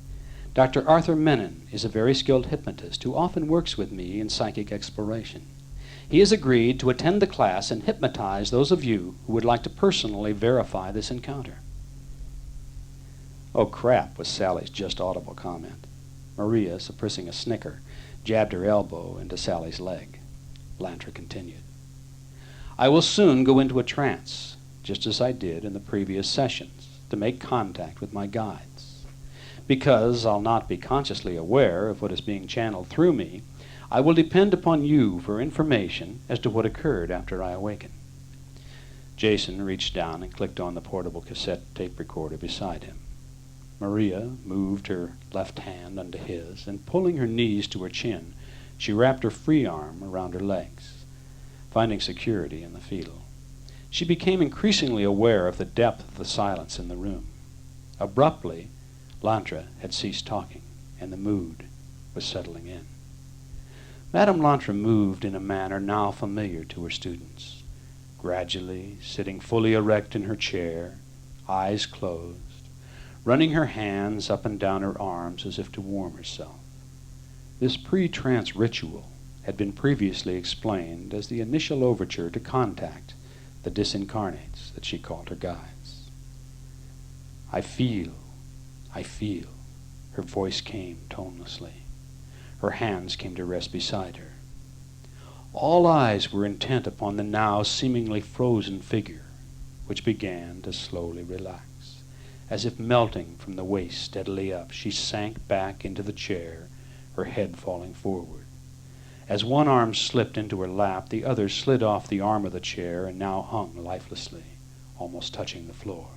Dr. Arthur Menon is a very skilled hypnotist who often works with me in psychic exploration. He has agreed to attend the class and hypnotize those of you who would like to personally verify this encounter." "Oh, crap," was Sally's just audible comment. Maria, suppressing a snicker, jabbed her elbow into Sally's leg. Lantra continued. "I will soon go into a trance, just as I did in the previous sessions, to make contact with my guides. Because I'll not be consciously aware of what is being channeled through me, I will depend upon you for information as to what occurred after I awaken." Jason reached down and clicked on the portable cassette tape recorder beside him. Maria moved her left hand under his, and pulling her knees to her chin, she wrapped her free arm around her legs, finding security in the fetal. She became increasingly aware of the depth of the silence in the room. Abruptly, Lantra had ceased talking, and the mood was settling in. Madame Lantra moved in a manner now familiar to her students, gradually sitting fully erect in her chair, eyes closed, running her hands up and down her arms as if to warm herself. This pre-trance ritual had been previously explained as the initial overture to contact the disincarnates that she called her guides. I feel. Her voice came tonelessly. Her hands came to rest beside her. All eyes were intent upon the now seemingly frozen figure, which began to slowly relax. As if melting from the waist steadily up, she sank back into the chair, her head falling forward. As one arm slipped into her lap, the other slid off the arm of the chair and now hung lifelessly, almost touching the floor.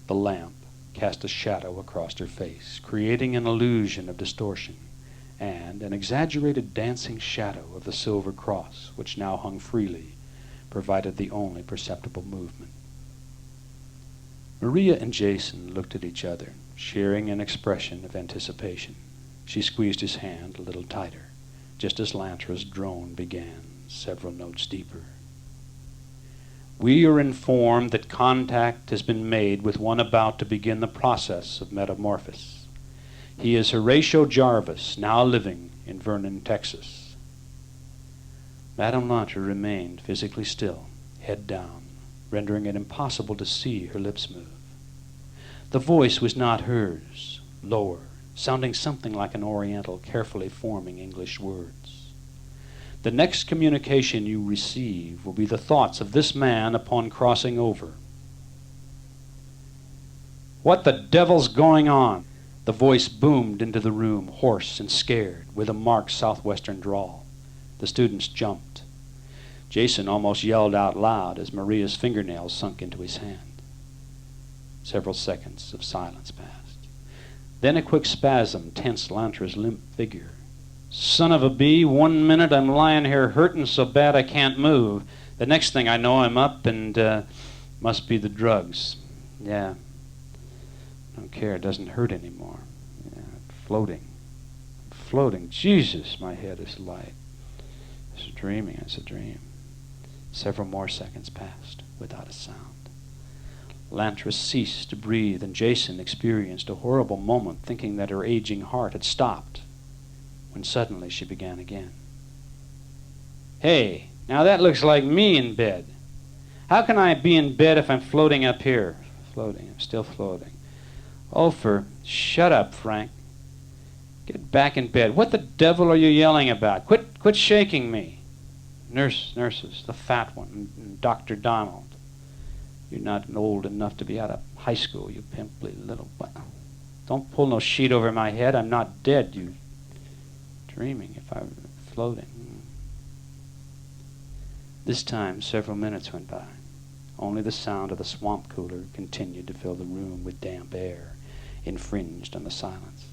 The lamp cast a shadow across her face, creating an illusion of distortion, and an exaggerated dancing shadow of the silver cross, which now hung freely, provided the only perceptible movement. Maria and Jason looked at each other, sharing an expression of anticipation. She squeezed his hand a little tighter, just as Lantra's drone began, several notes deeper. We are informed that contact has been made with one about to begin the process of metamorphosis. He is Horatio Jarvis, now living in Vernon, Texas. Madame Lantra remained physically still, head down, rendering it impossible to see her lips move. The voice was not hers, lower, sounding something like an Oriental carefully forming English words. The next communication you receive will be the thoughts of this man upon crossing over. What the devil's going on? The voice boomed into the room, hoarse and scared, with a marked southwestern drawl. The students jumped. Jason almost yelled out loud as Maria's fingernails sunk into his hand. Several seconds of silence passed. Then a quick spasm tensed Lantra's limp figure. Son of a bee, 1 minute I'm lying here hurting so bad I can't move. The next thing I know I'm up and must be the drugs. Yeah. Don't care, it doesn't hurt anymore. Yeah, floating. Jesus, my head is light. It's a dream. Several more seconds passed without a sound. Lantra ceased to breathe, and Jason experienced a horrible moment, thinking that her aging heart had stopped, when suddenly she began again. Hey, now that looks like me in bed. How can I be in bed if I'm floating up here? Floating, I'm still floating. Oh, shut up, Frank. Get back in bed. What the devil are you yelling about? Quit shaking me. Nurses, the fat one, and Dr. Donald. You're not old enough to be out of high school, you pimply little... Don't pull no sheet over my head. I'm not dead, you... Dreaming if I were floating. This time, several minutes went by. Only the sound of the swamp cooler continued to fill the room with damp air, infringed on the silence.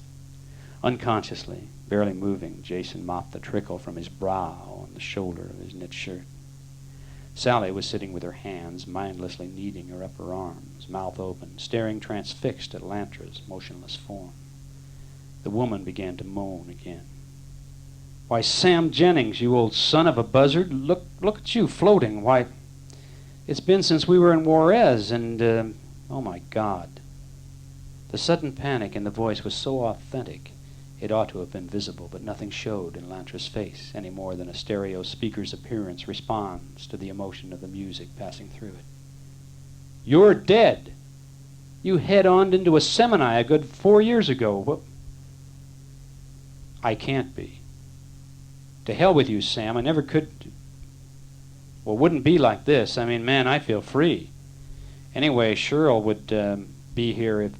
Unconsciously, barely moving, Jason mopped the trickle from his brow on the shoulder of his knit shirt. Sally was sitting with her hands mindlessly kneading her upper arms, mouth open, staring transfixed at Lantra's motionless form. The woman began to moan again. Why, Sam Jennings, you old son of a buzzard, look at you floating. Why, it's been since we were in Juarez, and, oh my God. The sudden panic in the voice was so authentic, it ought to have been visible, but nothing showed in Lantra's face any more than a stereo speaker's appearance responds to the emotion of the music passing through it. You're dead. You head-oned into a Semini a good 4 years ago. What? I can't be. To hell with you, Sam. I never could. Well, it wouldn't be like this. I mean, man, I feel free. Anyway, Cheryl would be here if...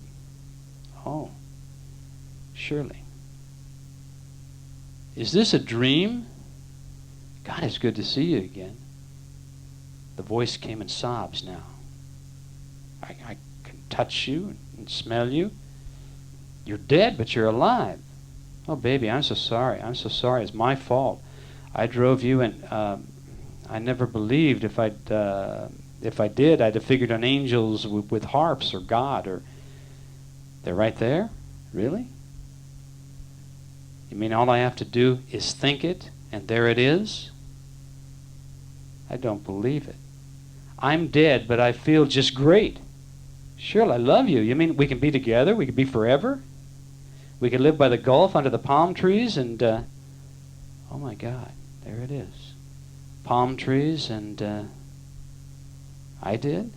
Oh, Shirley. Is this a dream? God, it's good to see you again. The voice came in sobs now. I can touch you and smell you. You're dead, but you're alive. Oh, baby, I'm so sorry. I'm so sorry. It's my fault. I drove you, and I never believed if I did, I'd have figured on angels with harps or God or... They're right there? Really? You mean all I have to do is think it, and there it is? I don't believe it. I'm dead, but I feel just great. Sure, I love you. You mean we can be together? We can be forever? We could live by the Gulf under the palm trees and, oh my God, there it is. Palm trees and, I did?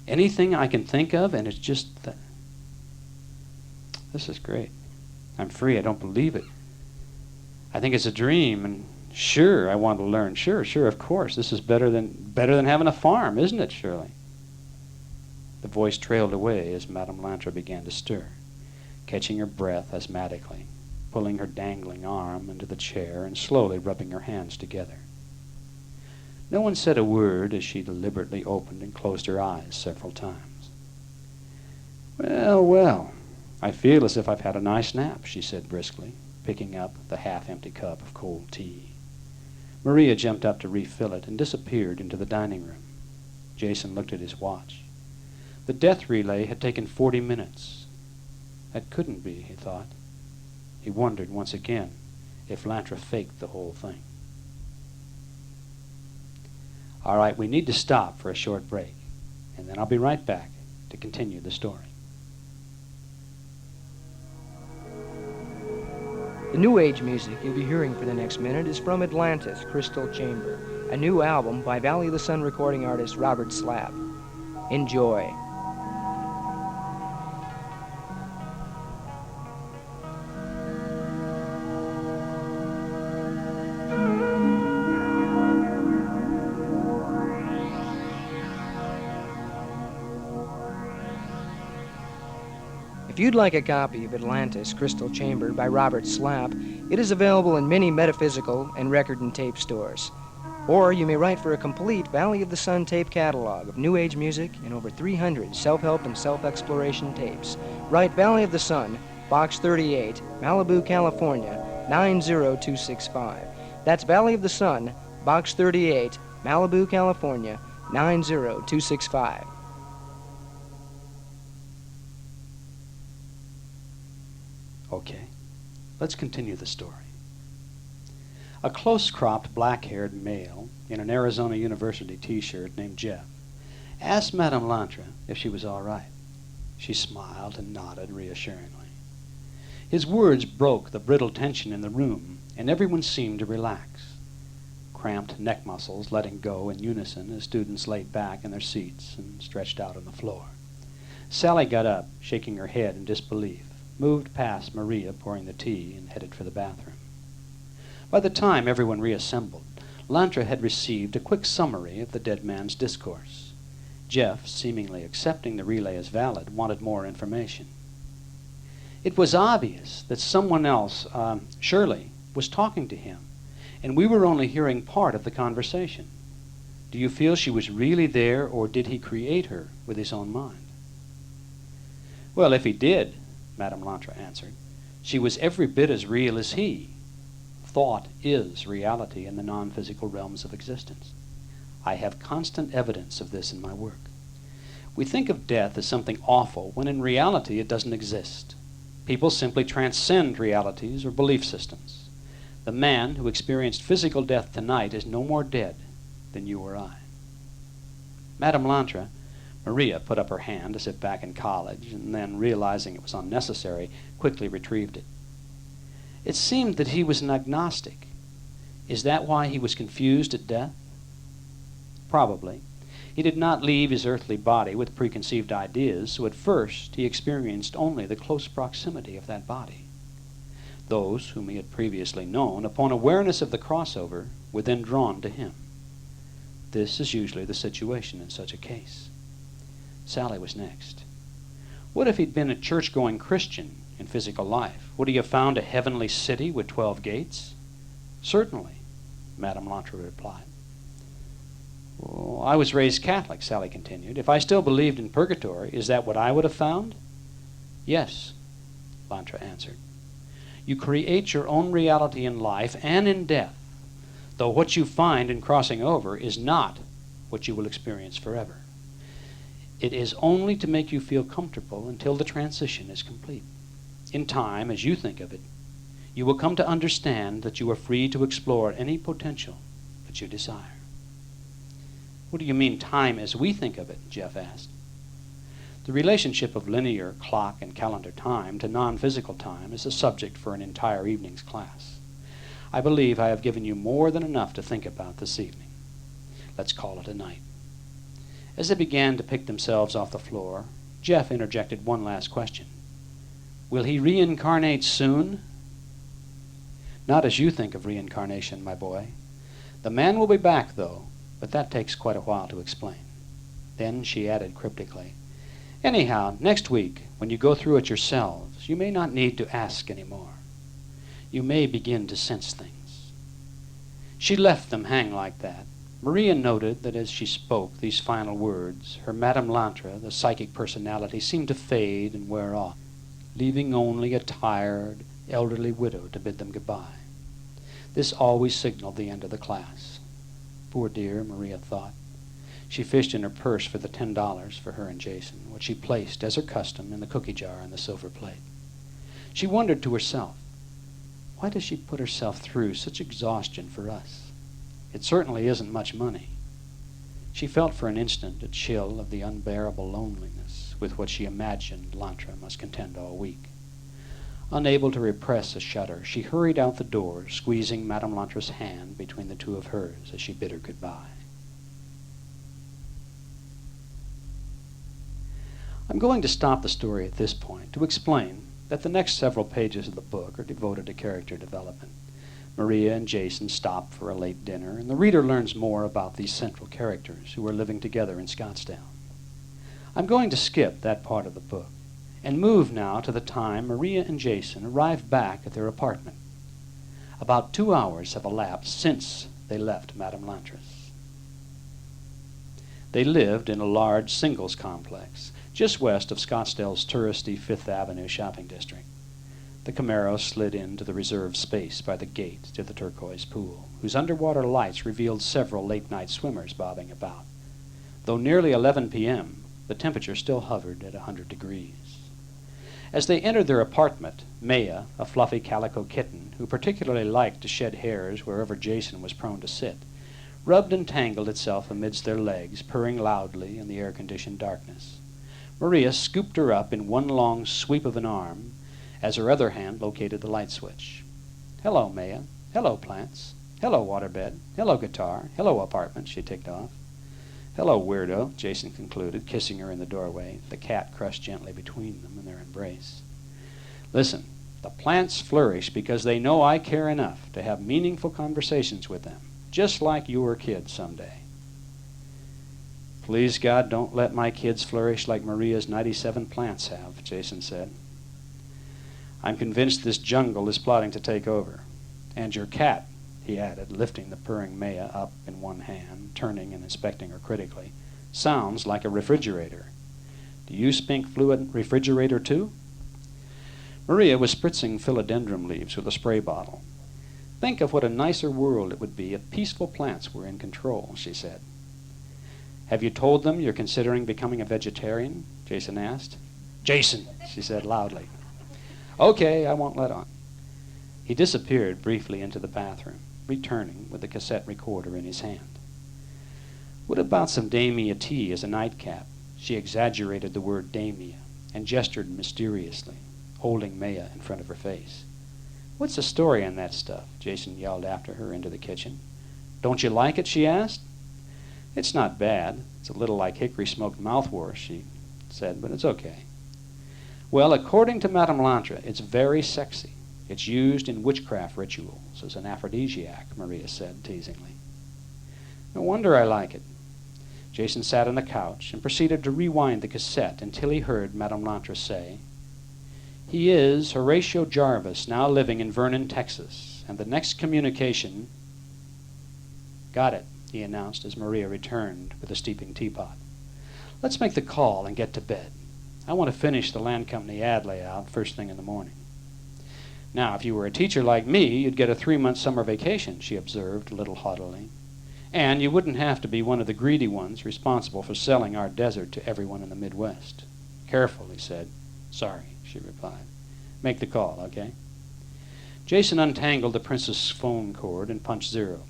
Anything I can think of, and it's just, this is great. I'm free, I don't believe it. I think it's a dream, and sure, I want to learn. Sure, of course. This is better than having a farm, isn't it, Shirley? The voice trailed away as Madame Lantra began to stir, catching her breath asthmatically, pulling her dangling arm into the chair and slowly rubbing her hands together. No one said a word as she deliberately opened and closed her eyes several times. Well, I feel as if I've had a nice nap, she said briskly, picking up the half-empty cup of cold tea. Maria jumped up to refill it and disappeared into the dining room. Jason looked at his watch. The death relay had taken 40 minutes. That couldn't be, he thought. He wondered once again if Lantra faked the whole thing. All right, we need to stop for a short break, and then I'll be right back to continue the story. The New Age music you'll be hearing for the next minute is from Atlantis, Crystal Chamber, a new album by Valley of the Sun recording artist Robert Slapp. Enjoy. If you'd like a copy of Atlantis, Crystal Chamber by Robert Slapp, it is available in many metaphysical and record and tape stores. Or you may write for a complete Valley of the Sun tape catalog of New Age music and over 300 self-help and self-exploration tapes. Write Valley of the Sun, Box 38, Malibu, California, 90265. That's Valley of the Sun, Box 38, Malibu, California, 90265. Okay, let's continue the story. A close-cropped, black-haired male in an Arizona University t-shirt named Jeff asked Madame Lantra if she was all right. She smiled and nodded reassuringly. His words broke the brittle tension in the room, and everyone seemed to relax. Cramped neck muscles letting go in unison as students laid back in their seats and stretched out on the floor. Sally got up, shaking her head in disbelief, moved past Maria pouring the tea, and headed for the bathroom. By the time everyone reassembled, Lantra had received a quick summary of the dead man's discourse. Jeff, seemingly accepting the relay as valid, wanted more information. It was obvious that someone else, Shirley, was talking to him, and we were only hearing part of the conversation. Do you feel she was really there, or did he create her with his own mind? Well, if he did, Madame Lantra answered, she was every bit as real as he. Thought is reality in the non-physical realms of existence. I have constant evidence of this in my work. We think of death as something awful, when in reality it doesn't exist. People simply transcend realities or belief systems. The man who experienced physical death tonight is no more dead than you or I. Madame Lantra, Maria put up her hand as if back in college, and then, realizing it was unnecessary, quickly retrieved it. It seemed that he was an agnostic. Is that why he was confused at death? Probably. He did not leave his earthly body with preconceived ideas, so at first he experienced only the close proximity of that body. Those whom he had previously known, upon awareness of the crossover, were then drawn to him. This is usually the situation in such a case. Sally was next. What if he'd been a church-going Christian in physical life? Would he have found a heavenly city with 12 gates? Certainly, Madame Lantra replied. Well, I was raised Catholic, Sally continued. If I still believed in purgatory, is that what I would have found? Yes, Lantra answered. You create your own reality in life and in death, though what you find in crossing over is not what you will experience forever. It is only to make you feel comfortable until the transition is complete. In time, as you think of it, you will come to understand that you are free to explore any potential that you desire. What do you mean, time as we think of it? Jeff asked. The relationship of linear clock and calendar time to non-physical time is a subject for an entire evening's class. I believe I have given you more than enough to think about this evening. Let's call it a night. As they began to pick themselves off the floor, Jeff interjected one last question. Will he reincarnate soon? Not as you think of reincarnation, my boy. The man will be back, though, but that takes quite a while to explain. Then she added cryptically, anyhow, next week, when you go through it yourselves, you may not need to ask anymore. You may begin to sense things. She left them hang like that. Maria noted that as she spoke these final words, her Madame Lantra, the psychic personality, seemed to fade and wear off, leaving only a tired, elderly widow to bid them goodbye. This always signaled the end of the class. Poor dear, Maria thought. She fished in her purse for the $10 for her and Jason, which she placed, as her custom, in the cookie jar on the silver plate. She wondered to herself, why does she put herself through such exhaustion for us? It certainly isn't much money. She felt for an instant a chill of the unbearable loneliness with which she imagined Lantra must contend all week. Unable to repress a shudder, she hurried out the door, squeezing Madame Lantra's hand between the two of hers as she bid her goodbye. I'm going to stop the story at this point to explain that the next several pages of the book are devoted to character development. Maria and Jason stop for a late dinner, and the reader learns more about these central characters who are living together in Scottsdale. I'm going to skip that part of the book and move now to the time Maria and Jason arrive back at their apartment. About 2 hours have elapsed since they left Madame Lantra's. They lived in a large singles complex just west of Scottsdale's touristy Fifth Avenue shopping district. The Camaro slid into the reserved space by the gate to the turquoise pool, whose underwater lights revealed several late-night swimmers bobbing about. Though nearly 11 p.m., the temperature still hovered at 100 degrees. As they entered their apartment, Maya, a fluffy calico kitten who particularly liked to shed hairs wherever Jason was prone to sit, rubbed and tangled itself amidst their legs, purring loudly in the air-conditioned darkness. Maria scooped her up in one long sweep of an arm as her other hand located the light switch. "Hello, Maya. Hello, plants. Hello, waterbed. Hello, guitar. Hello, apartment," she ticked off. "Hello, weirdo," Jason concluded, kissing her in the doorway, the cat crushed gently between them in their embrace. "Listen, the plants flourish because they know I care enough to have meaningful conversations with them, just like your kids someday." "Please, God, don't let my kids flourish like Maria's 97 plants have," Jason said. "I'm convinced this jungle is plotting to take over. And your cat," he added, lifting the purring Maya up in one hand, turning and inspecting her critically, "sounds like a refrigerator. Do you spink fluid refrigerator too?" Maria was spritzing philodendron leaves with a spray bottle. "Think of what a nicer world it would be if peaceful plants were in control," she said. "Have you told them you're considering becoming a vegetarian?" Jason asked. "Jason," she said loudly. "Okay, I won't let on." He disappeared briefly into the bathroom, returning with the cassette recorder in his hand. "What about some Damia tea as a nightcap?" She exaggerated the word Damia and gestured mysteriously, holding Maya in front of her face. "What's the story on that stuff?" Jason yelled after her into the kitchen. "Don't you like it?" she asked. "It's not bad. It's a little like hickory smoked mouthwash," she said, "but it's okay." "Well, according to Madame Lantra, it's very sexy. It's used in witchcraft rituals as an aphrodisiac," Maria said teasingly. "No wonder I like it." Jason sat on the couch and proceeded to rewind the cassette until he heard Madame Lantra say, "He is Horatio Jarvis, now living in Vernon, Texas, and the next communication—" "Got it," he announced as Maria returned with a steeping teapot. "Let's make the call and get to bed. I want to finish the land company ad layout first thing in the morning." "Now, if you were a teacher like me, you'd get a 3-month summer vacation," she observed a little haughtily. "And you wouldn't have to be one of the greedy ones responsible for selling our desert to everyone in the Midwest." "Careful," he said. "Sorry," she replied. "Make the call, okay?" Jason untangled the Princess phone cord and punched 0.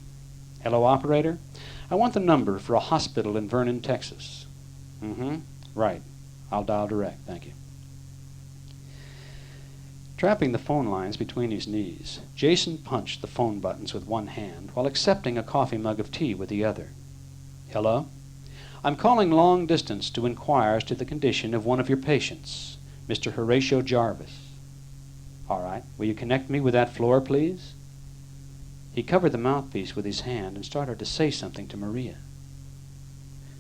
"Hello, operator? I want the number for a hospital in Vernon, Texas." "Mm-hmm. Right. I'll dial direct, thank you." Trapping the phone lines between his knees, Jason punched the phone buttons with one hand while accepting a coffee mug of tea with the other. "Hello? I'm calling long distance to inquire as to the condition of one of your patients, Mr. Horatio Jarvis." "All right. Will you connect me with that floor, please?" He covered the mouthpiece with his hand and started to say something to Maria.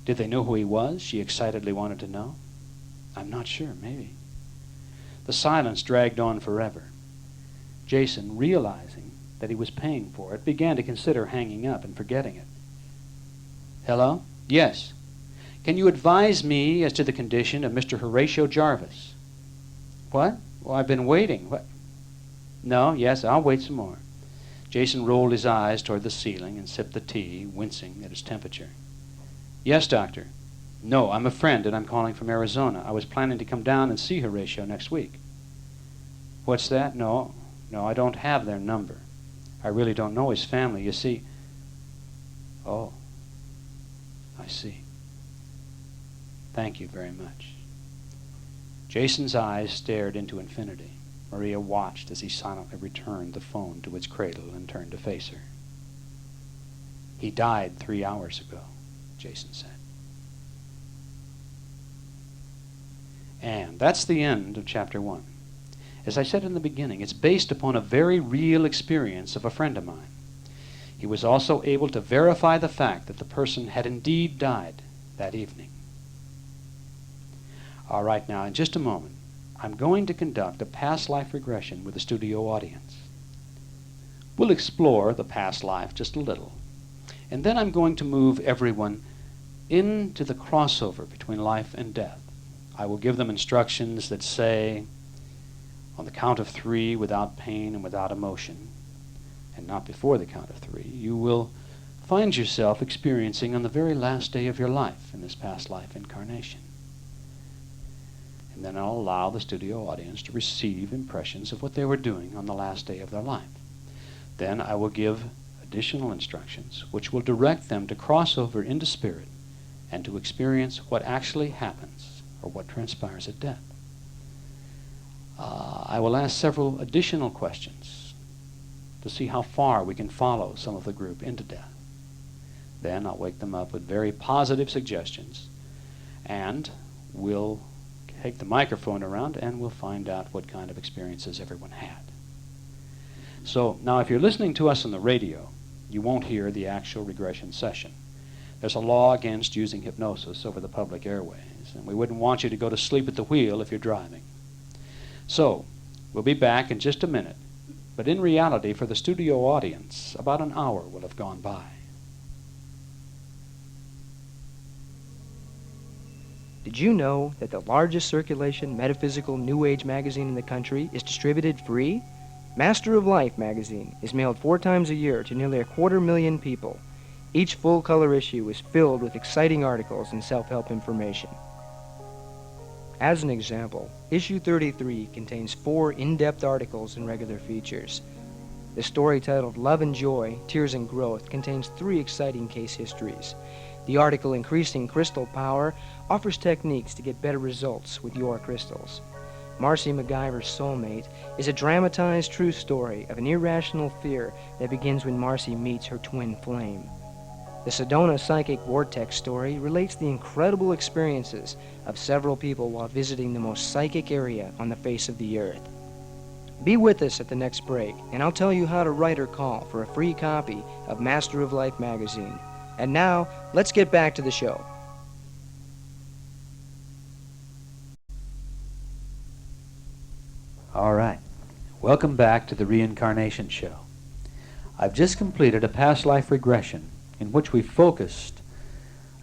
Did they know who he was? She excitedly wanted to know. "I'm not sure. Maybe." The silence dragged on forever. Jason, realizing that he was paying for it, began to consider hanging up and forgetting it. "Hello? Yes. Can you advise me as to the condition of Mr. Horatio Jarvis?" "What? Well, I've been waiting. What? No, yes, I'll wait some more." Jason rolled his eyes toward the ceiling and sipped the tea, wincing at its temperature. "Yes, doctor." "No, I'm a friend, and I'm calling from Arizona. I was planning to come down and see Horatio next week." "What's that? No, I don't have their number. I really don't know his family, you see." "Oh, I see. Thank you very much." Jason's eyes stared into infinity. Maria watched as he silently returned the phone to its cradle and turned to face her. "He died 3 hours ago," Jason said. And that's the end of Chapter 1. As I said in the beginning, it's based upon a very real experience of a friend of mine. He was also able to verify the fact that the person had indeed died that evening. All right, now, in just a moment, I'm going to conduct a past life regression with a studio audience. We'll explore the past life just a little, and then I'm going to move everyone into the crossover between life and death. I will give them instructions that say, on the count of 3, without pain and without emotion, and not before the count of 3, you will find yourself experiencing on the very last day of your life in this past life incarnation. And then I'll allow the studio audience to receive impressions of what they were doing on the last day of their life. Then I will give additional instructions which will direct them to cross over into spirit and to experience what actually happens or what transpires at death. I will ask several additional questions to see how far we can follow some of the group into death. Then I'll wake them up with very positive suggestions, and we'll take the microphone around and we'll find out what kind of experiences everyone had. So now if you're listening to us on the radio, you won't hear the actual regression session. There's a law against using hypnosis over the public airways, and we wouldn't want you to go to sleep at the wheel if you're driving. So, we'll be back in just a minute, but in reality, for the studio audience, about an hour will have gone by. Did you know that the largest circulation metaphysical New Age magazine in the country is distributed free? Master of Life magazine is mailed 4 times a year to nearly 250,000 people. Each full-color issue is filled with exciting articles and self-help information. As an example, issue 33 contains 4 in-depth articles and regular features. The story titled Love and Joy, Tears and Growth contains 3 exciting case histories. The article Increasing Crystal Power offers techniques to get better results with your crystals. Marcy MacGyver's Soulmate is a dramatized true story of an irrational fear that begins when Marcy meets her twin flame. The Sedona Psychic Vortex story relates the incredible experiences of several people while visiting the most psychic area on the face of the earth. Be with us at the next break, and I'll tell you how to write or call for a free copy of Master of Life magazine. And now, let's get back to the show. All right. Welcome back to the Reincarnation Show. I've just completed a past life regression in which we focused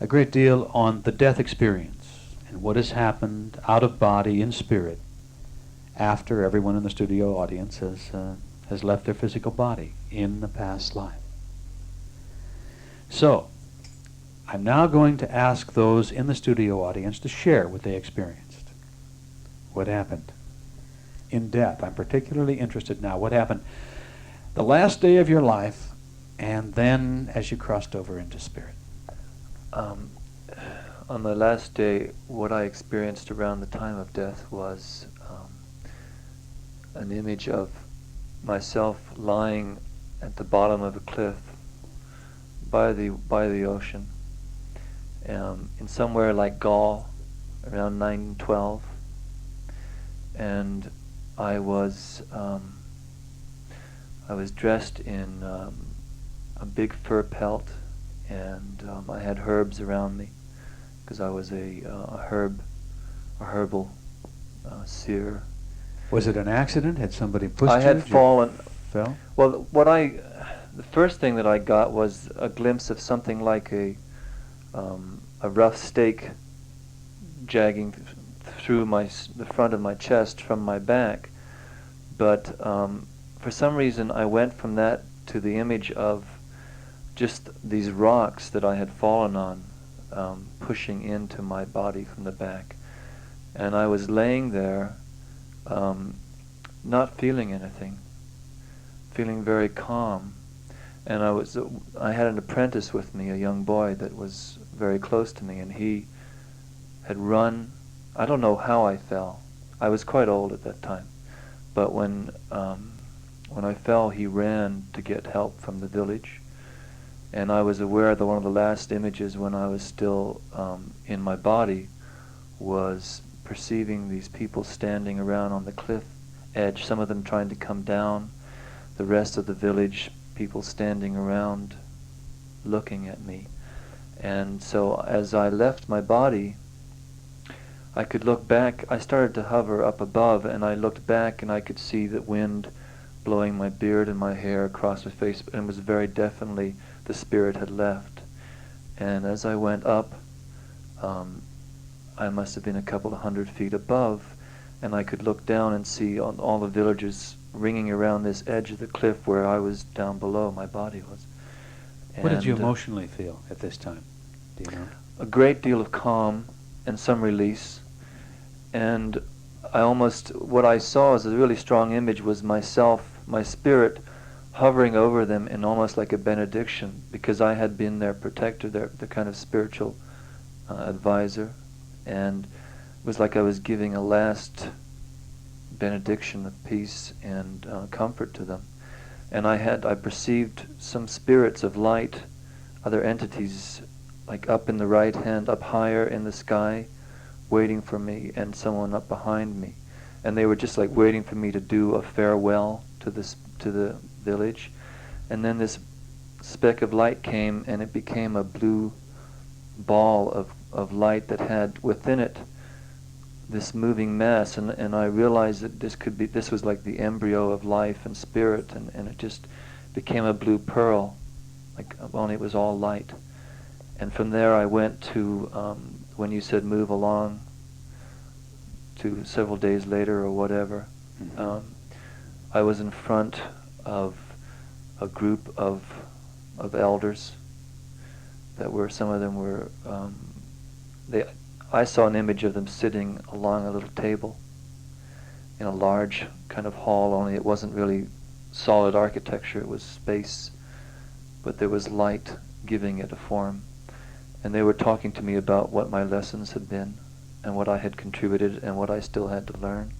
a great deal on the death experience and what has happened out of body in spirit after everyone in the studio audience has left their physical body in the past life. So, I'm now going to ask those in the studio audience to share what they experienced. What happened in death? I'm particularly interested now. What happened the last day of your life and then as you crossed over into spirit? On the last day, what I experienced around the time of death was an image of myself lying at the bottom of a cliff by the ocean, in somewhere like Gaul, around 912, and I was dressed in a big fur pelt, and I had herbs around me because I was a herbal seer. Was it an accident? Had somebody pushed you? I had fallen. Fell? Well, the first thing that I got was a glimpse of something like a rough stake jagging through the front of my chest from my back, but for some reason I went from that to the image of just these rocks that I had fallen on, pushing into my body from the back, and I was laying there, not feeling anything, feeling very calm. And I had an apprentice with me, a young boy that was very close to me, and he had run. I don't know how I fell. I was quite old at that time, but when I fell, he ran to get help from the village, and I was aware that one of the last images when I was still in my body was perceiving these people standing around on the cliff edge, some of them trying to come down, the rest of the village people standing around looking at me. And so as I left my body, I could look back. I started to hover up above, and I looked back and I could see the wind blowing my beard and my hair across my face, and it was very definitely the spirit had left. And as I went up, I must have been a couple of 100 feet above, and I could look down and see all the villagers ringing around this edge of the cliff where I was down below, my body was. What did you emotionally feel at this time? Do you know? A great deal of calm and some release. And what I saw as a really strong image was myself, my spirit, hovering over them in almost like a benediction, because I had been their protector, the kind of spiritual advisor. And was like I was giving a last benediction of peace and comfort to them. And I perceived some spirits of light, other entities, like up in the right hand, up higher in the sky, waiting for me, and someone up behind me. And they were just like waiting for me to do a farewell to the village. And then this speck of light came, and it became a blue ball of light that had within it this moving mass, and I realized that this was like the embryo of life and spirit, and it just became a blue pearl, like only it was all light. And from there I went to, when you said move along, to several days later or whatever, I was in front of a group of elders that were, some of them were, I saw an image of them sitting along a little table in a large kind of hall, only it wasn't really solid architecture, it was space, but there was light giving it a form. And they were talking to me about what my lessons had been and what I had contributed and what I still had to learn.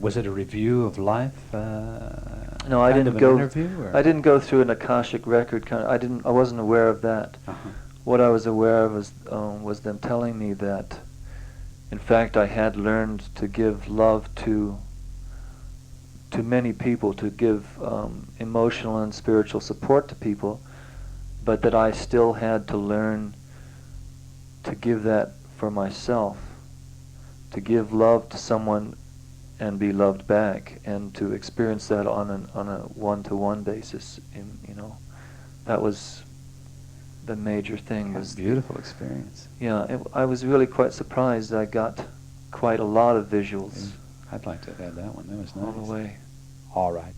Was it a review of life? No, I didn't go. Interview, or? I didn't go through an Akashic record. I wasn't aware of that. What I was aware of was them telling me that, in fact, I had learned to give love to many people, to give emotional and spiritual support to people, but that I still had to learn to give that for myself, to give love to someone and be loved back, and to experience that on a one-to-one basis. That was the major thing. Was a beautiful experience. Yeah, I was really quite surprised. I got quite a lot of visuals. I'd like to have had that one. That was nice. All the way. All right.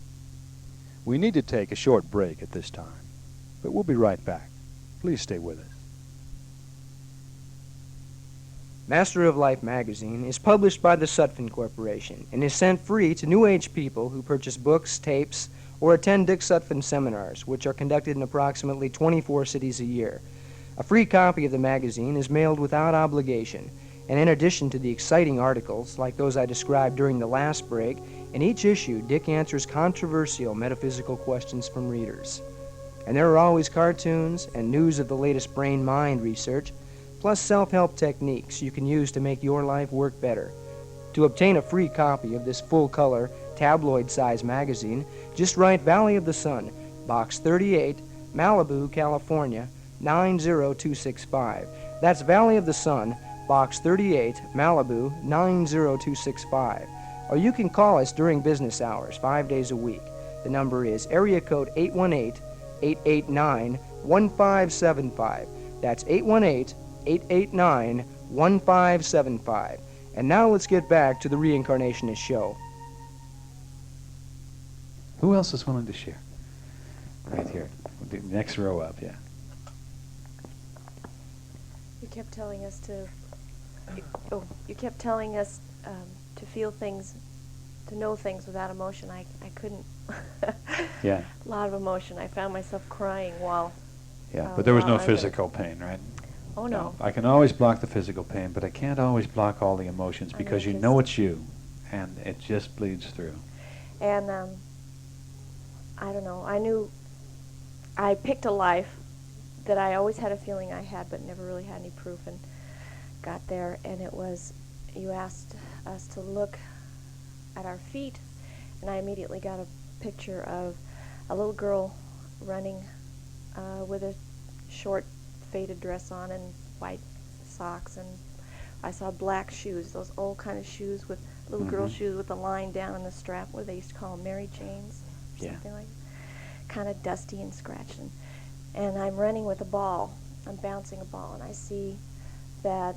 We need to take a short break at this time, but we'll be right back. Please stay with us. Master of Life magazine is published by the Sutphen Corporation and is sent free to New Age people who purchase books, tapes, or attend Dick Sutphen seminars, which are conducted in approximately 24 cities a year. A free copy of the magazine is mailed without obligation, and in addition to the exciting articles, like those I described during the last break, in each issue, Dick answers controversial metaphysical questions from readers. And there are always cartoons and news of the latest brain-mind research, plus self-help techniques you can use to make your life work better. To obtain a free copy of this full-color, tabloid-size magazine, just write Valley of the Sun, Box 38, Malibu, California, 90265. That's Valley of the Sun, Box 38, Malibu, 90265. Or you can call us during business hours, 5 days a week. The number is area code 818-889-1575. That's 818-889-1575. And now let's get back to the Reincarnationist show. Who else is willing to share? Right here. The next row up, yeah. You kept telling us to. You kept telling us to feel things, to know things without emotion. I couldn't. Yeah. A lot of emotion. I found myself crying while. Yeah, but there was no while under. physical pain, right? Oh no. I can always block the physical pain, but I can't always block all the emotions because you know it's you, and it just bleeds through. And I don't know. I knew. I picked a life that I always had a feeling I had, but never really had any proof, and got there. And it was, you asked us to look at our feet, and I immediately got a picture of a little girl running with a short faded dress on and white socks, and I saw black shoes, those old kind of shoes with little girl shoes with a line down on the strap, what they used to call them, Mary Janes or something like that. Kind of dusty and scratched, and I'm running with a ball. I'm bouncing a ball, and I see that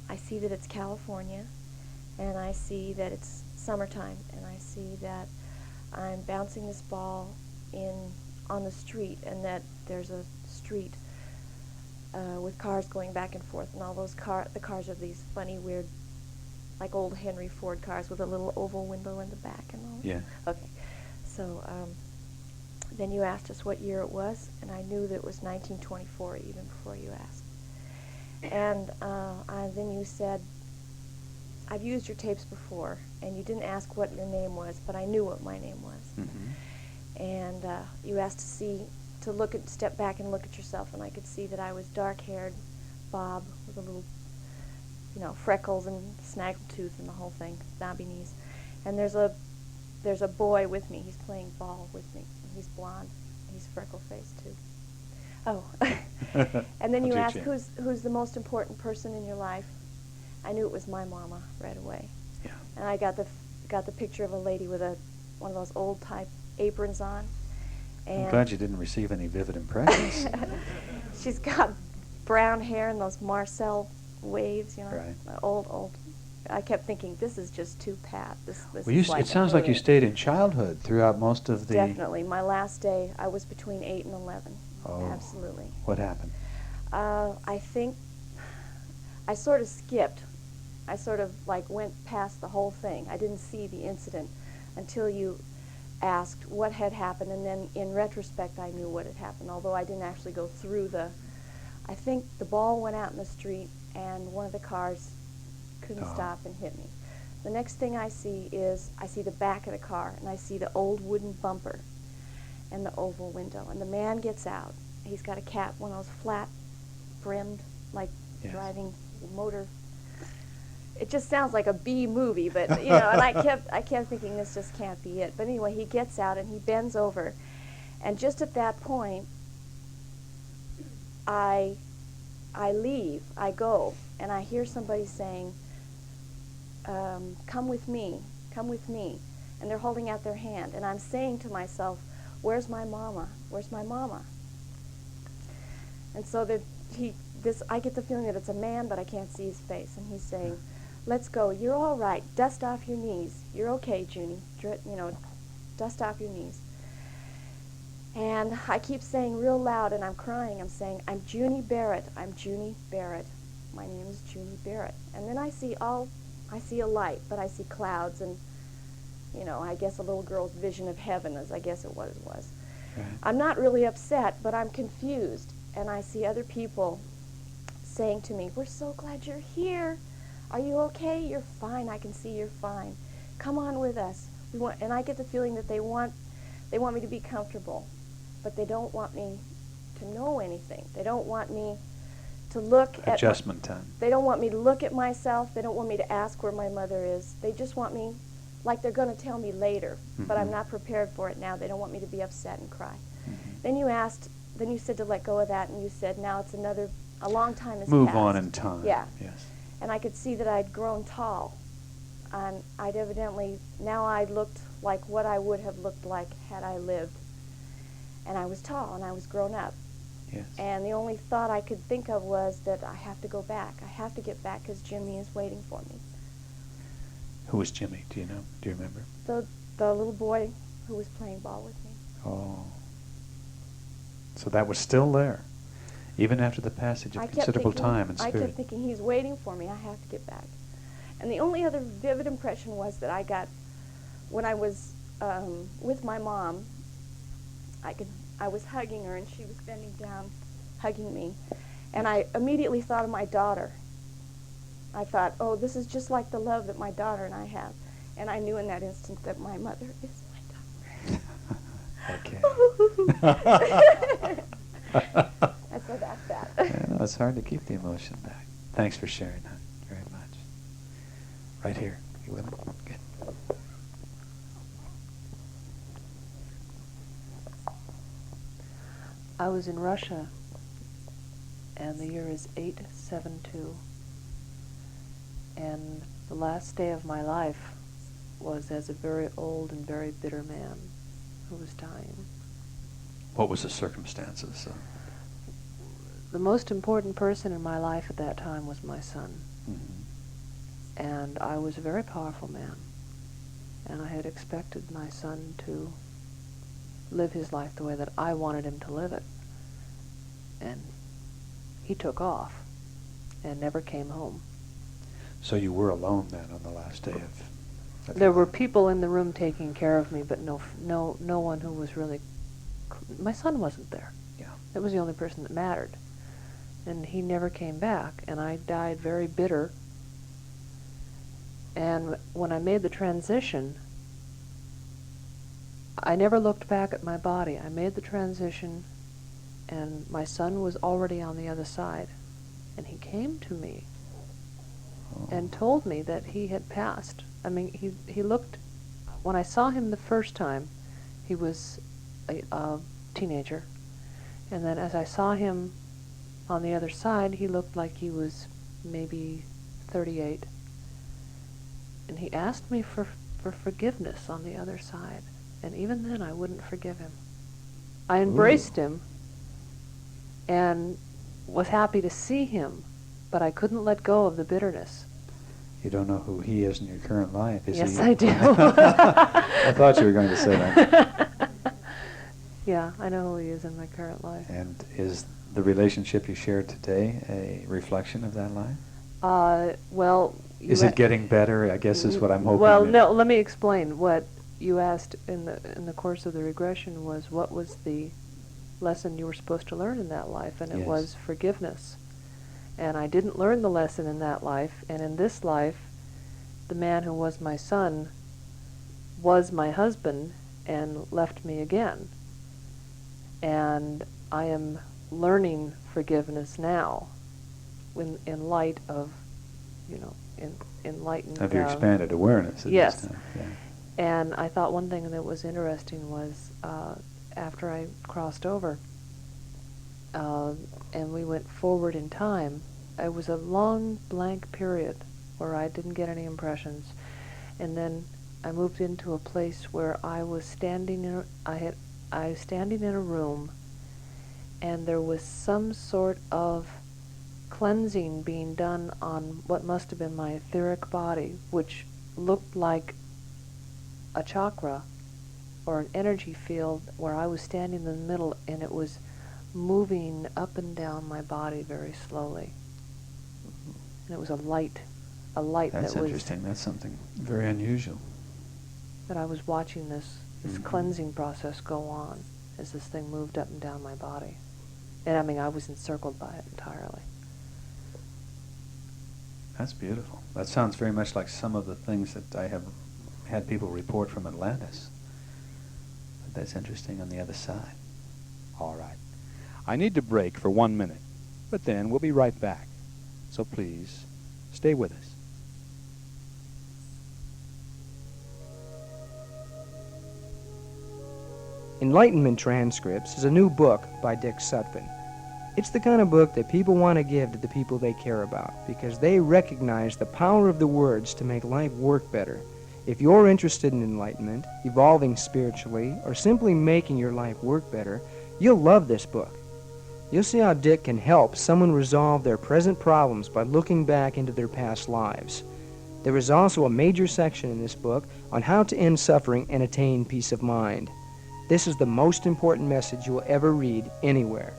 it's California, and I see that it's summertime, and I see that I'm bouncing this ball on the street, and that there's a street with cars going back and forth, and all those the cars are these funny, weird, like old Henry Ford cars with a little oval window in the back and all. Yeah. Okay. So then you asked us what year it was, and I knew that it was 1924 even before you asked. And then you said, I've used your tapes before, and you didn't ask what your name was, but I knew what my name was. Mm-hmm. And you asked to step back and look at yourself, and I could see that I was dark-haired, bob, with a little, freckles and snaggletooth and the whole thing, knobby knees. And there's a boy with me. He's playing ball with me. He's blonde. He's freckle-faced too. Oh, and then you asked who's the most important person in your life. I knew it was my mama right away. Yeah. And I got the picture of a lady with one of those old type aprons on. And I'm glad you didn't receive any vivid impressions. she's got brown hair and those Marcel waves, Right. Old. I kept thinking, this is just too pat. This Well, is like it sounds like you stayed in childhood throughout most of the... Definitely. My last day, I was between 8 and 11. Oh. Absolutely. What happened? I think I sort of skipped. I sort of went past the whole thing. I didn't see the incident until you asked what had happened, and then in retrospect I knew what had happened, although I didn't actually go through I think the ball went out in the street and one of the cars couldn't stop and hit me. The next thing I see is the back of the car, and I see the old wooden bumper and the oval window, and the man gets out. He's got a cap, one of those flat brimmed, driving motor. It just sounds like a B movie, but and I kept thinking this just can't be it. But anyway, he gets out and he bends over, and just at that point, I leave, I go, and I hear somebody saying, come with me, and they're holding out their hand, and I'm saying to myself, where's my mama? Where's my mama? And so I get the feeling that it's a man, but I can't see his face, and he's saying, let's go, you're all right, dust off your knees, you're okay, Junie, dust off your knees. And I keep saying real loud, and I'm crying, I'm saying, I'm Junie Barrett, my name is Junie Barrett. And then I see a light, but I see clouds, and I guess a little girl's vision of heaven, as I guess it was. Right. I'm not really upset, but I'm confused, and I see other people saying to me, we're so glad you're here. Are you okay? You're fine. I can see you're fine. Come on with us. And I get the feeling that they want me to be comfortable, but they don't want me to know anything. They don't want me to look at adjustment time. They don't want me to look at myself. They don't want me to ask where my mother is. They just want me, like they're going to tell me later, but I'm not prepared for it now. They don't want me to be upset and cry. Then you said to let go of that, and you said now it's a long time has passed. Move on in time. Yeah. Yes. And I could see that I'd grown tall. And now I looked like what I would have looked like had I lived. And I was tall, and I was grown up. Yes. And the only thought I could think of was that I have to go back. I have to get back because Jimmy is waiting for me. Who was Jimmy? Do you know? Do you remember? The little boy who was playing ball with me. Oh. So that was still there, even after the passage of considerable time and spirit. I kept thinking, he's waiting for me. I have to get back. And the only other vivid impression was that I got, when I was with my mom, I was hugging her, and she was bending down, hugging me. And I immediately thought of my daughter. I thought, oh, this is just like the love that my daughter and I have. And I knew in that instant that my mother is my daughter. Okay. And so that's that. Yeah, no, it's hard to keep the emotion back. Thanks for sharing that very much. Right here. You with me? Good. I was in Russia, and the year is 872. And the last day of my life was as a very old and very bitter man who was dying. What was the circumstances? The most important person in my life at that time was my son. Mm-hmm. And I was a very powerful man. And I had expected my son to live his life the way that I wanted him to live it. And he took off and never came home. So you were alone then on the last day of... There were people in the room taking care of me, but no one who was really... My son wasn't there. Yeah. That was the only person that mattered. and he never came back, and I died very bitter. And when I made the transition, I never looked back at my body. I made the transition, and my son was already on the other side. And he came to me and told me that he had passed. I mean, he looked, when I saw him the first time, he was a teenager. And then as I saw him on the other side, he looked like he was maybe 38. And he asked me for forgiveness on the other side. And even then, I wouldn't forgive him. I embraced him and was happy to see him, but I couldn't let go of the bitterness. You don't know who he is in your current life, is he? Yes, I do. I thought you were going to say that. Yeah, I know who he is in my current life. And is the relationship you share today a reflection of that life? Well... Is it getting better, I guess is what I'm hoping. Well, no, let me explain. What you asked in the course of the regression was, what was the lesson you were supposed to learn in that life? And it was forgiveness. And I didn't learn the lesson in that life. And in this life, the man who was my son was my husband and left me again. And I am learning forgiveness now in light of, enlightened... Have you expanded awareness at yes. this time? Yeah. And I thought one thing that was interesting was after I crossed over and we went forward in time, it was a long blank period where I didn't get any impressions. And then I moved into a place where I was standing in I was standing in a room, and there was some sort of cleansing being done on what must have been my etheric body, which looked like a chakra or an energy field where I was standing in the middle, and it was moving up and down my body very slowly. And it was a light That's that was... interesting. That's something very unusual. That I was watching this cleansing process go on as this thing moved up and down my body. And I mean, I was encircled by it entirely. That's beautiful. That sounds very much like some of the things that I have had people report from Atlantis. But that's interesting on the other side. All right. I need to break for 1 minute, but then we'll be right back. So please, stay with us. Enlightenment Transcripts is a new book by Dick Sutphen. It's the kind of book that people want to give to the people they care about because they recognize the power of the words to make life work better. If you're interested in enlightenment, evolving spiritually, or simply making your life work better, you'll love this book. You'll see how Dick can help someone resolve their present problems by looking back into their past lives. There is also a major section in this book on how to end suffering and attain peace of mind. This is the most important message you will ever read anywhere.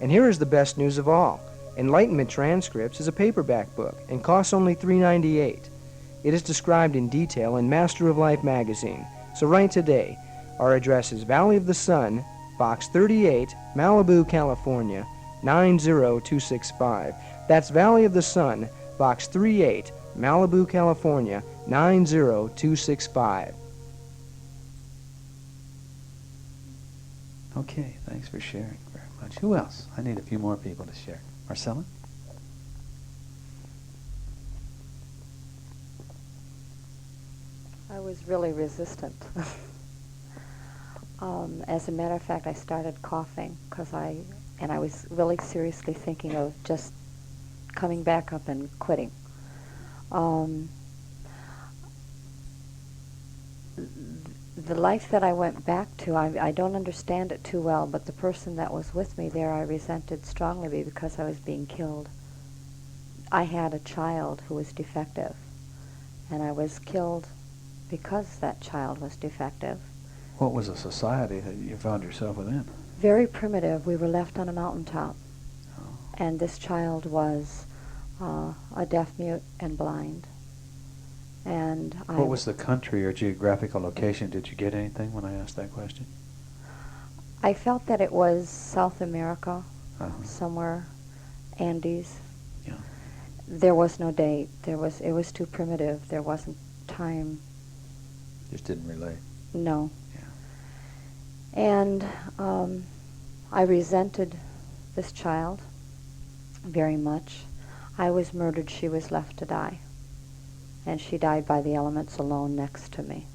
And here is the best news of all. Enlightenment Transcripts is a paperback book and costs only $3.98. It is described in detail in Master of Life magazine. So write today. Our address is Valley of the Sun, Box 38, Malibu, California, 90265. That's Valley of the Sun, Box 38, Malibu, California, 90265. Okay, thanks for sharing very much. Who else? I need a few more people to share. Marcella? I was really resistant. As a matter of fact, I started coughing because I was really seriously thinking of just coming back up and quitting. The life that I went back to, I don't understand it too well, but the person that was with me there I resented strongly because I was being killed. I had a child who was defective, and I was killed because that child was defective. What was the society that you found yourself within? Very primitive. We were left on a mountaintop, and this child was a deaf, mute, and blind. And what was the country or geographical location? Did you get anything when I asked that question? I felt that it was South America, somewhere. Andes. Yeah. There was no date. It was too primitive. There wasn't time. Just didn't relate. No. Yeah. And I resented this child very much. I was murdered. She was left to die. And she died by the elements alone next to me.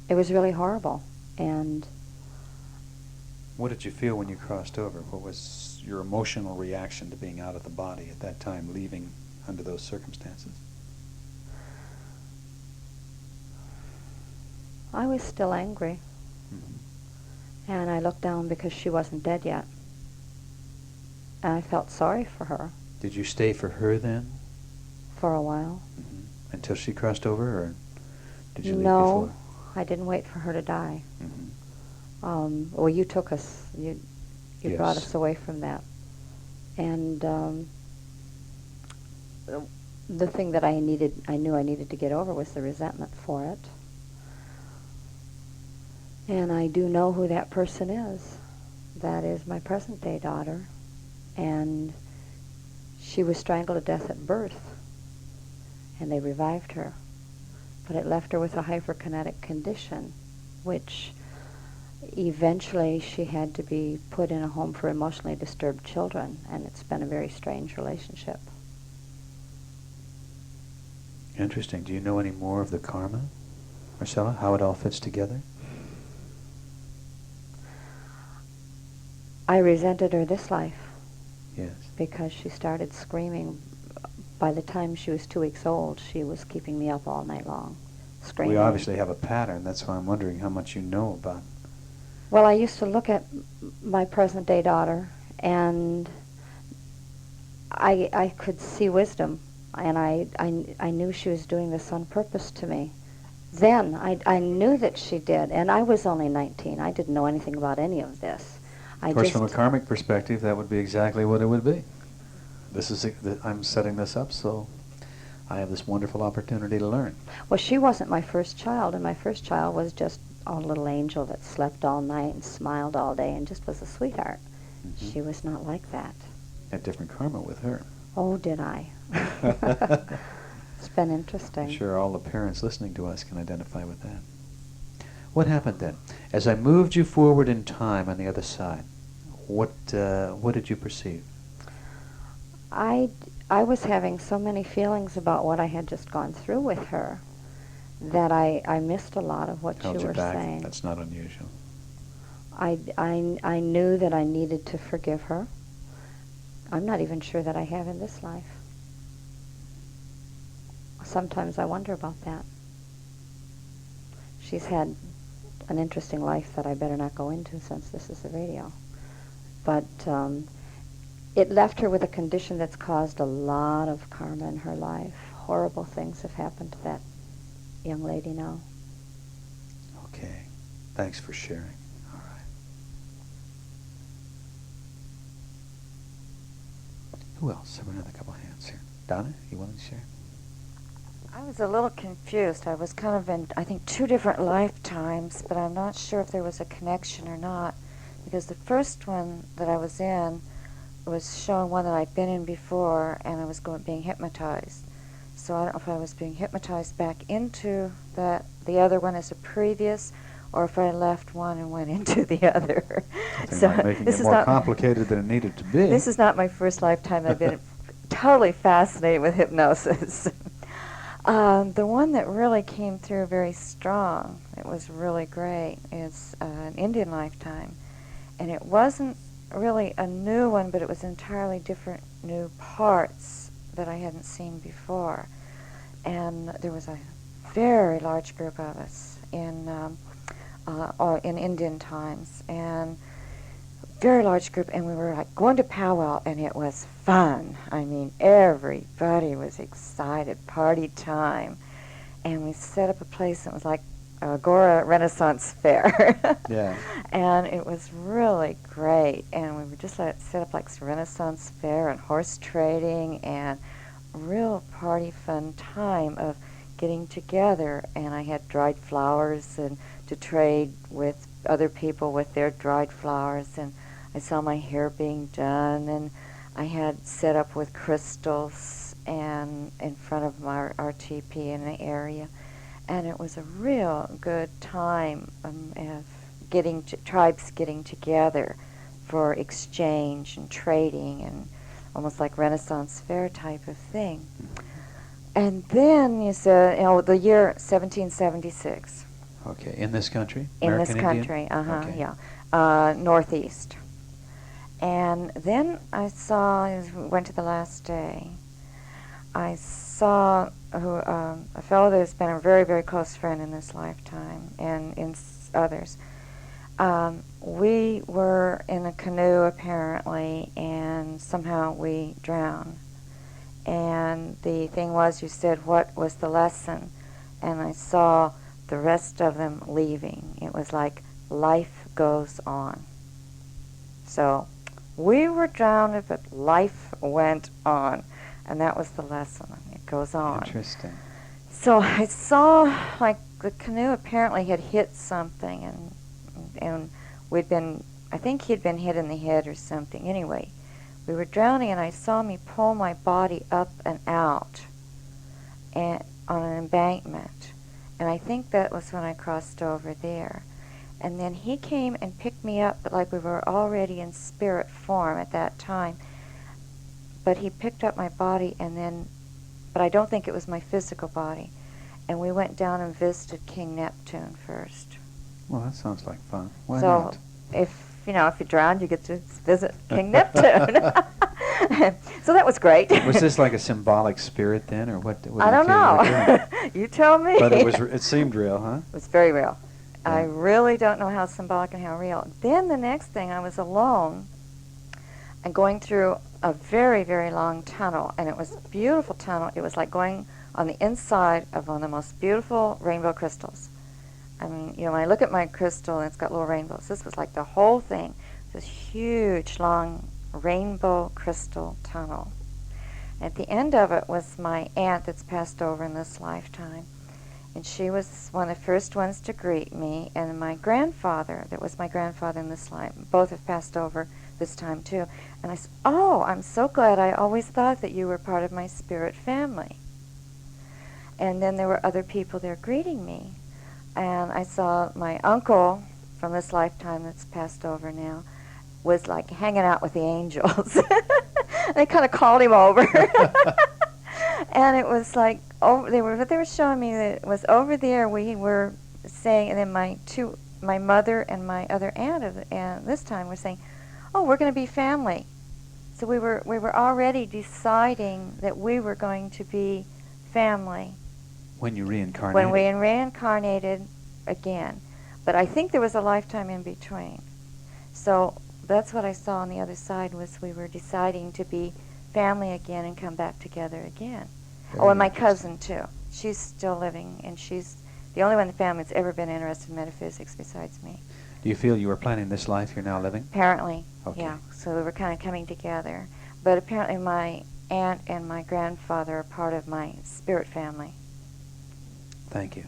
It was really horrible. And what did you feel when you crossed over? What was your emotional reaction to being out of the body at that time, leaving under those circumstances? I was still angry. And I looked down because she wasn't dead yet. And I felt sorry for her. Did you stay for her then? For a while. Until she crossed over, or did you leave No, before? I didn't wait for her to die. Well, you took us. You brought us away from that. And the thing that I knew I needed to get over was the resentment for it. And I do know who that person is. That is my present-day daughter. And she was strangled to death at birth. And they revived her. But it left her with a hyperkinetic condition, which eventually she had to be put in a home for emotionally disturbed children, and it's been a very strange relationship. Interesting. Do you know any more of the karma, Marcella, how it all fits together? I resented her this life. Yes. Because she started screaming. By the time she was 2 weeks old, she was keeping me up all night long, screaming. We obviously have a pattern. That's why I'm wondering how much you know about. Well, I used to look at my present-day daughter, and I could see wisdom, and I knew she was doing this on purpose to me. Then I knew that she did, and I was only 19. I didn't know anything about any of this. Of course, from a karmic perspective, that would be exactly what it would be. I'm setting this up, so I have this wonderful opportunity to learn. Well, she wasn't my first child, and my first child was just a little angel that slept all night and smiled all day and just was a sweetheart. She was not like that. Had different karma with her. Oh, did I? It's been interesting. I'm sure all the parents listening to us can identify with that. What happened then? As I moved you forward in time on the other side, what did you perceive? I was having so many feelings about what I had just gone through with her that I missed a lot of what Held you were back. saying. That's not unusual. I knew that I needed to forgive her. I'm not even sure that I have in this life. Sometimes I wonder about that. She's had an interesting life that I better not go into since this is the radio. But it left her with a condition that's caused a lot of karma in her life. Horrible things have happened to that young lady now. Okay. Thanks for sharing. All right. Who else? Have another couple hands here. Donna, you want to share? I was a little confused. I was kind of in, I think, 2 different lifetimes, but I'm not sure if there was a connection or not. Because the first one that I was in was showing one that I'd been in before, and I was being hypnotized. So I don't know if I was being hypnotized back into the other one as a previous, or if I left one and went into the other. So like making it more complicated than it needed to be. This is not my first lifetime. I've been totally fascinated with hypnosis. The one that really came through very strong, it was really great, is an Indian lifetime. And it wasn't really a new one, but it was entirely different new parts that I hadn't seen before. And there was a very large group of us in Indian times, and very large group, and we were like going to powwow, and it was fun. I mean, everybody was excited, party time, and we set up a place that was like Agora Renaissance Fair. Yeah. And it was really great, and we were just set up like Renaissance Fair and horse trading and a real party fun time of getting together. And I had dried flowers and to trade with other people with their dried flowers, and I saw my hair being done, and I had set up with crystals and in front of our teepee in the area. And it was a real good time of tribes getting together for exchange and trading, and almost like Renaissance fair type of thing. And then you said, the year 1776. Okay, in this country? In American this Indian? country, Okay. yeah, northeast. And then I saw, as we went to the last day, I saw a fellow that's been a very, very close friend in this lifetime, and in others. We were in a canoe, apparently, and somehow we drowned. And the thing was, you said, what was the lesson? And I saw the rest of them leaving. It was like life goes on. So we were drowned, but life went on. And that was the lesson. It goes on. Interesting. So I saw, like, the canoe apparently had hit something, and we'd been, I think he'd been hit in the head or something. Anyway, we were drowning, and I saw me pull my body up and out on an embankment. And I think that was when I crossed over there. And then he came and picked me up, but like we were already in spirit form at that time. But he picked up my body, but I don't think it was my physical body. And we went down and visited King Neptune first. Well, that sounds like fun. Why so not? if you drowned, you get to visit King Neptune. So that was great. Was this like a symbolic spirit then, or what I don't know. You tell me. But it seemed real, huh? It was very real. Yeah. I really don't know how symbolic and how real. Then the next thing, I was alone and going through a very, very long tunnel, and it was a beautiful tunnel. It was like going on the inside of one of the most beautiful rainbow crystals. I mean, when I look at my crystal and it's got little rainbows, this was like the whole thing, this huge, long rainbow crystal tunnel. At the end of it was my aunt that's passed over in this lifetime, and she was one of the first ones to greet me, and my grandfather, that was my grandfather in this life, both have passed over this time too. And I said, oh, I'm so glad. I always thought that you were part of my spirit family. And then there were other people there greeting me. And I saw my uncle from this lifetime that's passed over now was like hanging out with the angels. They kind of called him over. And it was like, they were showing me that it was over there we were saying, and then my mother and my other aunt this time were saying, oh, we're going to be family. So we were already deciding that we were going to be family. When you reincarnated? When we reincarnated again. But I think there was a lifetime in between. So that's what I saw on the other side, was we were deciding to be family again and come back together again. Very And my cousin, too. She's still living, and she's the only one in the family that's ever been interested in metaphysics besides me. Do you feel you were planning this life you're now living? Apparently, Okay. yeah. So we were kind of coming together. But apparently my aunt and my grandfather are part of my spirit family. Thank you.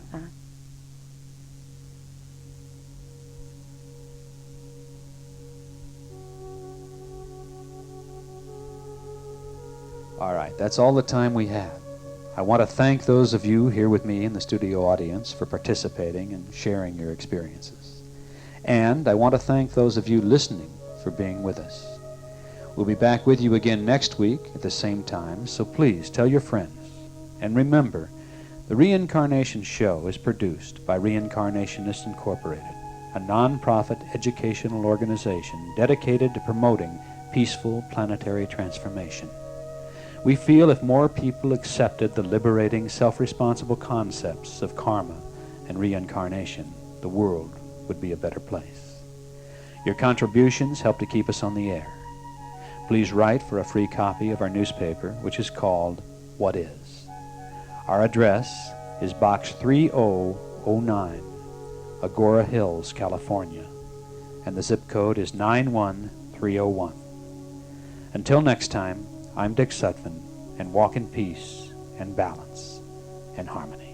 All right, that's all the time we have. I want to thank those of you here with me in the studio audience for participating and sharing your experiences. And I want to thank those of you listening for being with us. We'll be back with you again next week at the same time, so please tell your friends. And remember, the Reincarnation Show is produced by Reincarnationists Incorporated, a non-profit educational organization dedicated to promoting peaceful planetary transformation. We feel if more people accepted the liberating, self-responsible concepts of karma and reincarnation, the world would be a better place. Your contributions help to keep us on the air. Please write for a free copy of our newspaper, which is called What Is. Our address is Box 3009, Agora Hills, California, and the zip code is 91301. Until next time, I'm Dick Sutphen, and walk in peace and balance and harmony.